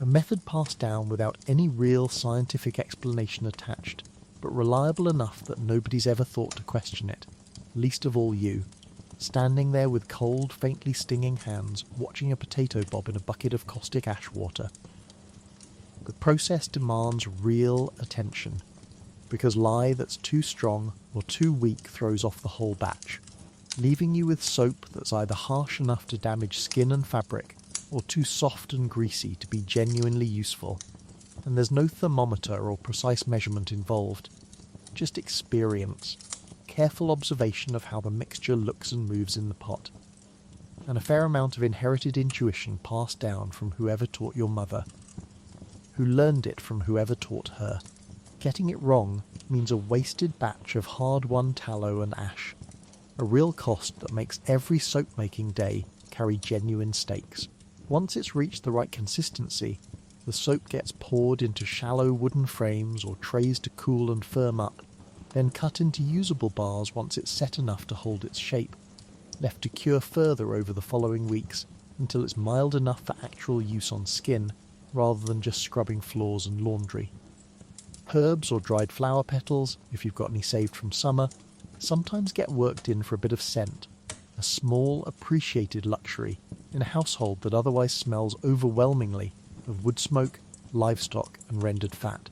A method passed down without any real scientific explanation attached, but reliable enough that nobody's ever thought to question it, least of all you, standing there with cold, faintly stinging hands, watching a potato bob in a bucket of caustic ash water. The process demands real attention, because lye that's too strong or too weak throws off the whole batch, leaving you with soap that's either harsh enough to damage skin and fabric, or too soft and greasy to be genuinely useful. And there's no thermometer or precise measurement involved, just experience, careful observation of how the mixture looks and moves in the pot, and a fair amount of inherited intuition passed down from whoever taught your mother, who learned it from whoever taught her. Getting it wrong means a wasted batch of hard-won tallow and ash, a real cost that makes every soap-making day carry genuine stakes. Once it's reached the right consistency, the soap gets poured into shallow wooden frames or trays to cool and firm up, then cut into usable bars once it's set enough to hold its shape, left to cure further over the following weeks until it's mild enough for actual use on skin, rather than just scrubbing floors and laundry. Herbs or dried flower petals, if you've got any saved from summer, sometimes get worked in for a bit of scent, a small, appreciated luxury in a household that otherwise smells overwhelmingly of wood smoke, livestock and rendered fat.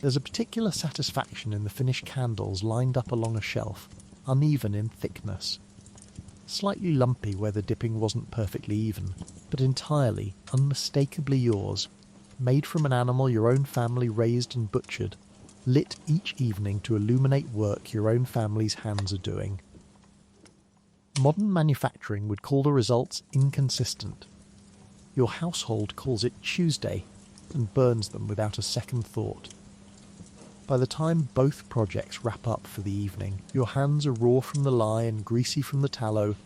There's a particular satisfaction in the finished candles lined up along a shelf, uneven in thickness. Slightly lumpy where the dipping wasn't perfectly even, but entirely, unmistakably yours, made from an animal your own family raised and butchered, lit each evening to illuminate work your own family's hands are doing. Modern manufacturing would call the results inconsistent. Your household calls it Tuesday and burns them without a second thought. By the time both projects wrap up for the evening, your hands are raw from the lye and greasy from the tallow.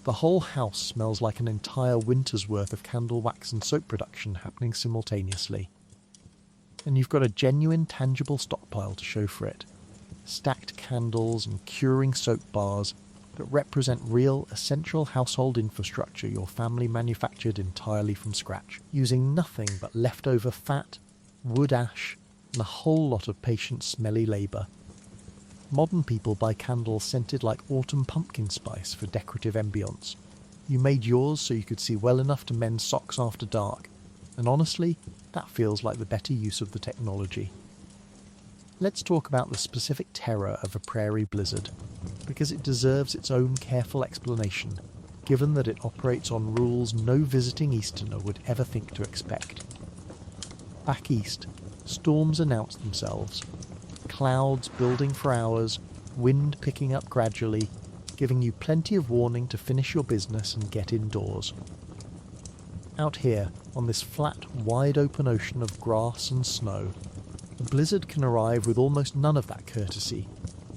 The whole house smells like an entire winter's worth of candle wax and soap production happening simultaneously. And you've got a genuine, tangible stockpile to show for it. Stacked candles and curing soap bars that represent real, essential household infrastructure your family manufactured entirely from scratch, using nothing but leftover fat, wood ash, and a whole lot of patient, smelly labour. Modern people buy candles scented like autumn pumpkin spice for decorative ambience. You made yours so you could see well enough to mend socks after dark, and honestly, that feels like the better use of the technology. Let's talk about the specific terror of a prairie blizzard, because it deserves its own careful explanation, given that it operates on rules no visiting Easterner would ever think to expect. Back east, storms announce themselves, clouds building for hours, wind picking up gradually, giving you plenty of warning to finish your business and get indoors. Out here, on this flat, wide-open ocean of grass and snow, a blizzard can arrive with almost none of that courtesy,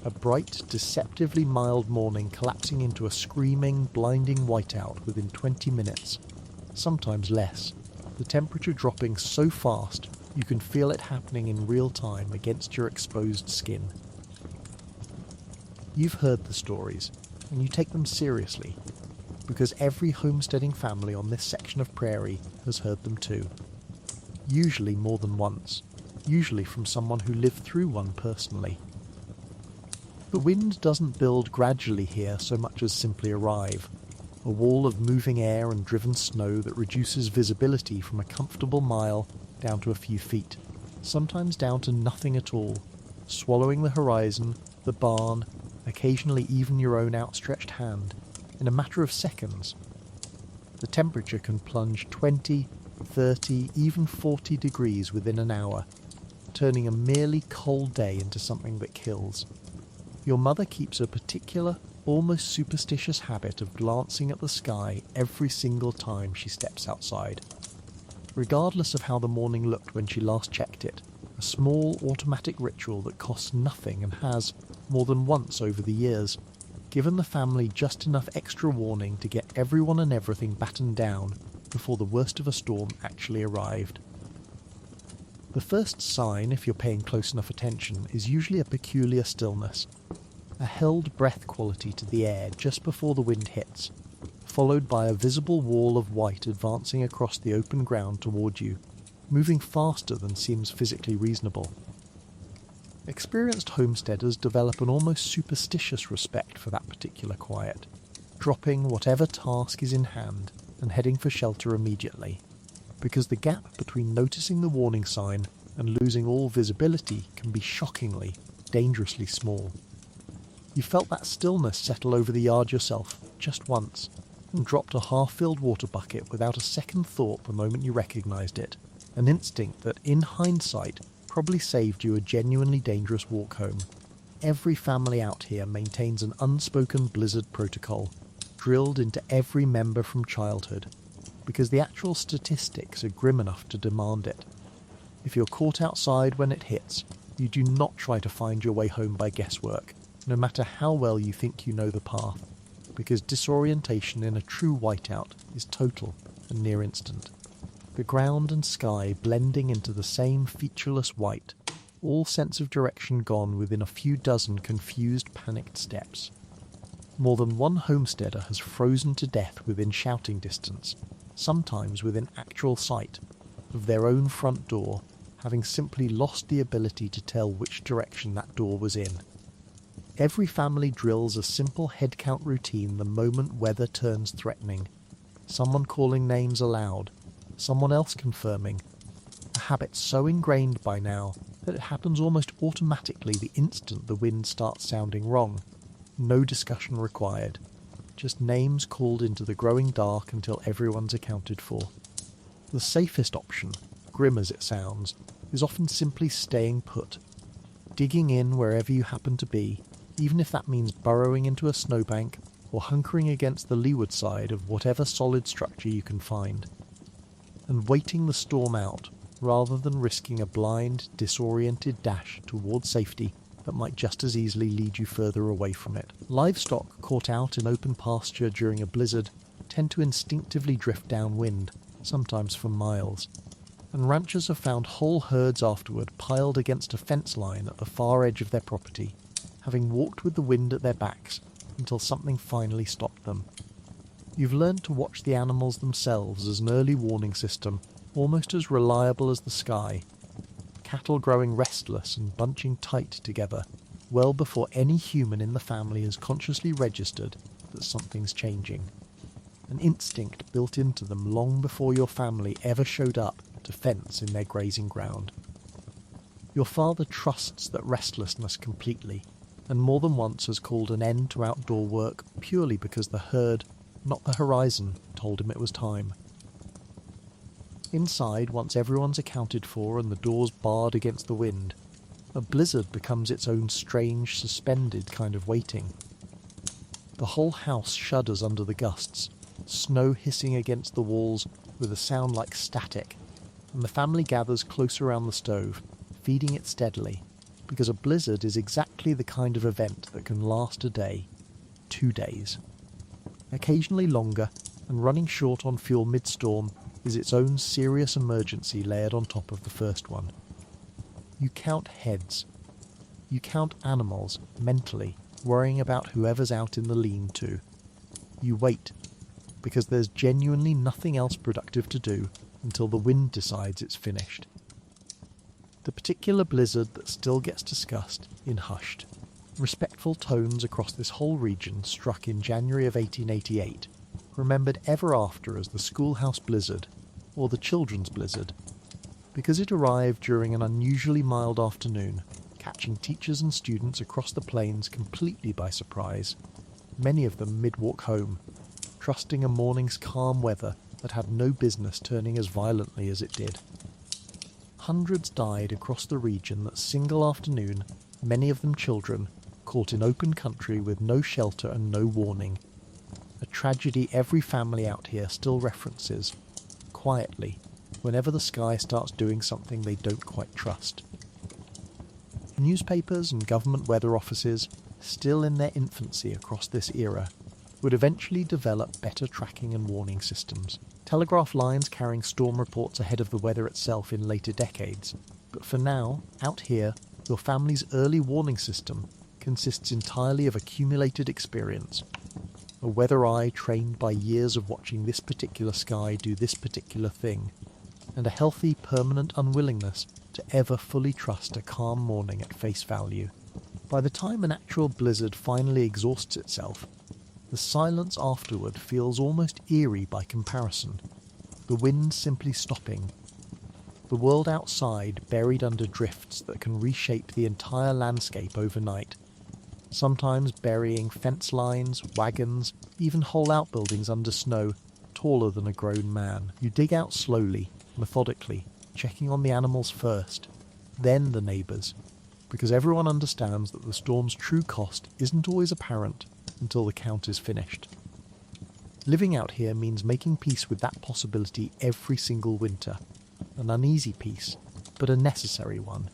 a bright, deceptively mild morning collapsing into a screaming, blinding whiteout within 20 minutes, sometimes less, the temperature dropping so fast you can feel it happening in real time against your exposed skin. You've heard the stories, and you take them seriously, because every homesteading family on this section of prairie has heard them too. Usually more than once, usually from someone who lived through one personally. The wind doesn't build gradually here so much as simply arrive, a wall of moving air and driven snow that reduces visibility from a comfortable mile down to a few feet, sometimes down to nothing at all, swallowing the horizon, the barn, occasionally even your own outstretched hand, in a matter of seconds. The temperature can plunge 20, 30, even 40 degrees within an hour, turning a merely cold day into something that kills. Your mother keeps a particular, almost superstitious habit of glancing at the sky every single time she steps outside. Regardless of how the morning looked when she last checked it, a small automatic ritual that costs nothing and has, more than once over the years, given the family just enough extra warning to get everyone and everything battened down before the worst of a storm actually arrived. The first sign, if you're paying close enough attention, is usually a peculiar stillness, a held breath quality to the air just before the wind hits, followed by a visible wall of white advancing across the open ground toward you, moving faster than seems physically reasonable. Experienced homesteaders develop an almost superstitious respect for that particular quiet, dropping whatever task is in hand and heading for shelter immediately, because the gap between noticing the warning sign and losing all visibility can be shockingly, dangerously small. You felt that stillness settle over the yard yourself, just once, and dropped a half-filled water bucket without a second thought the moment you recognised it, an instinct that, in hindsight, probably saved you a genuinely dangerous walk home. Every family out here maintains an unspoken blizzard protocol, drilled into every member from childhood, because the actual statistics are grim enough to demand it. If you're caught outside when it hits, you do not try to find your way home by guesswork, no matter how well you think you know the path, because disorientation in a true whiteout is total and near instant. The ground and sky blending into the same featureless white, all sense of direction gone within a few dozen confused, panicked steps. More than one homesteader has frozen to death within shouting distance, sometimes within actual sight, of their own front door, having simply lost the ability to tell which direction that door was in. Every family drills a simple head count routine the moment weather turns threatening. Someone calling names aloud, someone else confirming. A habit so ingrained by now that it happens almost automatically the instant the wind starts sounding wrong. No discussion required. Just names called into the growing dark until everyone's accounted for. The safest option, grim as it sounds, is often simply staying put. Digging in wherever you happen to be, even if that means burrowing into a snowbank or hunkering against the leeward side of whatever solid structure you can find. And waiting the storm out, rather than risking a blind, disoriented dash towards safety that might just as easily lead you further away from it. Livestock caught out in open pasture during a blizzard tend to instinctively drift downwind, sometimes for miles, and ranchers have found whole herds afterward piled against a fence line at the far edge of their property, having walked with the wind at their backs until something finally stopped them. You've learned to watch the animals themselves as an early warning system, almost as reliable as the sky. Cattle growing restless and bunching tight together, well before any human in the family has consciously registered that something's changing. An instinct built into them long before your family ever showed up to fence in their grazing ground. Your father trusts that restlessness completely, and more than once has called an end to outdoor work purely because the herd, not the horizon, told him it was time. Inside, once everyone's accounted for and the doors barred against the wind, a blizzard becomes its own strange, suspended kind of waiting. The whole house shudders under the gusts, snow hissing against the walls with a sound like static, and the family gathers close around the stove, feeding it steadily, because a blizzard is exactly the kind of event that can last a day, 2 days. Occasionally longer, and running short on fuel mid-storm is its own serious emergency layered on top of the first one. You count heads. You count animals, mentally, worrying about whoever's out in the lean-to. You wait, because there's genuinely nothing else productive to do until the wind decides it's finished. The particular blizzard that still gets discussed in hushed, respectful tones across this whole region struck in January of 1888, remembered ever after as the schoolhouse blizzard, or the children's blizzard, because it arrived during an unusually mild afternoon, catching teachers and students across the plains completely by surprise, many of them mid-walk home, trusting a morning's calm weather that had no business turning as violently as it did. Hundreds died across the region that single afternoon, many of them children, caught in open country with no shelter and no warning. A tragedy every family out here still references, quietly, whenever the sky starts doing something they don't quite trust. Newspapers and government weather offices, still in their infancy across this era, would eventually develop better tracking and warning systems. Telegraph lines carrying storm reports ahead of the weather itself in later decades, but for now, out here, your family's early warning system consists entirely of accumulated experience. A weather eye trained by years of watching this particular sky do this particular thing, and a healthy, permanent unwillingness to ever fully trust a calm morning at face value. By the time an actual blizzard finally exhausts itself, the silence afterward feels almost eerie by comparison, the wind simply stopping, the world outside buried under drifts that can reshape the entire landscape overnight, sometimes burying fence lines, wagons, even whole outbuildings under snow taller than a grown man. You dig out slowly, methodically, checking on the animals first, then the neighbours, because everyone understands that the storm's true cost isn't always apparent until the count is finished. Living out here means making peace with that possibility every single winter. An uneasy peace, but a necessary one,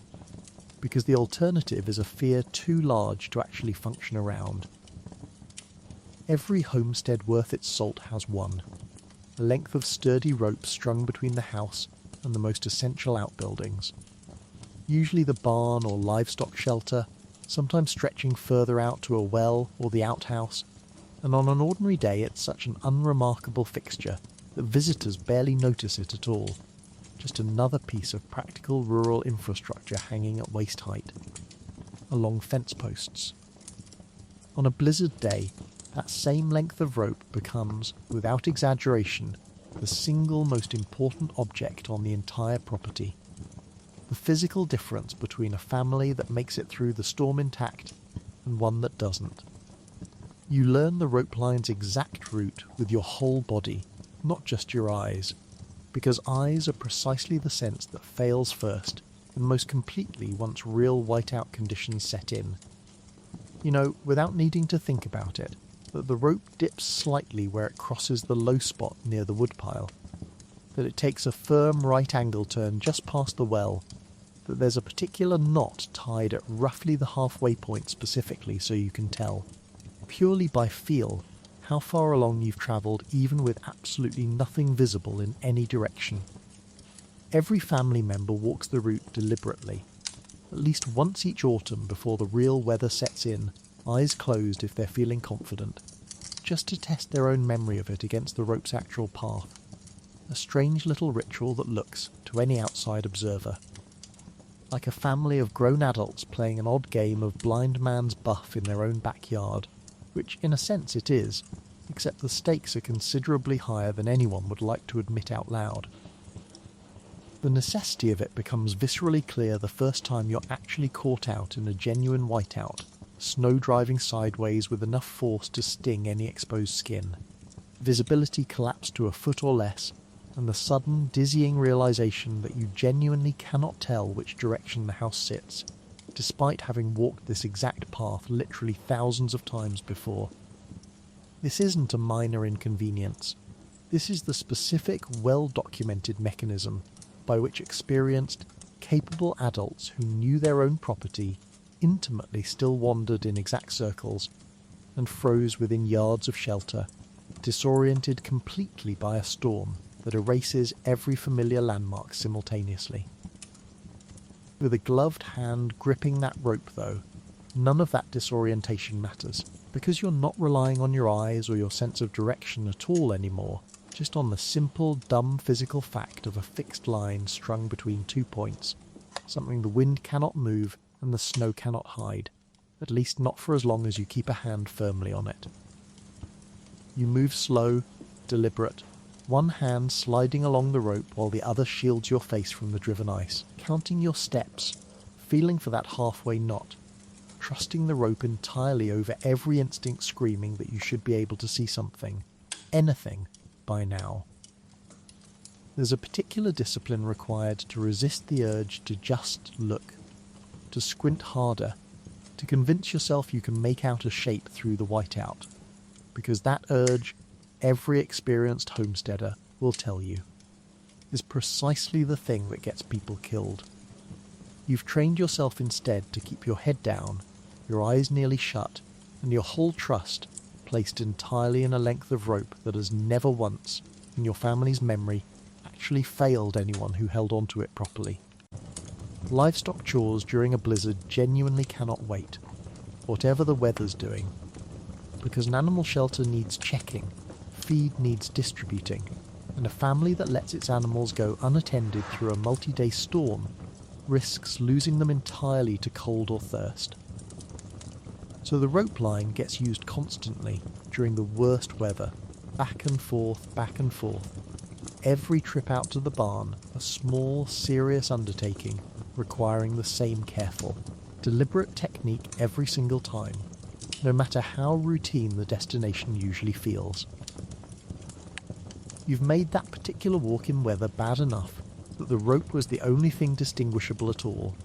because the alternative is a fear too large to actually function around. Every homestead worth its salt has one, a length of sturdy rope strung between the house and the most essential outbuildings. Usually the barn or livestock shelter, sometimes stretching further out to a well or the outhouse, and on an ordinary day it's such an unremarkable fixture that visitors barely notice it at all. just another piece of practical rural infrastructure hanging at waist height, along fence posts. On a blizzard day, that same length of rope becomes, without exaggeration, the single most important object on the entire property. The physical difference between a family that makes it through the storm intact and one that doesn't. You learn the rope line's exact route with your whole body, not just your eyes, because eyes are precisely the sense that fails first and most completely once real whiteout conditions set in. You know, without needing to think about it, that the rope dips slightly where it crosses the low spot near the woodpile, that it takes a firm right angle turn just past the well, that there's a particular knot tied at roughly the halfway point specifically so you can tell, purely by feel, how far along you've travelled even with absolutely nothing visible in any direction. Every family member walks the route deliberately, at least once each autumn before the real weather sets in, eyes closed if they're feeling confident, just to test their own memory of it against the rope's actual path. A strange little ritual that looks, to any outside observer, like a family of grown adults playing an odd game of blind man's buff in their own backyard, which in a sense it is, except the stakes are considerably higher than anyone would like to admit out loud. The necessity of it becomes viscerally clear the first time you're actually caught out in a genuine whiteout, snow driving sideways with enough force to sting any exposed skin. Visibility collapsed to a foot or less, and the sudden, dizzying realization that you genuinely cannot tell which direction the house sits, despite having walked this exact path literally thousands of times before. This isn't a minor inconvenience. This is the specific, well-documented mechanism by which experienced, capable adults who knew their own property intimately still wandered in exact circles and froze within yards of shelter, disoriented completely by a storm that erases every familiar landmark simultaneously. With a gloved hand gripping that rope, though, none of that disorientation matters, because you're not relying on your eyes or your sense of direction at all anymore, just on the simple, dumb physical fact of a fixed line strung between 2 points, something the wind cannot move and the snow cannot hide, at least not for as long as you keep a hand firmly on it. You move slow, deliberate, one hand sliding along the rope while the other shields your face from the driven ice, counting your steps, feeling for that halfway knot, trusting the rope entirely over every instinct screaming that you should be able to see something, anything, by now. There's a particular discipline required to resist the urge to just look, to squint harder, to convince yourself you can make out a shape through the whiteout, because that urge, every experienced homesteader will tell you, is precisely the thing that gets people killed. You've trained yourself instead to keep your head down, your eyes nearly shut, and your whole trust placed entirely in a length of rope that has never once, in your family's memory, actually failed anyone who held onto it properly. Livestock chores during a blizzard genuinely cannot wait, whatever the weather's doing, because an animal shelter needs checking, feed needs distributing, and a family that lets its animals go unattended through a multi-day storm risks losing them entirely to cold or thirst. So the rope line gets used constantly during the worst weather, back and forth, every trip out to the barn, a small, serious undertaking requiring the same careful, deliberate technique every single time, no matter how routine the destination usually feels. You've made that particular walk in weather bad enough that the rope was the only thing distinguishable at all,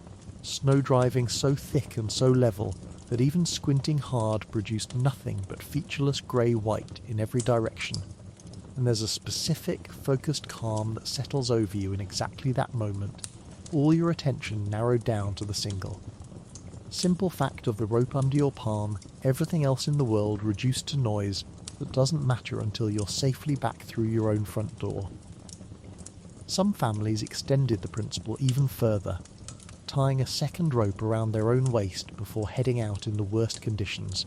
snow driving so thick and so level that even squinting hard produced nothing but featureless grey-white in every direction, and there's a specific, focused calm that settles over you in exactly that moment, all your attention narrowed down to the single. Simple fact of the rope under your palm, everything else in the world reduced to noise that doesn't matter until you're safely back through your own front door. Some families extended the principle even further, tying a second rope around their own waist before heading out in the worst conditions,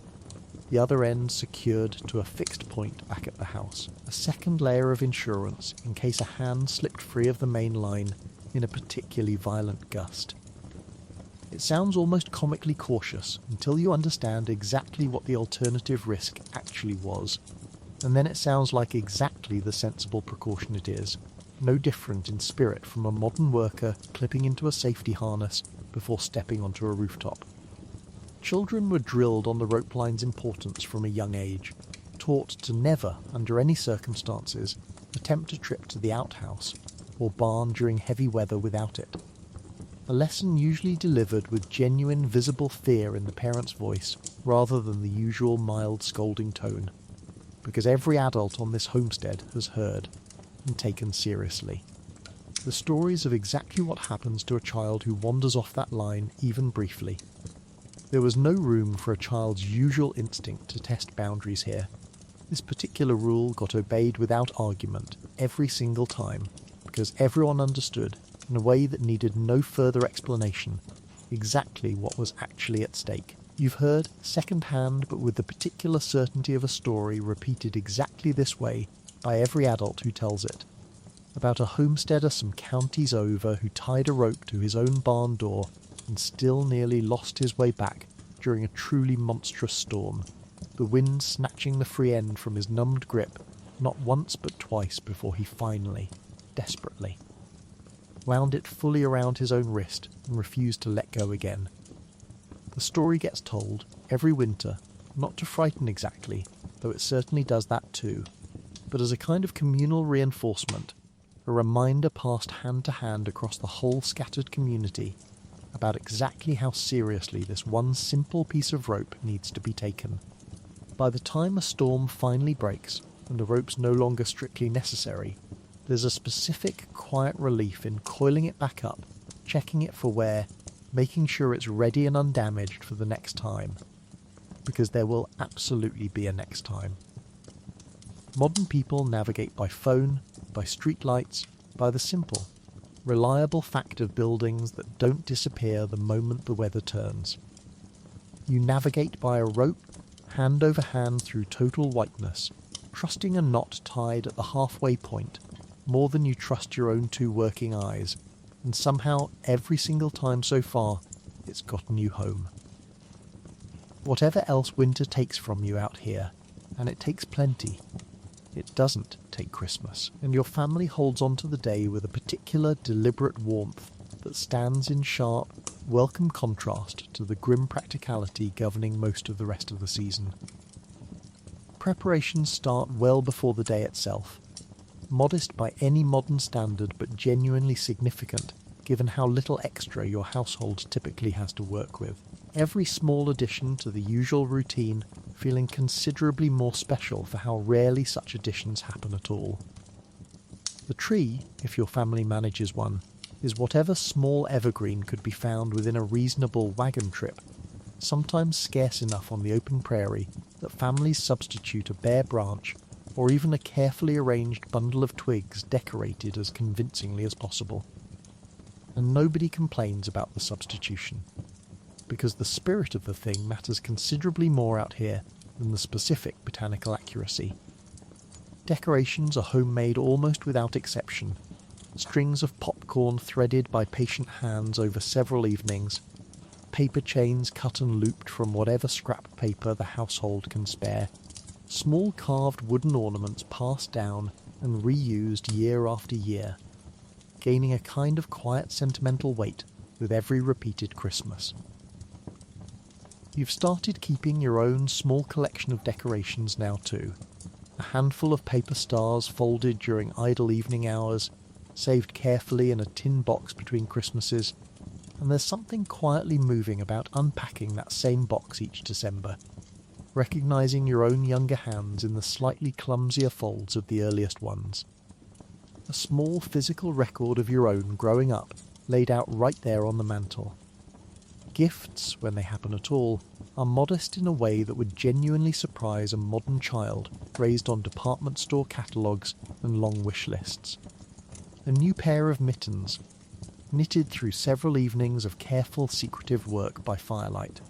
the other end secured to a fixed point back at the house, a second layer of insurance in case a hand slipped free of the main line in a particularly violent gust. It sounds almost comically cautious until you understand exactly what the alternative risk actually was, and then it sounds like exactly the sensible precaution it is, no different in spirit from a modern worker clipping into a safety harness before stepping onto a rooftop. Children were drilled on the rope line's importance from a young age, taught to never, under any circumstances, attempt a trip to the outhouse or barn during heavy weather without it. A lesson usually delivered with genuine visible fear in the parent's voice rather than the usual mild scolding tone, because every adult on this homestead has heard and taken seriously the stories of exactly what happens to a child who wanders off that line even briefly. There was no room for a child's usual instinct to test boundaries here. This particular rule got obeyed without argument every single time, because everyone understood, in a way that needed no further explanation, exactly what was actually at stake. You've heard, second-hand but with the particular certainty of a story repeated exactly this way by every adult who tells it, about a homesteader some counties over who tied a rope to his own barn door and still nearly lost his way back during a truly monstrous storm, the wind snatching the free end from his numbed grip not once but twice before he finally, desperately, wound it fully around his own wrist and refused to let go again. The story gets told every winter, not to frighten exactly, though it certainly does that too, but as a kind of communal reinforcement, a reminder passed hand to hand across the whole scattered community about exactly how seriously this one simple piece of rope needs to be taken. By the time a storm finally breaks and the rope's no longer strictly necessary, there's a specific quiet relief in coiling it back up, checking it for wear, making sure it's ready and undamaged for the next time, because there will absolutely be a next time. Modern people navigate by phone, by streetlights, by the simple, reliable fact of buildings that don't disappear the moment the weather turns. You navigate by a rope, hand over hand through total whiteness, trusting a knot tied at the halfway point more than you trust your own two working eyes, and somehow every single time so far it's gotten you home. Whatever else winter takes from you out here, and it takes plenty, it doesn't take Christmas, and your family holds on to the day with a particular deliberate warmth that stands in sharp, welcome contrast to the grim practicality governing most of the rest of the season. Preparations start well before the day itself, modest by any modern standard but genuinely significant given how little extra your household typically has to work with. Every small addition to the usual routine feeling considerably more special for how rarely such additions happen at all. The tree, if your family manages one, is whatever small evergreen could be found within a reasonable wagon trip, sometimes scarce enough on the open prairie that families substitute a bare branch or even a carefully arranged bundle of twigs decorated as convincingly as possible. And nobody complains about the substitution, because the spirit of the thing matters considerably more out here than the specific botanical accuracy. Decorations are homemade almost without exception, strings of popcorn threaded by patient hands over several evenings, paper chains cut and looped from whatever scrap paper the household can spare, small carved wooden ornaments passed down and reused year after year, gaining a kind of quiet sentimental weight with every repeated Christmas. You've started keeping your own small collection of decorations now too, a handful of paper stars folded during idle evening hours, saved carefully in a tin box between Christmases, and there's something quietly moving about unpacking that same box each December, recognising your own younger hands in the slightly clumsier folds of the earliest ones. A small physical record of your own growing up laid out right there on the mantel. Gifts, when they happen at all, are modest in a way that would genuinely surprise a modern child raised on department store catalogues and long wish lists. A new pair of mittens, knitted through several evenings of careful secretive work by firelight.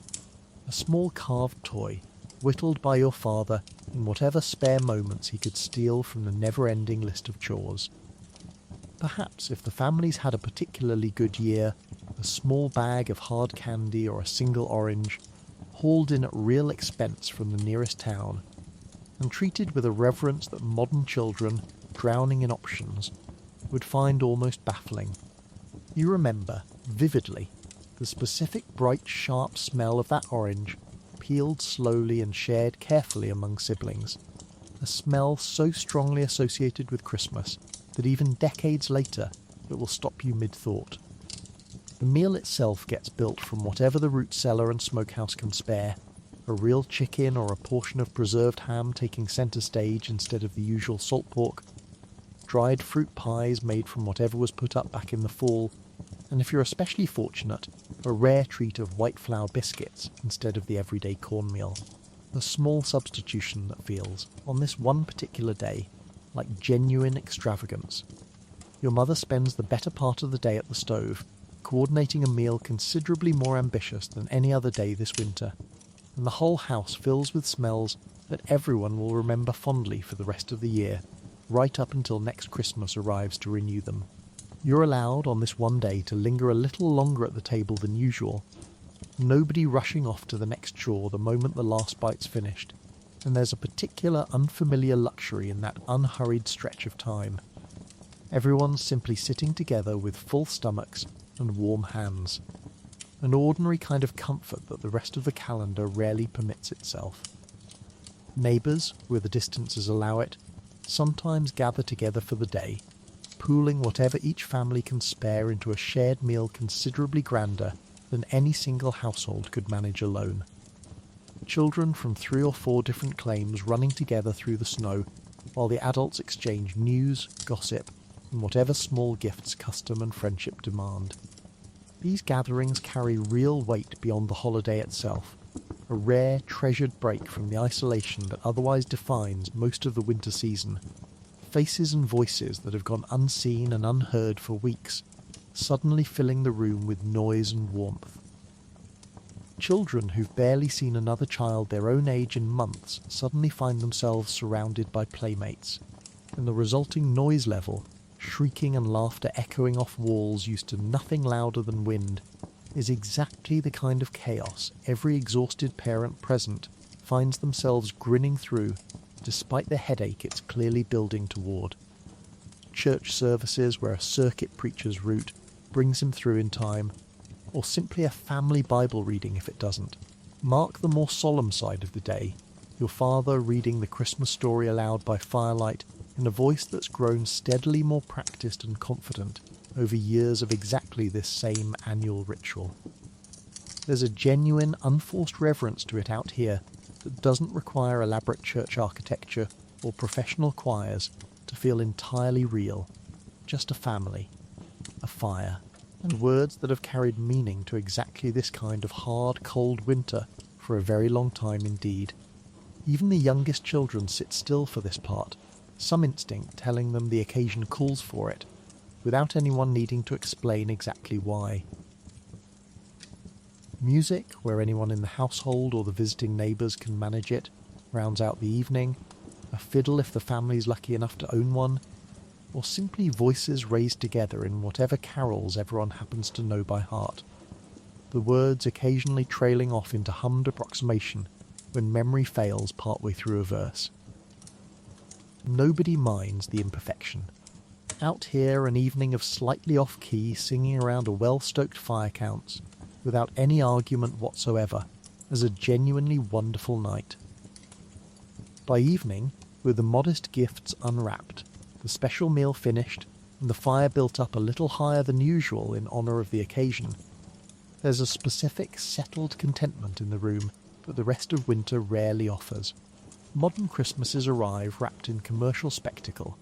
A small carved toy, whittled by your father in whatever spare moments he could steal from the never-ending list of chores. Perhaps if the families had a particularly good year, a small bag of hard candy or a single orange, hauled in at real expense from the nearest town, and treated with a reverence that modern children, drowning in options, would find almost baffling. You remember, vividly, the specific bright, sharp smell of that orange, peeled slowly and shared carefully among siblings, a smell so strongly associated with Christmas that even decades later it will stop you mid-thought. The meal itself gets built from whatever the root cellar and smokehouse can spare, a real chicken or a portion of preserved ham taking centre stage instead of the usual salt pork, dried fruit pies made from whatever was put up back in the fall, and if you're especially fortunate, a rare treat of white flour biscuits instead of the everyday cornmeal. A small substitution that feels, on this one particular day, like genuine extravagance. Your mother spends the better part of the day at the stove, coordinating a meal considerably more ambitious than any other day this winter, and the whole house fills with smells that everyone will remember fondly for the rest of the year, right up until next Christmas arrives to renew them. You're allowed on this one day to linger a little longer at the table than usual, nobody rushing off to the next chore the moment the last bite's finished, and there's a particular unfamiliar luxury in that unhurried stretch of time. Everyone's simply sitting together with full stomachs and warm hands, an ordinary kind of comfort that the rest of the calendar rarely permits itself. Neighbours, where the distances allow it, sometimes gather together for the day, pooling whatever each family can spare into a shared meal considerably grander than any single household could manage alone. Children from 3 or 4 different claims running together through the snow, while the adults exchange news, gossip, and whatever small gifts custom and friendship demand. These gatherings carry real weight beyond the holiday itself, a rare, treasured break from the isolation that otherwise defines most of the winter season. Faces and voices that have gone unseen and unheard for weeks, suddenly filling the room with noise and warmth. Children who've barely seen another child their own age in months suddenly find themselves surrounded by playmates, and the resulting noise level, shrieking and laughter echoing off walls used to nothing louder than wind, is exactly the kind of chaos every exhausted parent present finds themselves grinning through, despite the headache it's clearly building toward. Church services where a circuit preacher's route brings him through in time, or simply a family Bible reading if it doesn't, mark the more solemn side of the day, your father reading the Christmas story aloud by firelight in a voice that's grown steadily more practiced and confident over years of exactly this same annual ritual. There's a genuine, unforced reverence to it out here that doesn't require elaborate church architecture or professional choirs to feel entirely real. Just a family, a fire, and words that have carried meaning to exactly this kind of hard, cold winter for a very long time indeed. Even the youngest children sit still for this part, some instinct telling them the occasion calls for it, without anyone needing to explain exactly why. Music, where anyone in the household or the visiting neighbours can manage it, rounds out the evening, a fiddle if the family's lucky enough to own one, or simply voices raised together in whatever carols everyone happens to know by heart, the words occasionally trailing off into hummed approximation when memory fails partway through a verse. Nobody minds the imperfection. Out here, an evening of slightly off-key singing around a well-stoked fire counts, without any argument whatsoever, as a genuinely wonderful night. By evening, with the modest gifts unwrapped, the special meal finished, and the fire built up a little higher than usual in honour of the occasion, there's a specific settled contentment in the room that the rest of winter rarely offers. Modern Christmases arrive wrapped in commercial spectacle,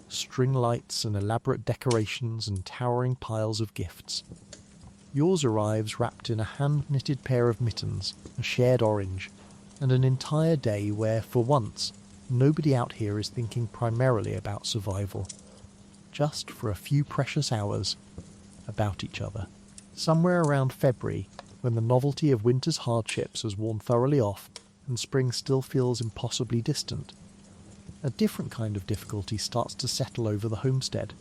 string lights and elaborate decorations and towering piles of gifts. Yours arrives wrapped in a hand-knitted pair of mittens, a shared orange, and an entire day where, for once, nobody out here is thinking primarily about survival. Just for a few precious hours, about each other. Somewhere around February, when the novelty of winter's hardships has worn thoroughly off, and spring still feels impossibly distant. A different kind of difficulty starts to settle over the homestead,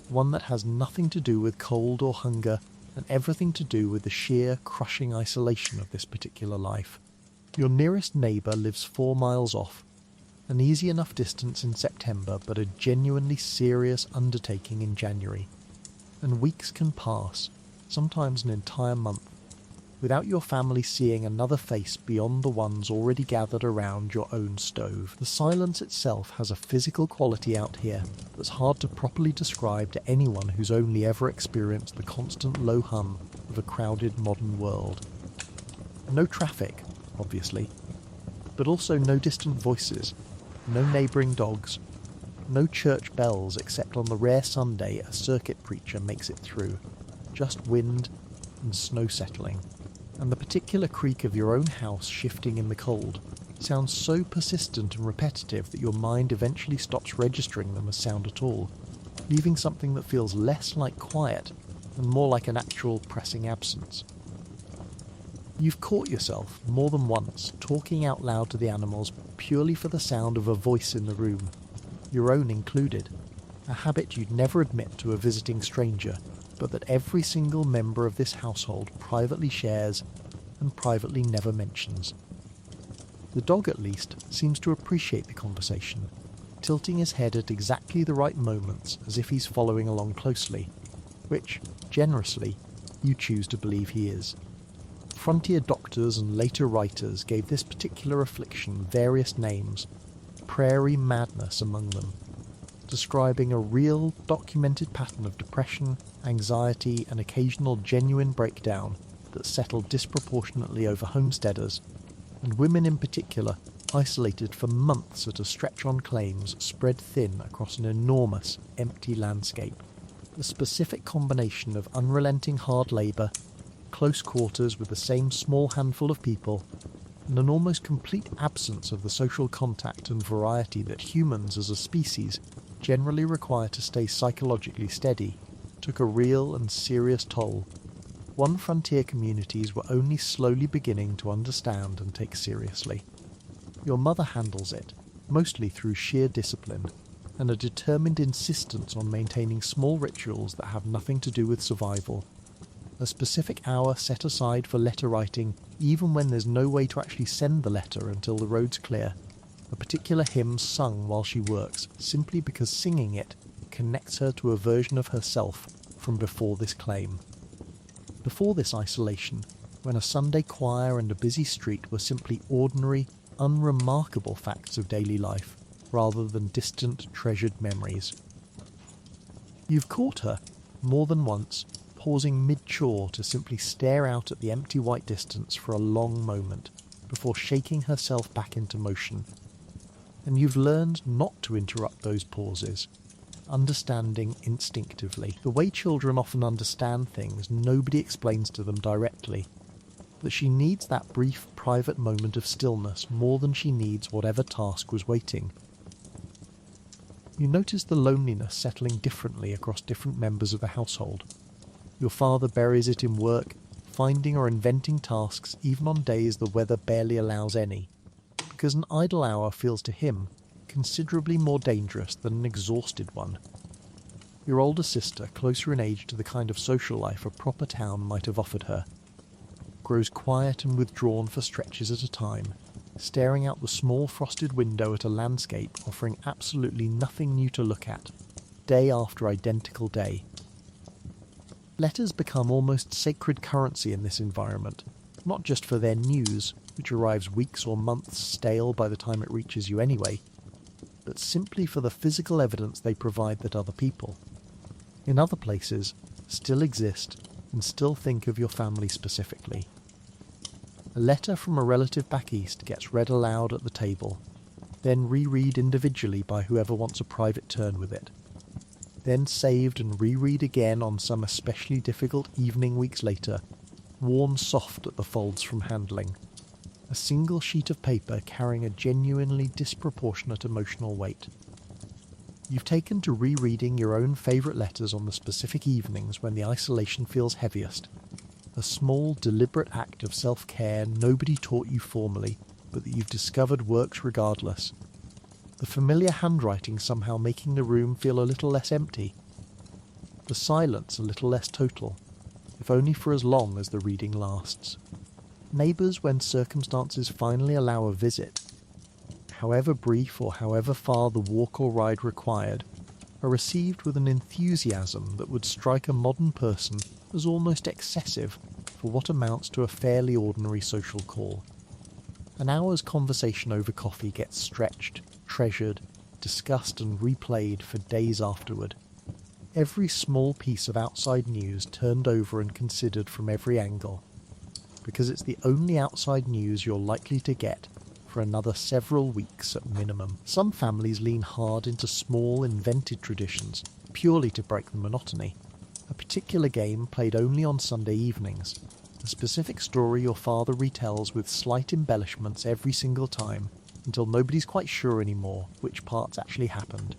one that has nothing to do with cold or hunger and everything to do with the sheer, crushing isolation of this particular life. Your nearest neighbour lives 4 miles off, an easy enough distance in September, but a genuinely serious undertaking in January. And weeks can pass, sometimes an entire month, without your family seeing another face beyond the ones already gathered around your own stove. The silence itself has a physical quality out here that's hard to properly describe to anyone who's only ever experienced the constant low hum of a crowded modern world. No traffic, obviously, but also no distant voices, no neighbouring dogs, no church bells except on the rare Sunday a circuit preacher makes it through, just wind and snow settling. And the particular creak of your own house shifting in the cold sounds so persistent and repetitive that your mind eventually stops registering them as sound at all, leaving something that feels less like quiet and more like an actual pressing absence. You've caught yourself, more than once, talking out loud to the animals purely for the sound of a voice in the room, your own included, a habit you'd never admit to a visiting stranger, but that every single member of this household privately shares and privately never mentions. The dog, at least, seems to appreciate the conversation, tilting his head at exactly the right moments as if he's following along closely, which, generously, you choose to believe he is. Frontier doctors and later writers gave this particular affliction various names, prairie madness among them, describing a real, documented pattern of depression, anxiety, and occasional genuine breakdown that settled disproportionately over homesteaders, and women in particular, isolated for months at a stretch on claims spread thin across an enormous, empty landscape. The specific combination of unrelenting hard labour, close quarters with the same small handful of people, and an almost complete absence of the social contact and variety that humans as a species generally require to stay psychologically steady, took a real and serious toll. One frontier communities were only slowly beginning to understand and take seriously. Your mother handles it, mostly through sheer discipline, and a determined insistence on maintaining small rituals that have nothing to do with survival. A specific hour set aside for letter writing, even when there's no way to actually send the letter until the road's clear. A particular hymn sung while she works, simply because singing it connects her to a version of herself from before this claim. Before this isolation, when a Sunday choir and a busy street were simply ordinary, unremarkable facts of daily life, rather than distant, treasured memories. You've caught her, more than once, pausing mid-chore to simply stare out at the empty white distance for a long moment, before shaking herself back into motion. And you've learned not to interrupt those pauses, understanding instinctively. The way children often understand things nobody explains to them directly, that she needs that brief private moment of stillness more than she needs whatever task was waiting. You notice the loneliness settling differently across different members of the household. Your father buries it in work, finding or inventing tasks even on days the weather barely allows any, because an idle hour feels to him considerably more dangerous than an exhausted one. Your older sister, closer in age to the kind of social life a proper town might have offered her, grows quiet and withdrawn for stretches at a time, staring out the small frosted window at a landscape offering absolutely nothing new to look at, day after identical day. Letters become almost sacred currency in this environment, not just for their news, which arrives weeks or months stale by the time it reaches you anyway, but simply for the physical evidence they provide that other people, in other places, still exist and still think of your family specifically. A letter from a relative back east gets read aloud at the table, then reread individually by whoever wants a private turn with it, then saved and reread again on some especially difficult evening weeks later, worn soft at the folds from handling, a single sheet of paper carrying a genuinely disproportionate emotional weight. You've taken to rereading your own favourite letters on the specific evenings when the isolation feels heaviest, a small, deliberate act of self-care nobody taught you formally, but that you've discovered works regardless. The familiar handwriting somehow making the room feel a little less empty. The silence a little less total, if only for as long as the reading lasts. Neighbours, when circumstances finally allow a visit, however brief or however far the walk or ride required, are received with an enthusiasm that would strike a modern person as almost excessive for what amounts to a fairly ordinary social call. An hour's conversation over coffee gets stretched, treasured, discussed and replayed for days afterward. Every small piece of outside news turned over and considered from every angle, because it's the only outside news you're likely to get for another several weeks at minimum. Some families lean hard into small, invented traditions, purely to break the monotony. A particular game played only on Sunday evenings, a specific story your father retells with slight embellishments every single time, until nobody's quite sure anymore which parts actually happened,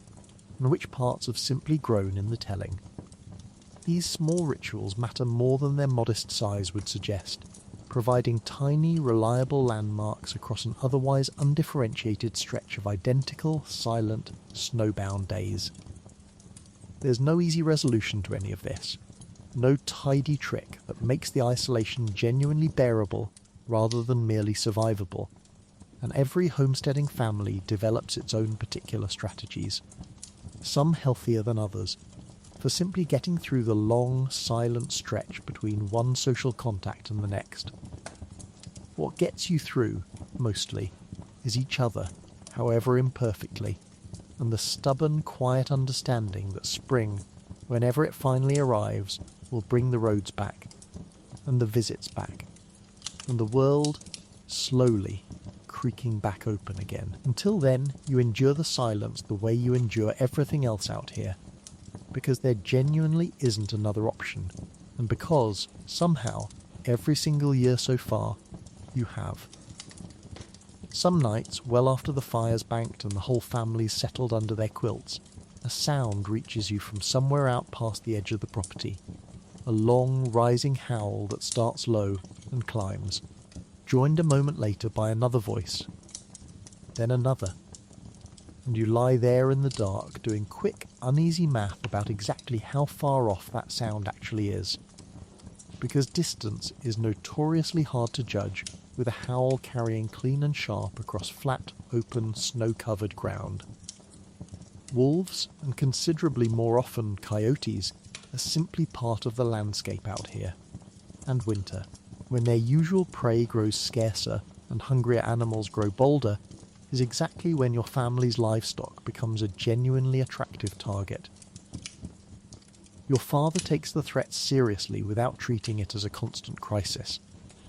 and which parts have simply grown in the telling. These small rituals matter more than their modest size would suggest, providing tiny, reliable landmarks across an otherwise undifferentiated stretch of identical, silent, snowbound days. There's no easy resolution to any of this, no tidy trick that makes the isolation genuinely bearable rather than merely survivable, and every homesteading family develops its own particular strategies, some healthier than others, for simply getting through the long, silent stretch between one social contact and the next. What gets you through, mostly, is each other, however imperfectly, and the stubborn, quiet understanding that spring, whenever it finally arrives, will bring the roads back, and the visits back, and the world, slowly, creaking back open again. Until then, you endure the silence the way you endure everything else out here, because there genuinely isn't another option, and because, somehow, every single year so far, you have. Some nights, well after the fire's banked and the whole family's settled under their quilts, a sound reaches you from somewhere out past the edge of the property, a long, rising howl that starts low and climbs, joined a moment later by another voice, then another, and you lie there in the dark doing quick, uneasy math about exactly how far off that sound actually is, because distance is notoriously hard to judge with a howl carrying clean and sharp across flat, open, snow-covered ground. Wolves, and considerably more often coyotes, are simply part of the landscape out here. And winter, when their usual prey grows scarcer and hungrier animals grow bolder, is exactly when your family's livestock becomes a genuinely attractive target. Your father takes the threat seriously without treating it as a constant crisis,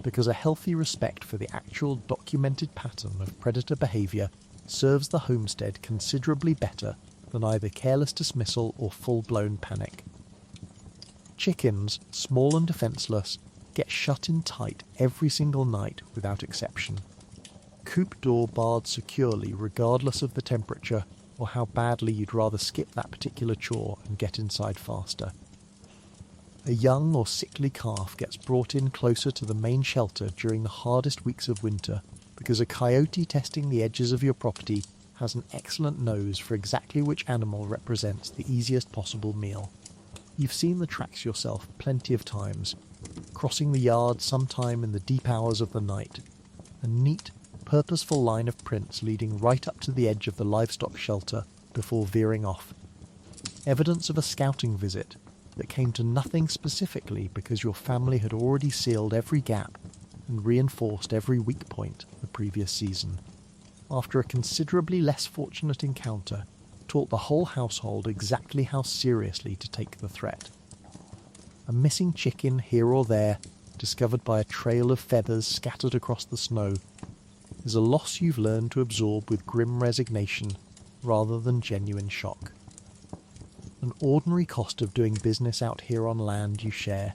because a healthy respect for the actual documented pattern of predator behaviour serves the homestead considerably better than either careless dismissal or full-blown panic. Chickens, small and defenceless, get shut in tight every single night without exception. Coop door barred securely regardless of the temperature or how badly you'd rather skip that particular chore and get inside faster. A young or sickly calf gets brought in closer to the main shelter during the hardest weeks of winter because a coyote testing the edges of your property has an excellent nose for exactly which animal represents the easiest possible meal. You've seen the tracks yourself plenty of times, crossing the yard sometime in the deep hours of the night, a neat, purposeful line of prints leading right up to the edge of the livestock shelter before veering off. Evidence of a scouting visit that came to nothing specifically because your family had already sealed every gap and reinforced every weak point the previous season. After a considerably less fortunate encounter, taught the whole household exactly how seriously to take the threat. A missing chicken here or there, discovered by a trail of feathers scattered across the snow, is a loss you've learned to absorb with grim resignation rather than genuine shock. An ordinary cost of doing business out here on land you share,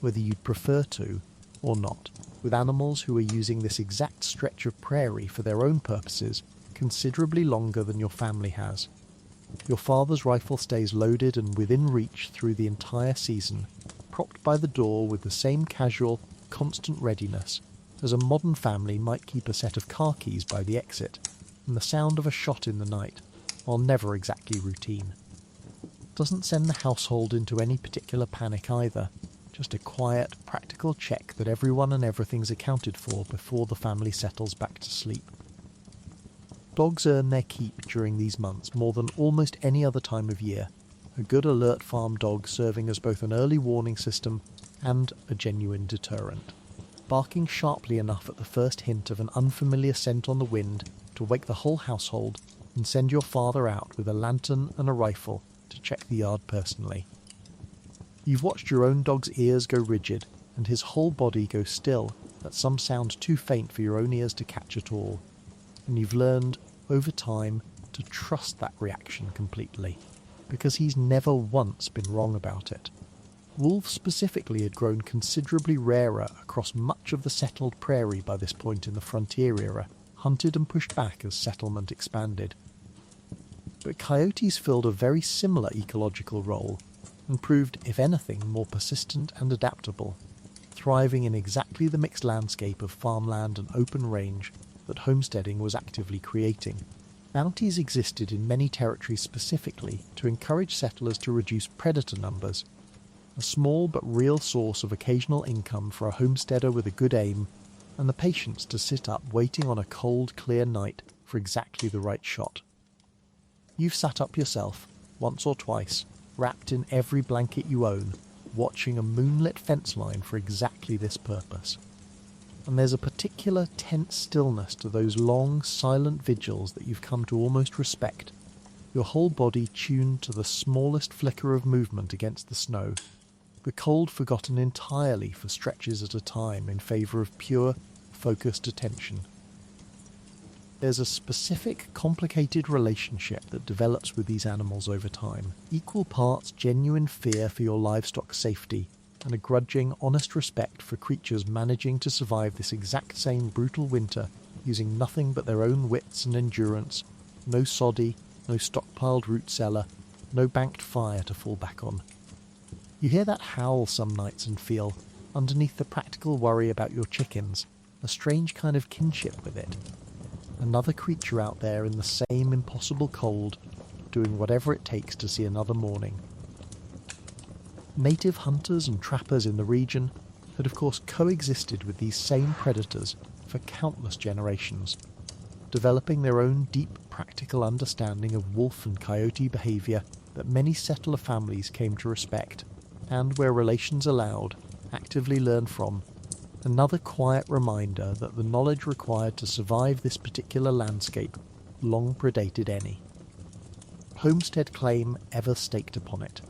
whether you'd prefer to or not, with animals who are using this exact stretch of prairie for their own purposes considerably longer than your family has. Your father's rifle stays loaded and within reach through the entire season, propped by the door with the same casual, constant readiness, as a modern family might keep a set of car keys by the exit, and the sound of a shot in the night, while never exactly routine. Doesn't send the household into any particular panic either, just a quiet, practical check that everyone and everything's accounted for before the family settles back to sleep. Dogs earn their keep during these months more than almost any other time of year, a good alert farm dog serving as both an early warning system and a genuine deterrent. Barking sharply enough at the first hint of an unfamiliar scent on the wind to wake the whole household and send your father out with a lantern and a rifle to check the yard personally. You've watched your own dog's ears go rigid and his whole body go still at some sound too faint for your own ears to catch at all, and you've learned, over time, to trust that reaction completely, because he's never once been wrong about it. Wolves specifically had grown considerably rarer across much of the settled prairie by this point in the frontier era, hunted and pushed back as settlement expanded. But coyotes filled a very similar ecological role, and proved, if anything, more persistent and adaptable, thriving in exactly the mixed landscape of farmland and open range that homesteading was actively creating. Bounties existed in many territories specifically to encourage settlers to reduce predator numbers, a small but real source of occasional income for a homesteader with a good aim, and the patience to sit up waiting on a cold, clear night for exactly the right shot. You've sat up yourself, once or twice, wrapped in every blanket you own, watching a moonlit fence line for exactly this purpose. And there's a particular tense stillness to those long, silent vigils that you've come to almost respect, your whole body tuned to the smallest flicker of movement against the snow, the cold forgotten entirely for stretches at a time in favour of pure, focused attention. There's a specific, complicated relationship that develops with these animals over time, equal parts genuine fear for your livestock's safety, and a grudging, honest respect for creatures managing to survive this exact same brutal winter using nothing but their own wits and endurance, no soddy, no stockpiled root cellar, no banked fire to fall back on. You hear that howl some nights and feel, underneath the practical worry about your chickens, a strange kind of kinship with it. Another creature out there in the same impossible cold, doing whatever it takes to see another morning. Native hunters and trappers in the region had of course coexisted with these same predators for countless generations, developing their own deep practical understanding of wolf and coyote behaviour that many settler families came to respect, and where relations allowed, actively learn from. Another quiet reminder that the knowledge required to survive this particular landscape long predated any homestead claim ever staked upon it.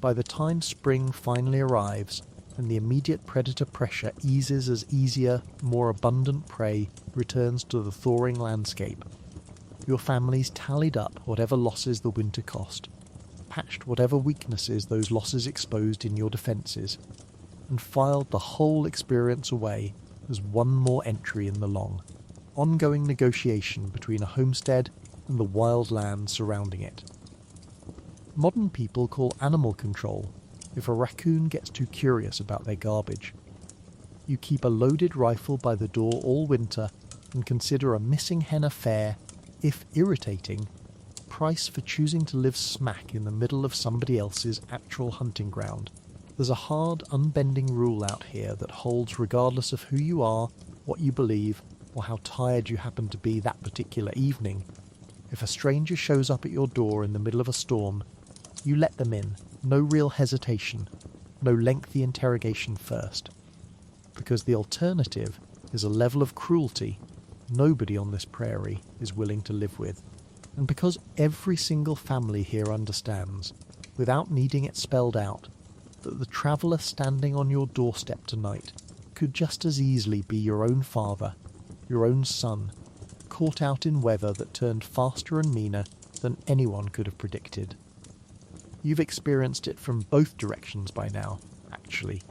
By the time spring finally arrives and the immediate predator pressure eases as easier, more abundant prey returns to the thawing landscape, your family's tallied up whatever losses the winter cost, patched whatever weaknesses those losses exposed in your defences, and filed the whole experience away as one more entry in the long, ongoing negotiation between a homestead and the wild land surrounding it. Modern people call animal control if a raccoon gets too curious about their garbage. You keep a loaded rifle by the door all winter and consider a missing hen a fair, if irritating, price for choosing to live smack in the middle of somebody else's actual hunting ground. There's a hard, unbending rule out here that holds regardless of who you are, what you believe, or how tired you happen to be that particular evening. If a stranger shows up at your door in the middle of a storm, you let them in, no real hesitation, no lengthy interrogation first. Because the alternative is a level of cruelty nobody on this prairie is willing to live with. And because every single family here understands, without needing it spelled out, that the traveller standing on your doorstep tonight could just as easily be your own father, your own son, caught out in weather that turned faster and meaner than anyone could have predicted. You've experienced it from both directions by now, actually.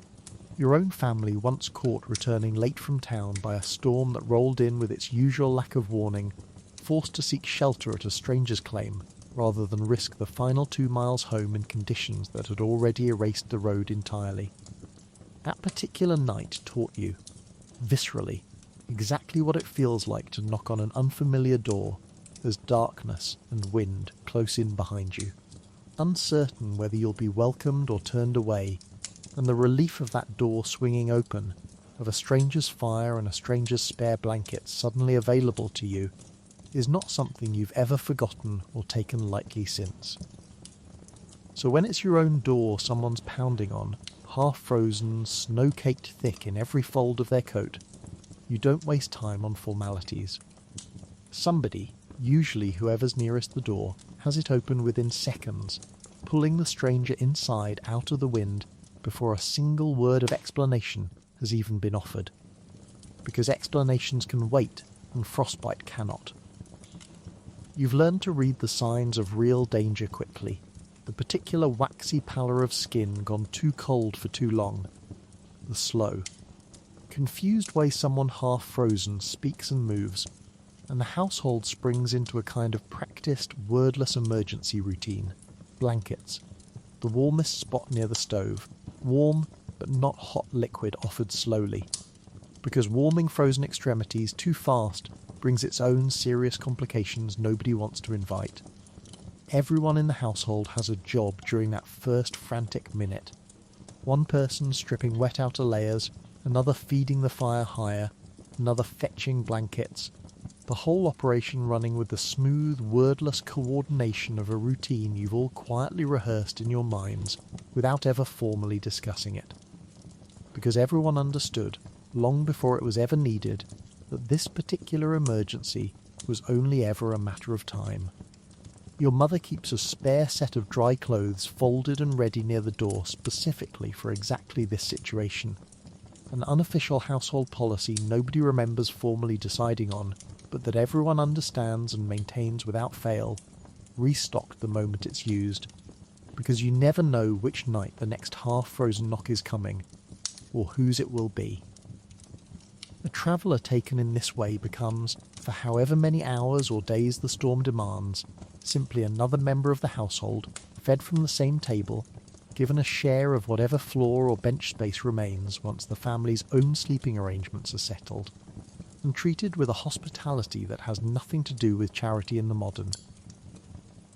Your own family once caught returning late from town by a storm that rolled in with its usual lack of warning, forced to seek shelter at a stranger's claim, rather than risk the final 2 miles home in conditions that had already erased the road entirely. That particular night taught you. viscerally, exactly what it feels like to knock on an unfamiliar door. There's darkness and wind close in behind you, uncertain whether you'll be welcomed or turned away, and the relief of that door swinging open, of a stranger's fire and a stranger's spare blankets suddenly available to you, is not something you've ever forgotten or taken lightly since. So when it's your own door someone's pounding on, half-frozen, snow-caked thick in every fold of their coat, you don't waste time on formalities. Somebody, usually whoever's nearest the door, has it open within seconds, pulling the stranger inside out of the wind before a single word of explanation has even been offered. Because explanations can wait and frostbite cannot. You've learned to read the signs of real danger quickly, the particular waxy pallor of skin gone too cold for too long, the slow, confused way someone half frozen speaks and moves, and the household springs into a kind of practiced, wordless emergency routine. Blankets, the warmest spot near the stove, warm but not hot liquid offered slowly, because warming frozen extremities too fast brings its own serious complications nobody wants to invite. Everyone in the household has a job during that first frantic minute. One person stripping wet outer layers, another feeding the fire higher, another fetching blankets, the whole operation running with the smooth, wordless coordination of a routine you've all quietly rehearsed in your minds without ever formally discussing it. Because everyone understood, long before it was ever needed, that this particular emergency was only ever a matter of time. Your mother keeps a spare set of dry clothes folded and ready near the door specifically for exactly this situation. An unofficial household policy nobody remembers formally deciding on, but that everyone understands and maintains without fail, restocked the moment it's used, because you never know which night the next half-frozen knock is coming, or whose it will be. A traveller taken in this way becomes, for however many hours or days the storm demands, simply another member of the household, fed from the same table, given a share of whatever floor or bench space remains once the family's own sleeping arrangements are settled, and treated with a hospitality that has nothing to do with charity in the modern.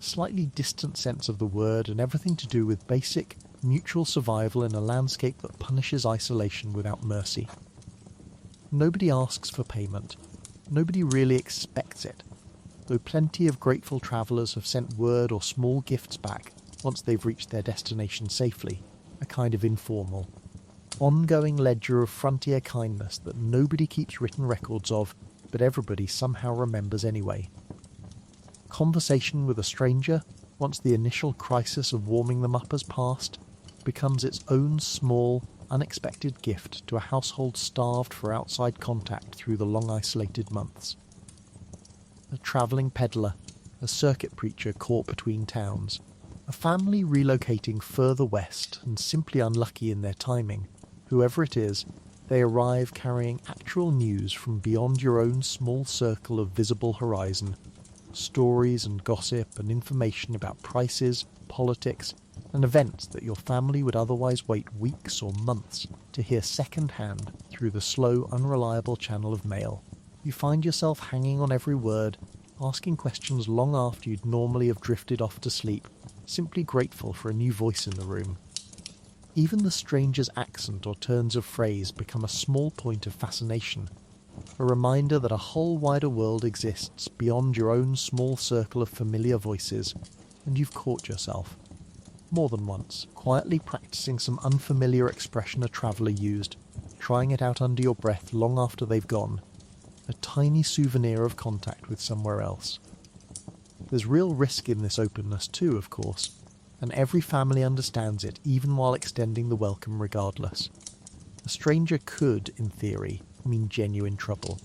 Slightly distant sense of the word and everything to do with basic, mutual survival in a landscape that punishes isolation without mercy. Nobody asks for payment. Nobody really expects it, though plenty of grateful travellers have sent word or small gifts back once they've reached their destination safely, a kind of informal, ongoing ledger of frontier kindness that nobody keeps written records of, but everybody somehow remembers anyway. Conversation with a stranger, once the initial crisis of warming them up has passed, becomes its own small, unexpected gift to a household starved for outside contact through the long isolated months. A travelling peddler, a circuit preacher caught between towns, a family relocating further west and simply unlucky in their timing, whoever it is, they arrive carrying actual news from beyond your own small circle of visible horizon, stories and gossip and information about prices, politics, and events that your family would otherwise wait weeks or months to hear second-hand through the slow, unreliable channel of mail. You find yourself hanging on every word, asking questions long after you'd normally have drifted off to sleep, simply grateful for a new voice in the room. Even the stranger's accent or turns of phrase become a small point of fascination, a reminder that a whole wider world exists beyond your own small circle of familiar voices, and you've caught yourself, more than once, quietly practicing some unfamiliar expression a traveller used, trying it out under your breath long after they've gone, a tiny souvenir of contact with somewhere else. There's real risk in this openness too, of course, and every family understands it even while extending the welcome regardless. A stranger could, in theory, mean genuine trouble.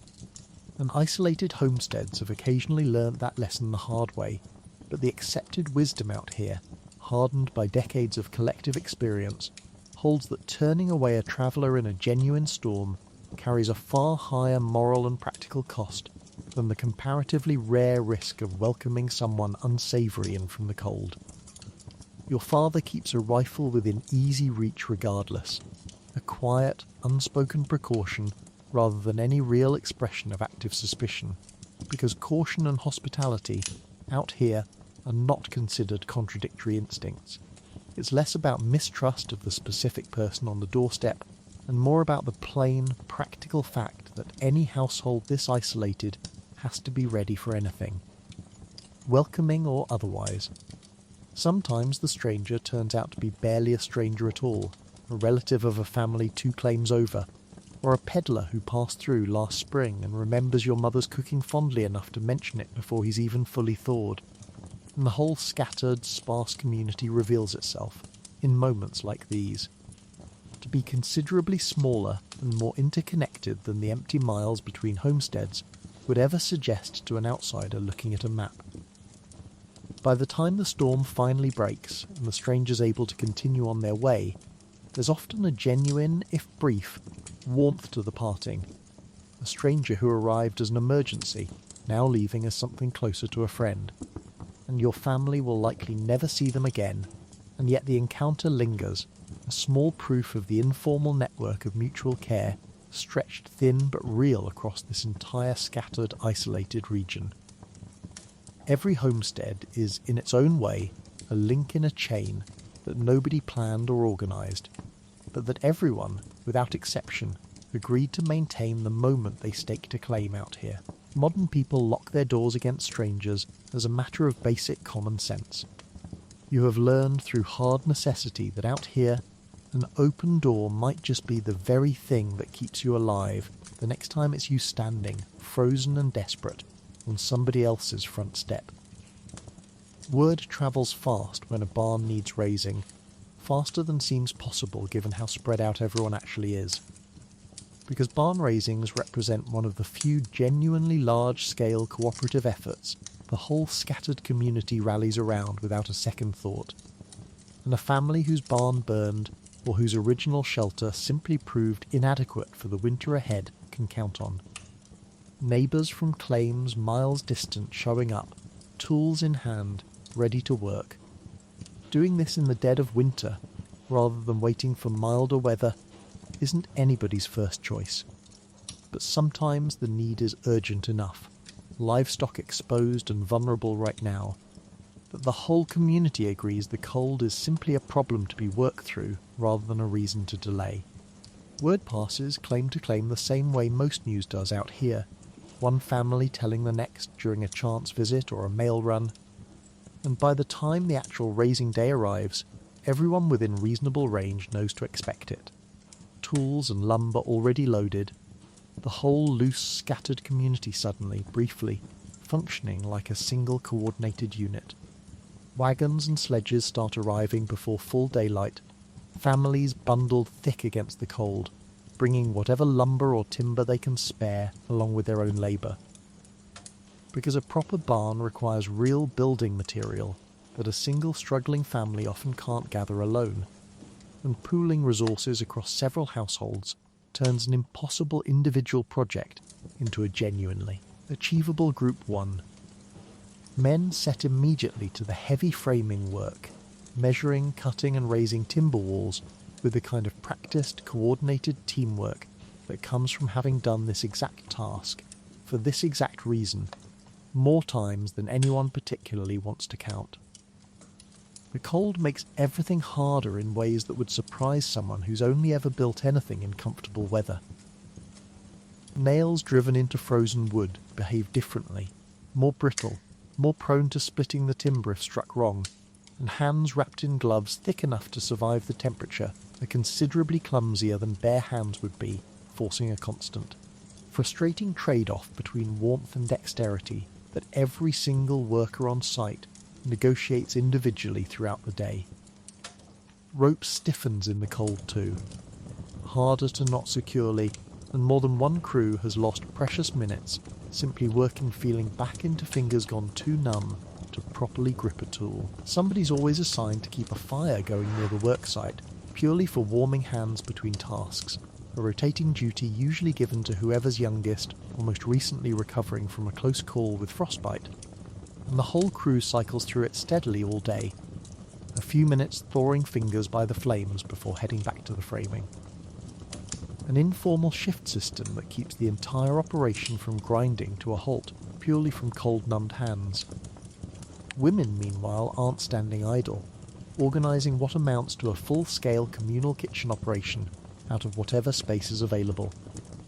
And isolated homesteads have occasionally learnt that lesson the hard way, but the accepted wisdom out here, hardened by decades of collective experience, holds that turning away a traveller in a genuine storm carries a far higher moral and practical cost than the comparatively rare risk of welcoming someone unsavoury in from the cold. Your father keeps a rifle within easy reach regardless, a quiet, unspoken precaution rather than any real expression of active suspicion, because caution and hospitality out here are not considered contradictory instincts. It's less about mistrust of the specific person on the doorstep and more about the plain, practical fact that any household this isolated has to be ready for anything, welcoming or otherwise. Sometimes the stranger turns out to be barely a stranger at all, a relative of a family 2 claims over, or a peddler who passed through last spring and remembers your mother's cooking fondly enough to mention it before he's even fully thawed. And the whole scattered, sparse community reveals itself in moments like these, to be considerably smaller and more interconnected than the empty miles between homesteads would ever suggest to an outsider looking at a map. By the time the storm finally breaks and the stranger's able to continue on their way, there's often a genuine, if brief, warmth to the parting. A stranger who arrived as an emergency, now leaving as something closer to a friend. And your family will likely never see them again, and yet the encounter lingers, a small proof of the informal network of mutual care stretched thin but real across this entire scattered, isolated region. Every homestead is, in its own way, a link in a chain that nobody planned or organised, but that everyone, without exception, agreed to maintain the moment they staked a claim out here. Modern people lock their doors against strangers as a matter of basic common sense. You have learned through hard necessity that out here, an open door might just be the very thing that keeps you alive the next time it's you standing, frozen and desperate, on somebody else's front step. Word travels fast when a barn needs raising, faster than seems possible given how spread out everyone actually is. Because barn raisings represent one of the few genuinely large-scale cooperative efforts the whole scattered community rallies around without a second thought, and a family whose barn burned or whose original shelter simply proved inadequate for the winter ahead can count on. Neighbours from claims miles distant showing up, tools in hand, ready to work. Doing this in the dead of winter, rather than waiting for milder weather, isn't anybody's first choice. But sometimes the need is urgent enough, livestock exposed and vulnerable right now, that the whole community agrees the cold is simply a problem to be worked through rather than a reason to delay. Word passes claim to claim the same way most news does out here, one family telling the next during a chance visit or a mail run, and by the time the actual raising day arrives, everyone within reasonable range knows to expect it. Tools and lumber already loaded, the whole loose, scattered community suddenly, briefly, functioning like a single coordinated unit. Wagons and sledges start arriving before full daylight, families bundled thick against the cold, bringing whatever lumber or timber they can spare along with their own labour. Because a proper barn requires real building material that a single struggling family often can't gather alone, and pooling resources across several households turns an impossible individual project into a genuinely achievable group one. Men set immediately to the heavy framing work, measuring, cutting and raising timber walls with the kind of practiced, coordinated teamwork that comes from having done this exact task, for this exact reason, more times than anyone particularly wants to count. The cold makes everything harder in ways that would surprise someone who's only ever built anything in comfortable weather. Nails driven into frozen wood behave differently, more brittle, more prone to splitting the timber if struck wrong, and hands wrapped in gloves thick enough to survive the temperature are considerably clumsier than bare hands would be, forcing a constant, frustrating trade-off between warmth and dexterity that every single worker on site negotiates individually throughout the day. Rope stiffens in the cold too, harder to knot securely, and more than one crew has lost precious minutes simply working feeling back into fingers gone too numb to properly grip a tool. Somebody's always assigned to keep a fire going near the worksite, purely for warming hands between tasks, a rotating duty usually given to whoever's youngest or most recently recovering from a close call with frostbite, and the whole crew cycles through it steadily all day, a few minutes thawing fingers by the flames before heading back to the framing. an informal shift system that keeps the entire operation from grinding to a halt purely from cold-numbed hands. Women, meanwhile, aren't standing idle, organising what amounts to a full-scale communal kitchen operation out of whatever space is available,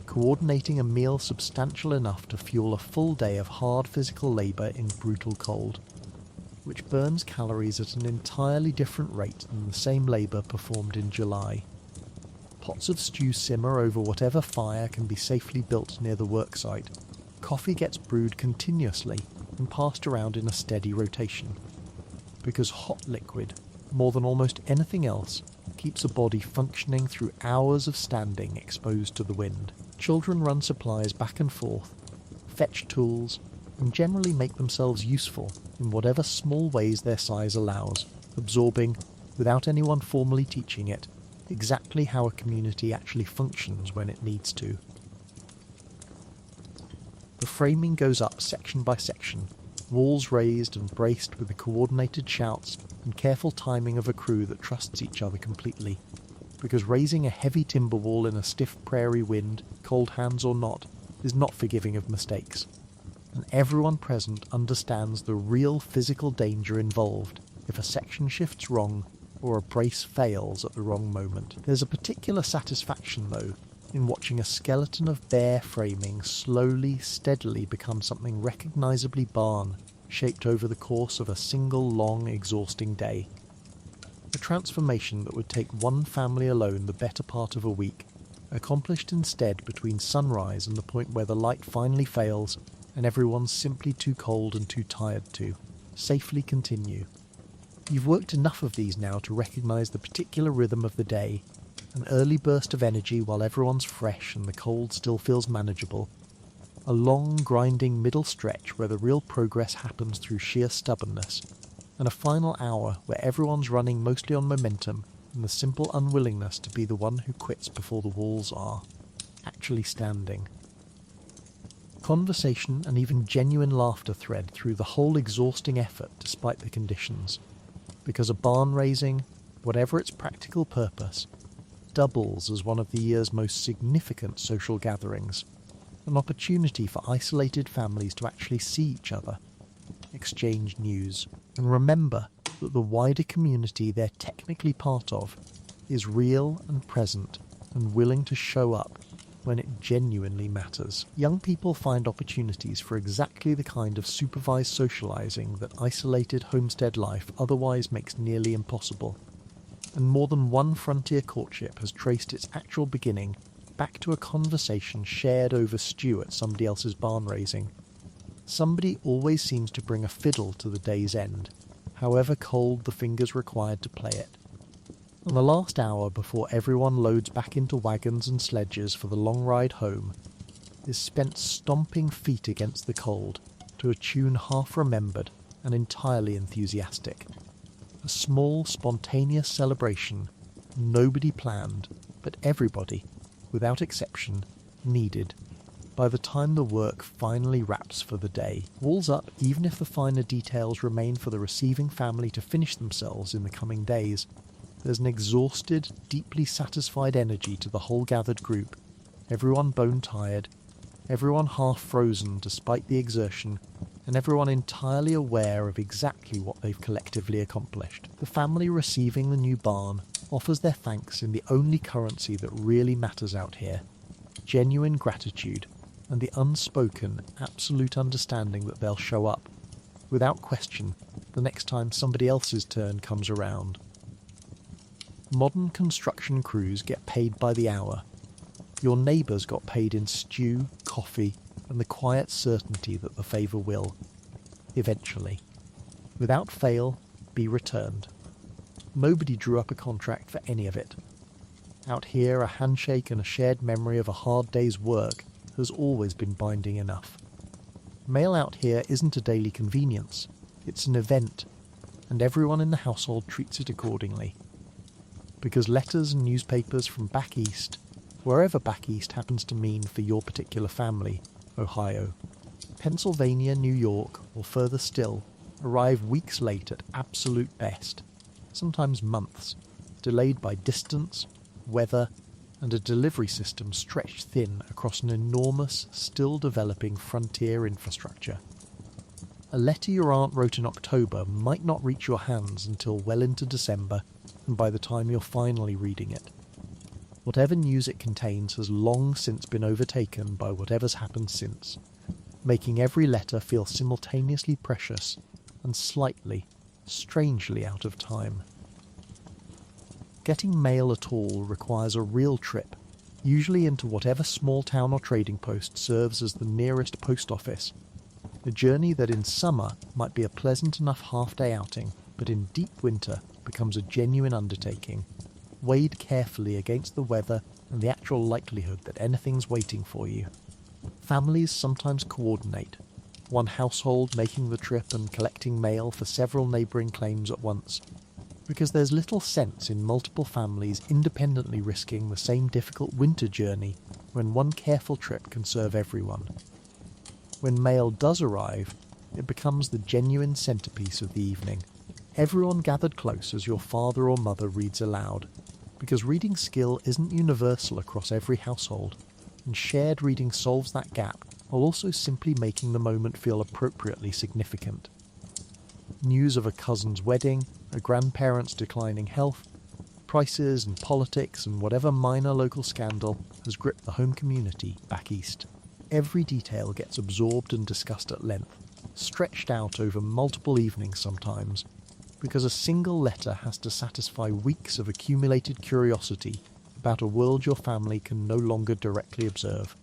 coordinating a meal substantial enough to fuel a full day of hard physical labour in brutal cold, which burns calories at an entirely different rate than the same labour performed in July. Pots of stew simmer over whatever fire can be safely built near the worksite. Coffee gets brewed continuously and passed around in a steady rotation. Because hot liquid, more than almost anything else, keeps a body functioning through hours of standing exposed to the wind. Children run supplies back and forth, fetch tools, and generally make themselves useful in whatever small ways their size allows, absorbing, without anyone formally teaching it, exactly how a community actually functions when it needs to. The framing goes up section by section, walls raised and braced with the coordinated shouts and careful timing of a crew that trusts each other completely, because raising a heavy timber wall in a stiff prairie wind, cold hands or not, is not forgiving of mistakes, and everyone present understands the real physical danger involved if a section shifts wrong or a brace fails at the wrong moment. There's a particular satisfaction, though, in watching a skeleton of bare framing slowly, steadily become something recognisably barn, shaped over the course of a single long, exhausting day. A transformation that would take one family alone the better part of a week, accomplished instead between sunrise and the point where the light finally fails and everyone's simply too cold and too tired to safely continue. You've worked enough of these now to recognise the particular rhythm of the day, an early burst of energy while everyone's fresh and the cold still feels manageable, a long grinding middle stretch where the real progress happens through sheer stubbornness, and a final hour where everyone's running mostly on momentum and the simple unwillingness to be the one who quits before the walls are actually standing. Conversation and even genuine laughter thread through the whole exhausting effort despite the conditions, because a barn raising, whatever its practical purpose, doubles as one of the year's most significant social gatherings, an opportunity for isolated families to actually see each other, exchange news, and remember that the wider community they're technically part of is real and present and willing to show up when it genuinely matters. Young people find opportunities for exactly the kind of supervised socialising that isolated homestead life otherwise makes nearly impossible, and more than one frontier courtship has traced its actual beginning back to a conversation shared over stew at somebody else's barn raising. Somebody always seems to bring a fiddle to the day's end, however cold the fingers required to play it. And the last hour before everyone loads back into wagons and sledges for the long ride home is spent stomping feet against the cold to a tune half remembered and entirely enthusiastic. A small, spontaneous celebration, nobody planned, but everybody, without exception, needed, by the time the work finally wraps for the day. Walls up, even if the finer details remain for the receiving family to finish themselves in the coming days. There's an exhausted, deeply satisfied energy to the whole gathered group, everyone bone-tired, everyone half-frozen despite the exertion, and everyone entirely aware of exactly what they've collectively accomplished. The family receiving the new barn offers their thanks in the only currency that really matters out here, genuine gratitude, and the unspoken, absolute understanding that they'll show up, without question, the next time somebody else's turn comes around. Modern construction crews get paid by the hour. Your neighbours got paid in stew, coffee, and the quiet certainty that the favour will, eventually, without fail, be returned. Nobody drew up a contract for any of it. Out here, a handshake and a shared memory of a hard day's work has always been binding enough. Mail out here isn't a daily convenience, it's an event, and everyone in the household treats it accordingly. Because letters and newspapers from back east, wherever back east happens to mean for your particular family, Ohio, Pennsylvania, New York, or further still, arrive weeks late at absolute best, sometimes months, delayed by distance, weather, and a delivery system stretched thin across an enormous, still developing frontier infrastructure. A letter your aunt wrote in October might not reach your hands until well into December, and by the time you're finally reading it. Whatever news it contains has long since been overtaken by whatever's happened since, making every letter feel simultaneously precious and slightly, strangely out of time. Getting mail at all requires a real trip, usually into whatever small town or trading post serves as the nearest post office. A journey that in summer might be a pleasant enough half-day outing, but in deep winter becomes a genuine undertaking, weighed carefully against the weather and the actual likelihood that anything's waiting for you. Families sometimes coordinate, one household making the trip and collecting mail for several neighbouring claims at once, because there's little sense in multiple families independently risking the same difficult winter journey when one careful trip can serve everyone. When mail does arrive, it becomes the genuine centrepiece of the evening. Everyone gathered close as your father or mother reads aloud, because reading skill isn't universal across every household, and shared reading solves that gap while also simply making the moment feel appropriately significant. News of a cousin's wedding, a grandparent's declining health, prices and politics and whatever minor local scandal has gripped the home community back east. Every detail gets absorbed and discussed at length, stretched out over multiple evenings sometimes, because a single letter has to satisfy weeks of accumulated curiosity about a world your family can no longer directly observe.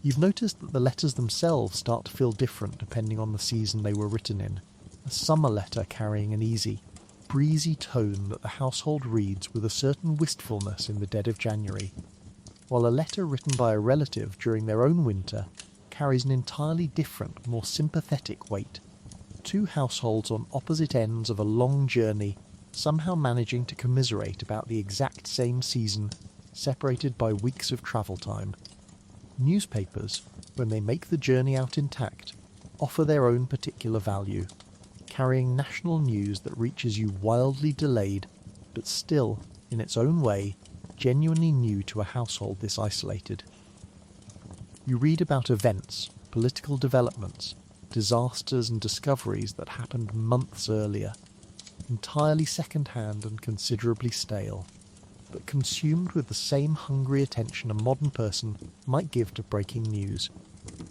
You've noticed that the letters themselves start to feel different depending on the season they were written in, a summer letter carrying an easy, breezy tone that the household reads with a certain wistfulness in the dead of January, while a letter written by a relative during their own winter carries an entirely different, more sympathetic weight. Two households on opposite ends of a long journey, somehow managing to commiserate about the exact same season, separated by weeks of travel time. Newspapers, when they make the journey out intact, offer their own particular value, carrying national news that reaches you wildly delayed, but still, in its own way, genuinely new to a household this isolated. You read about events, political developments, disasters and discoveries that happened months earlier, entirely second-hand and considerably stale, but consumed with the same hungry attention a modern person might give to breaking news,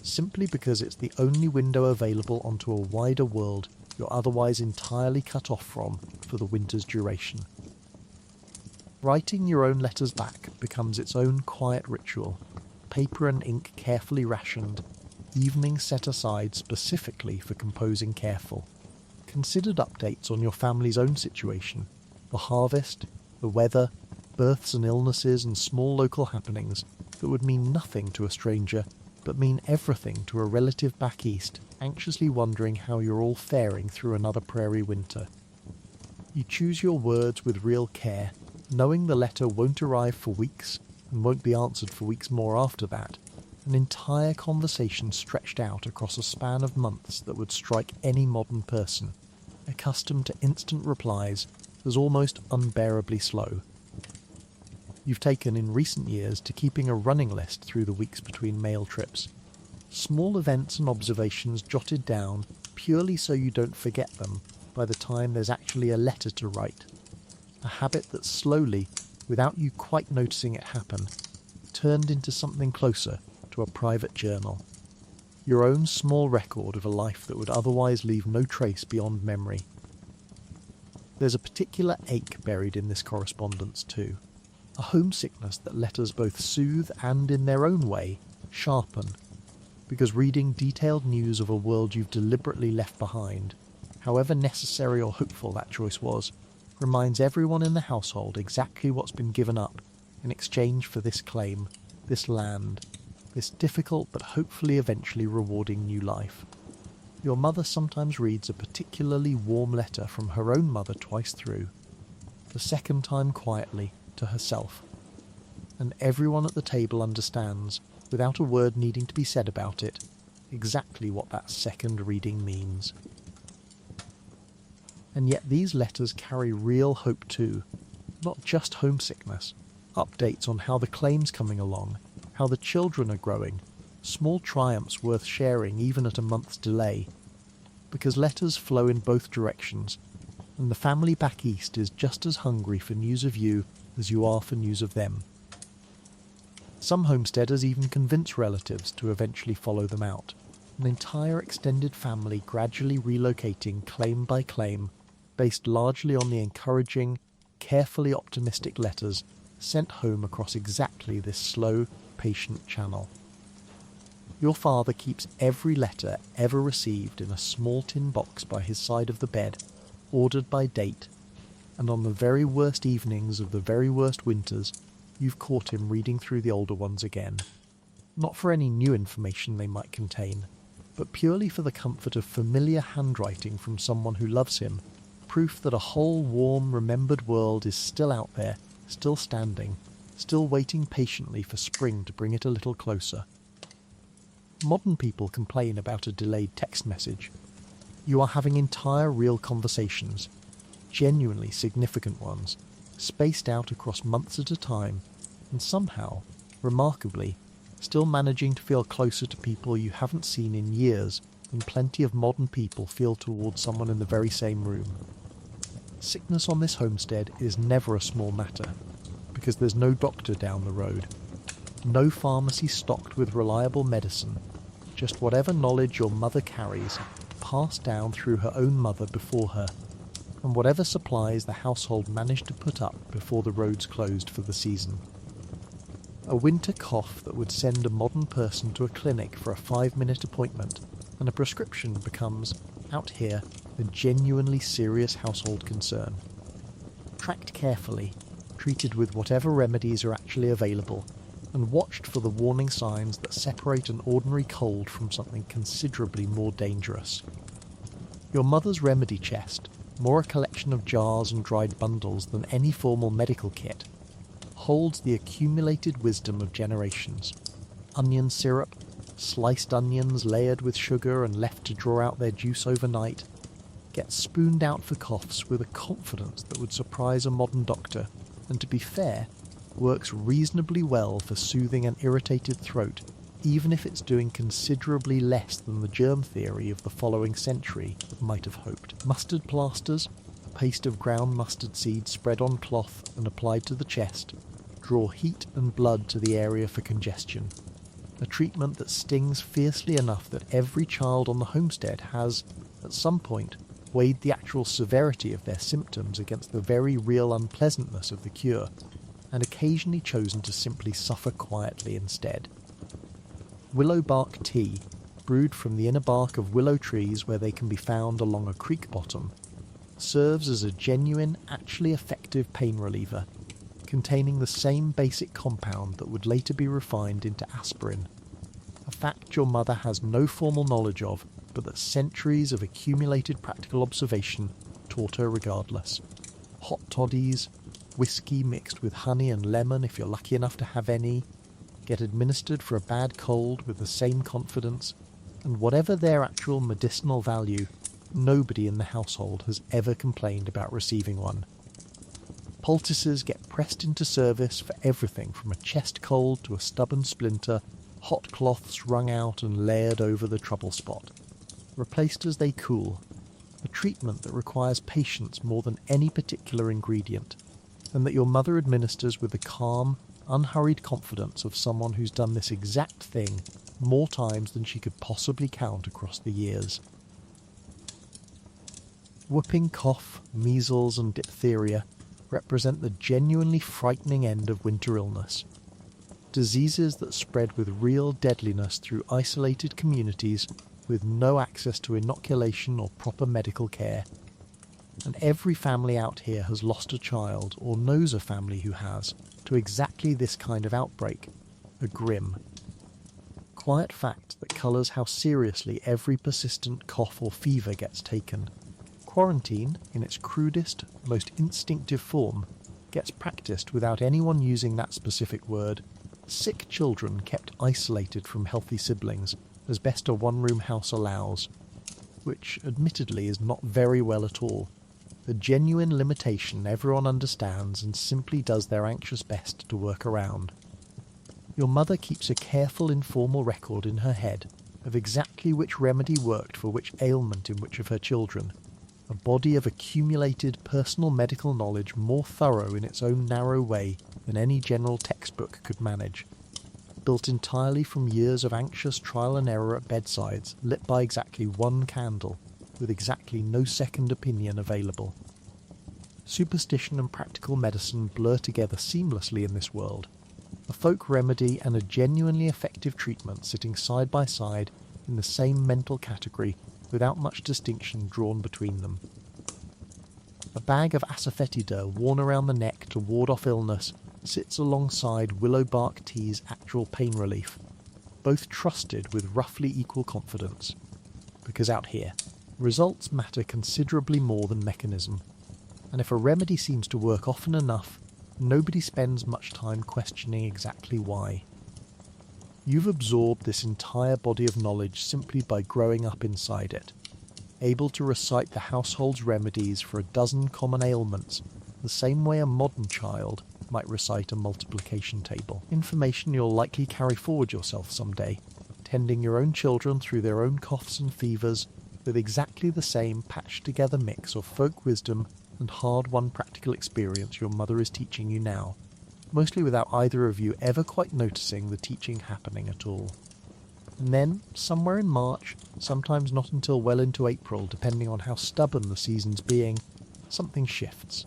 simply because it's the only window available onto a wider world you're otherwise entirely cut off from for the winter's duration. Writing your own letters back becomes its own quiet ritual, paper and ink carefully rationed, evenings set aside specifically for composing careful, considered updates on your family's own situation, the harvest, the weather, births and illnesses and small local happenings that would mean nothing to a stranger but mean everything to a relative back east anxiously wondering how you're all faring through another prairie winter. You choose your words with real care, knowing the letter won't arrive for weeks and won't be answered for weeks more after that, an entire conversation stretched out across a span of months that would strike any modern person, accustomed to instant replies, as almost unbearably slow. You've taken in recent years to keeping a running list through the weeks between mail trips, small events and observations jotted down purely so you don't forget them by the time there's actually a letter to write, a habit that slowly, without you quite noticing it happen, turned into something closer to a private journal, your own small record of a life that would otherwise leave no trace beyond memory. There's a particular ache buried in this correspondence too, a homesickness that letters both soothe and, in their own way, sharpen, because reading detailed news of a world you've deliberately left behind, however necessary or hopeful that choice was, reminds everyone in the household exactly what's been given up in exchange for this claim, this land, this difficult but hopefully eventually rewarding new life. Your mother sometimes reads a particularly warm letter from her own mother twice through, the second time quietly, to herself, and everyone at the table understands, without a word needing to be said about it, exactly what that second reading means. And yet these letters carry real hope too, not just homesickness, Updates on how the claim's coming along, how the children are growing, small triumphs worth sharing even at a month's delay. Because letters flow in both directions, and the family back east is just as hungry for news of you as you are for news of them. Some homesteaders even convince relatives to eventually follow them out, an entire extended family gradually relocating claim by claim, based largely on the encouraging, carefully optimistic letters sent home across exactly this slow, patient channel. Your father keeps every letter ever received in a small tin box by his side of the bed, ordered by date, and on the very worst evenings of the very worst winters, you've caught him reading through the older ones again. Not for any new information they might contain, but purely for the comfort of familiar handwriting from someone who loves him, proof that a whole warm, remembered world is still out there, still standing, still waiting patiently for spring to bring it a little closer. Modern people complain about a delayed text message. You are having entire real conversations, genuinely significant ones, spaced out across months at a time, and somehow, remarkably, still managing to feel closer to people you haven't seen in years than plenty of modern people feel towards someone in the very same room. Sickness on this homestead is never a small matter, because there's no doctor down the road, no pharmacy stocked with reliable medicine, just whatever knowledge your mother carries, passed down through her own mother before her, and whatever supplies the household managed to put up before the roads closed for the season. A winter cough that would send a modern person to a clinic for a 5-minute appointment, and a prescription becomes, out here, a genuinely serious household concern. Tracked carefully, treated with whatever remedies are actually available, and watched for the warning signs that separate an ordinary cold from something considerably more dangerous. Your mother's remedy chest, more a collection of jars and dried bundles than any formal medical kit, holds the accumulated wisdom of generations. Onion syrup, sliced onions layered with sugar and left to draw out their juice overnight, gets spooned out for coughs with a confidence that would surprise a modern doctor, and to be fair, works reasonably well for soothing an irritated throat, even if it's doing considerably less than the germ theory of the following century might have hoped. Mustard plasters, a paste of ground mustard seeds spread on cloth and applied to the chest, draw heat and blood to the area for congestion. A treatment that stings fiercely enough that every child on the homestead has, at some point, weighed the actual severity of their symptoms against the very real unpleasantness of the cure, and occasionally chosen to simply suffer quietly instead. Willow bark tea, brewed from the inner bark of willow trees where they can be found along a creek bottom, serves as a genuine, actually effective pain reliever, containing the same basic compound that would later be refined into aspirin, a fact your mother has no formal knowledge of, but that centuries of accumulated practical observation taught her regardless. Hot toddies, whiskey mixed with honey and lemon if you're lucky enough to have any, get administered for a bad cold with the same confidence, and whatever their actual medicinal value, nobody in the household has ever complained about receiving one. Poultices get pressed into service for everything from a chest cold to a stubborn splinter, hot cloths wrung out and layered over the trouble spot. Replaced as they cool, a treatment that requires patience more than any particular ingredient, and that your mother administers with the calm, unhurried confidence of someone who's done this exact thing more times than she could possibly count across the years. Whooping cough, measles and diphtheria represent the genuinely frightening end of winter illness. Diseases that spread with real deadliness through isolated communities with no access to inoculation or proper medical care. And every family out here has lost a child or knows a family who has to exactly this kind of outbreak, a grim, quiet fact that colours how seriously every persistent cough or fever gets taken. Quarantine, in its crudest, most instinctive form, gets practised without anyone using that specific word. Sick children kept isolated from healthy siblings, as best a one-room house allows, which admittedly is not very well at all. a genuine limitation everyone understands and simply does their anxious best to work around. Your mother keeps a careful informal record in her head of exactly which remedy worked for which ailment in which of her children, a body of accumulated personal medical knowledge more thorough in its own narrow way than any general textbook could manage, built entirely from years of anxious trial and error at bedsides lit by exactly one candle, with exactly no second opinion available. Superstition and practical medicine blur together seamlessly in this world, a folk remedy and a genuinely effective treatment sitting side by side in the same mental category without much distinction drawn between them. A bag of asafoetida worn around the neck to ward off illness sits alongside willow bark tea's actual pain relief, both trusted with roughly equal confidence, because out here, results matter considerably more than mechanism, and if a remedy seems to work often enough, nobody spends much time questioning exactly why. You've absorbed this entire body of knowledge simply by growing up inside it, able to recite the household's remedies for a dozen common ailments the same way a modern child might recite a multiplication table. Information you'll likely carry forward yourself someday, tending your own children through their own coughs and fevers with exactly the same patched-together mix of folk wisdom and hard-won practical experience your mother is teaching you now, mostly without either of you ever quite noticing the teaching happening at all. And then, somewhere in March, sometimes not until well into April, depending on how stubborn the season's being, something shifts.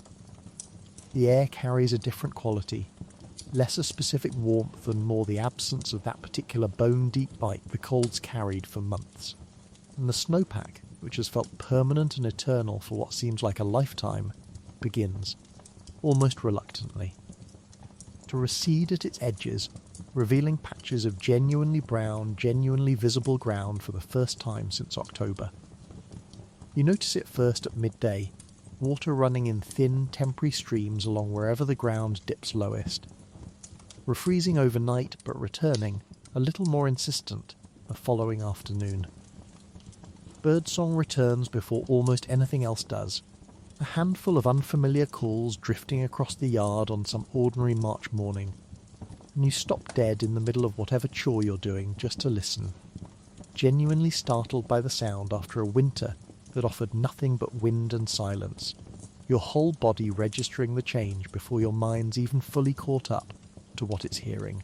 The air carries a different quality, less a specific warmth and more the absence of that particular bone-deep bite the cold's carried for months. And the snowpack, which has felt permanent and eternal for what seems like a lifetime, begins, almost reluctantly, to recede at its edges, revealing patches of genuinely brown, genuinely visible ground for the first time since October. You notice it first at midday, water running in thin, temporary streams along wherever the ground dips lowest. Refreezing overnight, but returning, a little more insistent, the following afternoon. Birdsong returns before almost anything else does. A handful of unfamiliar calls drifting across the yard on some ordinary March morning, and you stop dead in the middle of whatever chore you're doing just to listen, genuinely startled by the sound after a winter that offered nothing but wind and silence, your whole body registering the change before your mind's even fully caught up to what it's hearing.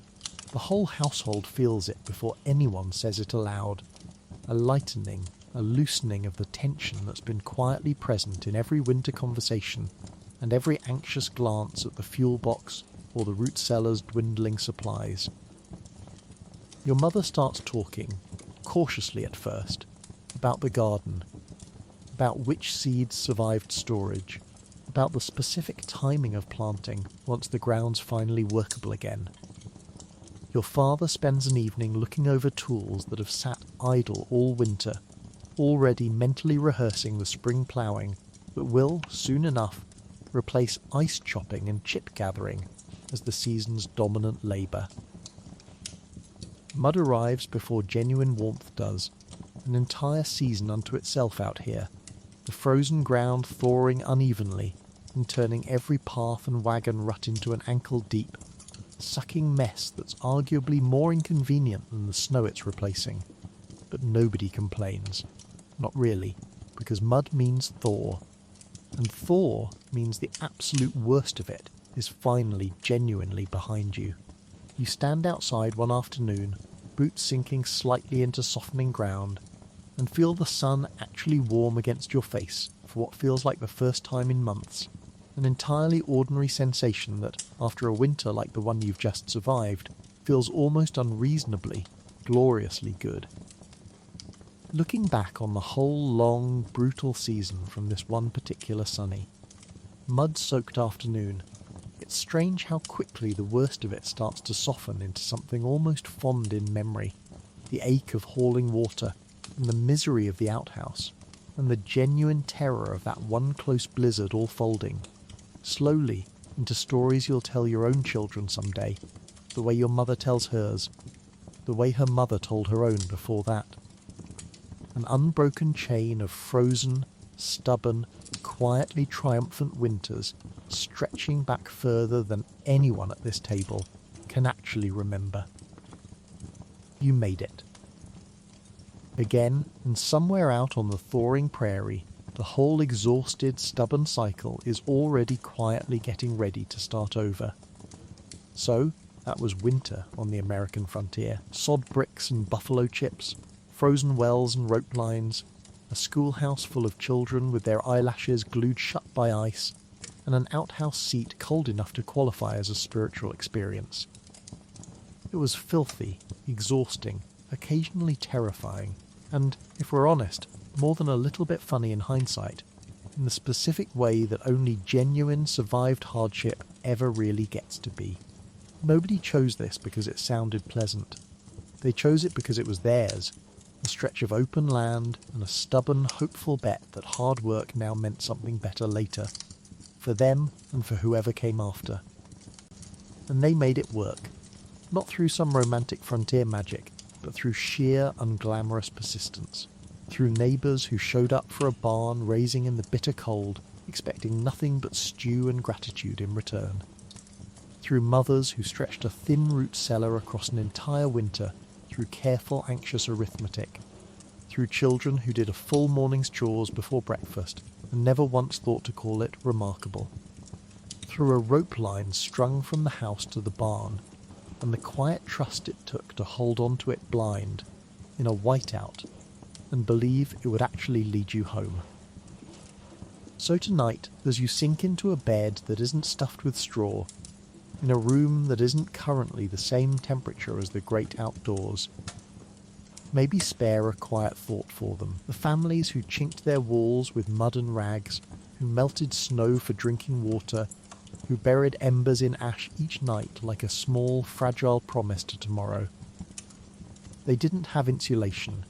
The whole household feels it before anyone says it aloud, a lightening, a loosening of the tension that's been quietly present in every winter conversation and every anxious glance at the fuel box or the root cellar's dwindling supplies. Your mother starts talking, cautiously at first, about the garden, about which seeds survived storage, about the specific timing of planting once the ground's finally workable again. Your father spends an evening looking over tools that have sat idle all winter, already mentally rehearsing the spring ploughing that will, soon enough, replace ice chopping and chip gathering as the season's dominant labour. Mud arrives before genuine warmth does, an entire season unto itself out here, the frozen ground thawing unevenly and turning every path and wagon rut into an ankle-deep, sucking mess that's arguably more inconvenient than the snow it's replacing. But nobody complains. Not really, because mud means thaw, and thaw means the absolute worst of it is finally genuinely behind you. You stand outside one afternoon, boots sinking slightly into softening ground, and feel the sun actually warm against your face for what feels like the first time in months, an entirely ordinary sensation that, after a winter like the one you've just survived, feels almost unreasonably, gloriously good. Looking back on the whole long, brutal season from this one particular sunny, mud-soaked afternoon, it's strange how quickly the worst of it starts to soften into something almost fond in memory, the ache of hauling water, and the misery of the outhouse, and the genuine terror of that one close blizzard all folding, slowly into stories you'll tell your own children someday, the way your mother tells hers, the way her mother told her own before that. An unbroken chain of frozen, stubborn, quietly triumphant winters stretching back further than anyone at this table can actually remember. You made it. Again, and somewhere out on the thawing prairie, the whole exhausted, stubborn cycle is already quietly getting ready to start over. So, that was winter on the American frontier. Sod bricks and buffalo chips, frozen wells and rope lines, a schoolhouse full of children with their eyelashes glued shut by ice, and an outhouse seat cold enough to qualify as a spiritual experience. It was filthy, exhausting, occasionally terrifying, and, if we're honest, more than a little bit funny in hindsight, in the specific way that only genuine survived hardship ever really gets to be. Nobody chose this because it sounded pleasant. They chose it because it was theirs, a stretch of open land and a stubborn, hopeful bet that hard work now meant something better later, for them and for whoever came after. And they made it work, not through some romantic frontier magic, but through sheer, unglamorous persistence. Through neighbours who showed up for a barn raising in the bitter cold, expecting nothing but stew and gratitude in return. Through mothers who stretched a thin root cellar across an entire winter, through careful, anxious arithmetic. Through children who did a full morning's chores before breakfast and never once thought to call it remarkable. Through a rope line strung from the house to the barn, and the quiet trust it took to hold on to it blind, in a whiteout, and believe it would actually lead you home. So tonight, as you sink into a bed that isn't stuffed with straw, in a room that isn't currently the same temperature as the great outdoors, maybe spare a quiet thought for them. The families who chinked their walls with mud and rags, who melted snow for drinking water, who buried embers in ash each night like a small, fragile promise to tomorrow. They didn't have insulation,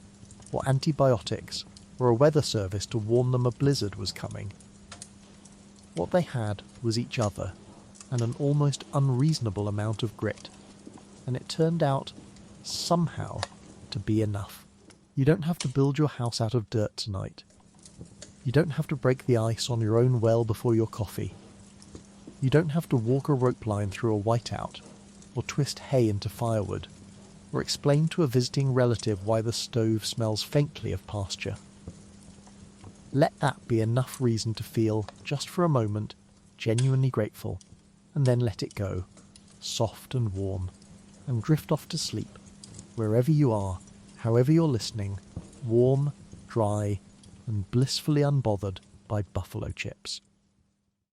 or antibiotics, or a weather service to warn them a blizzard was coming. What they had was each other, and an almost unreasonable amount of grit, and it turned out, somehow, to be enough. You don't have to build your house out of dirt tonight. You don't have to break the ice on your own well before your coffee. You don't have to walk a rope line through a whiteout, or twist hay into firewood, or explain to a visiting relative why the stove smells faintly of pasture. Let that be enough reason to feel, just for a moment, genuinely grateful, and then let it go, soft and warm, and drift off to sleep, wherever you are, however you're listening, warm, dry, and blissfully unbothered by buffalo chips.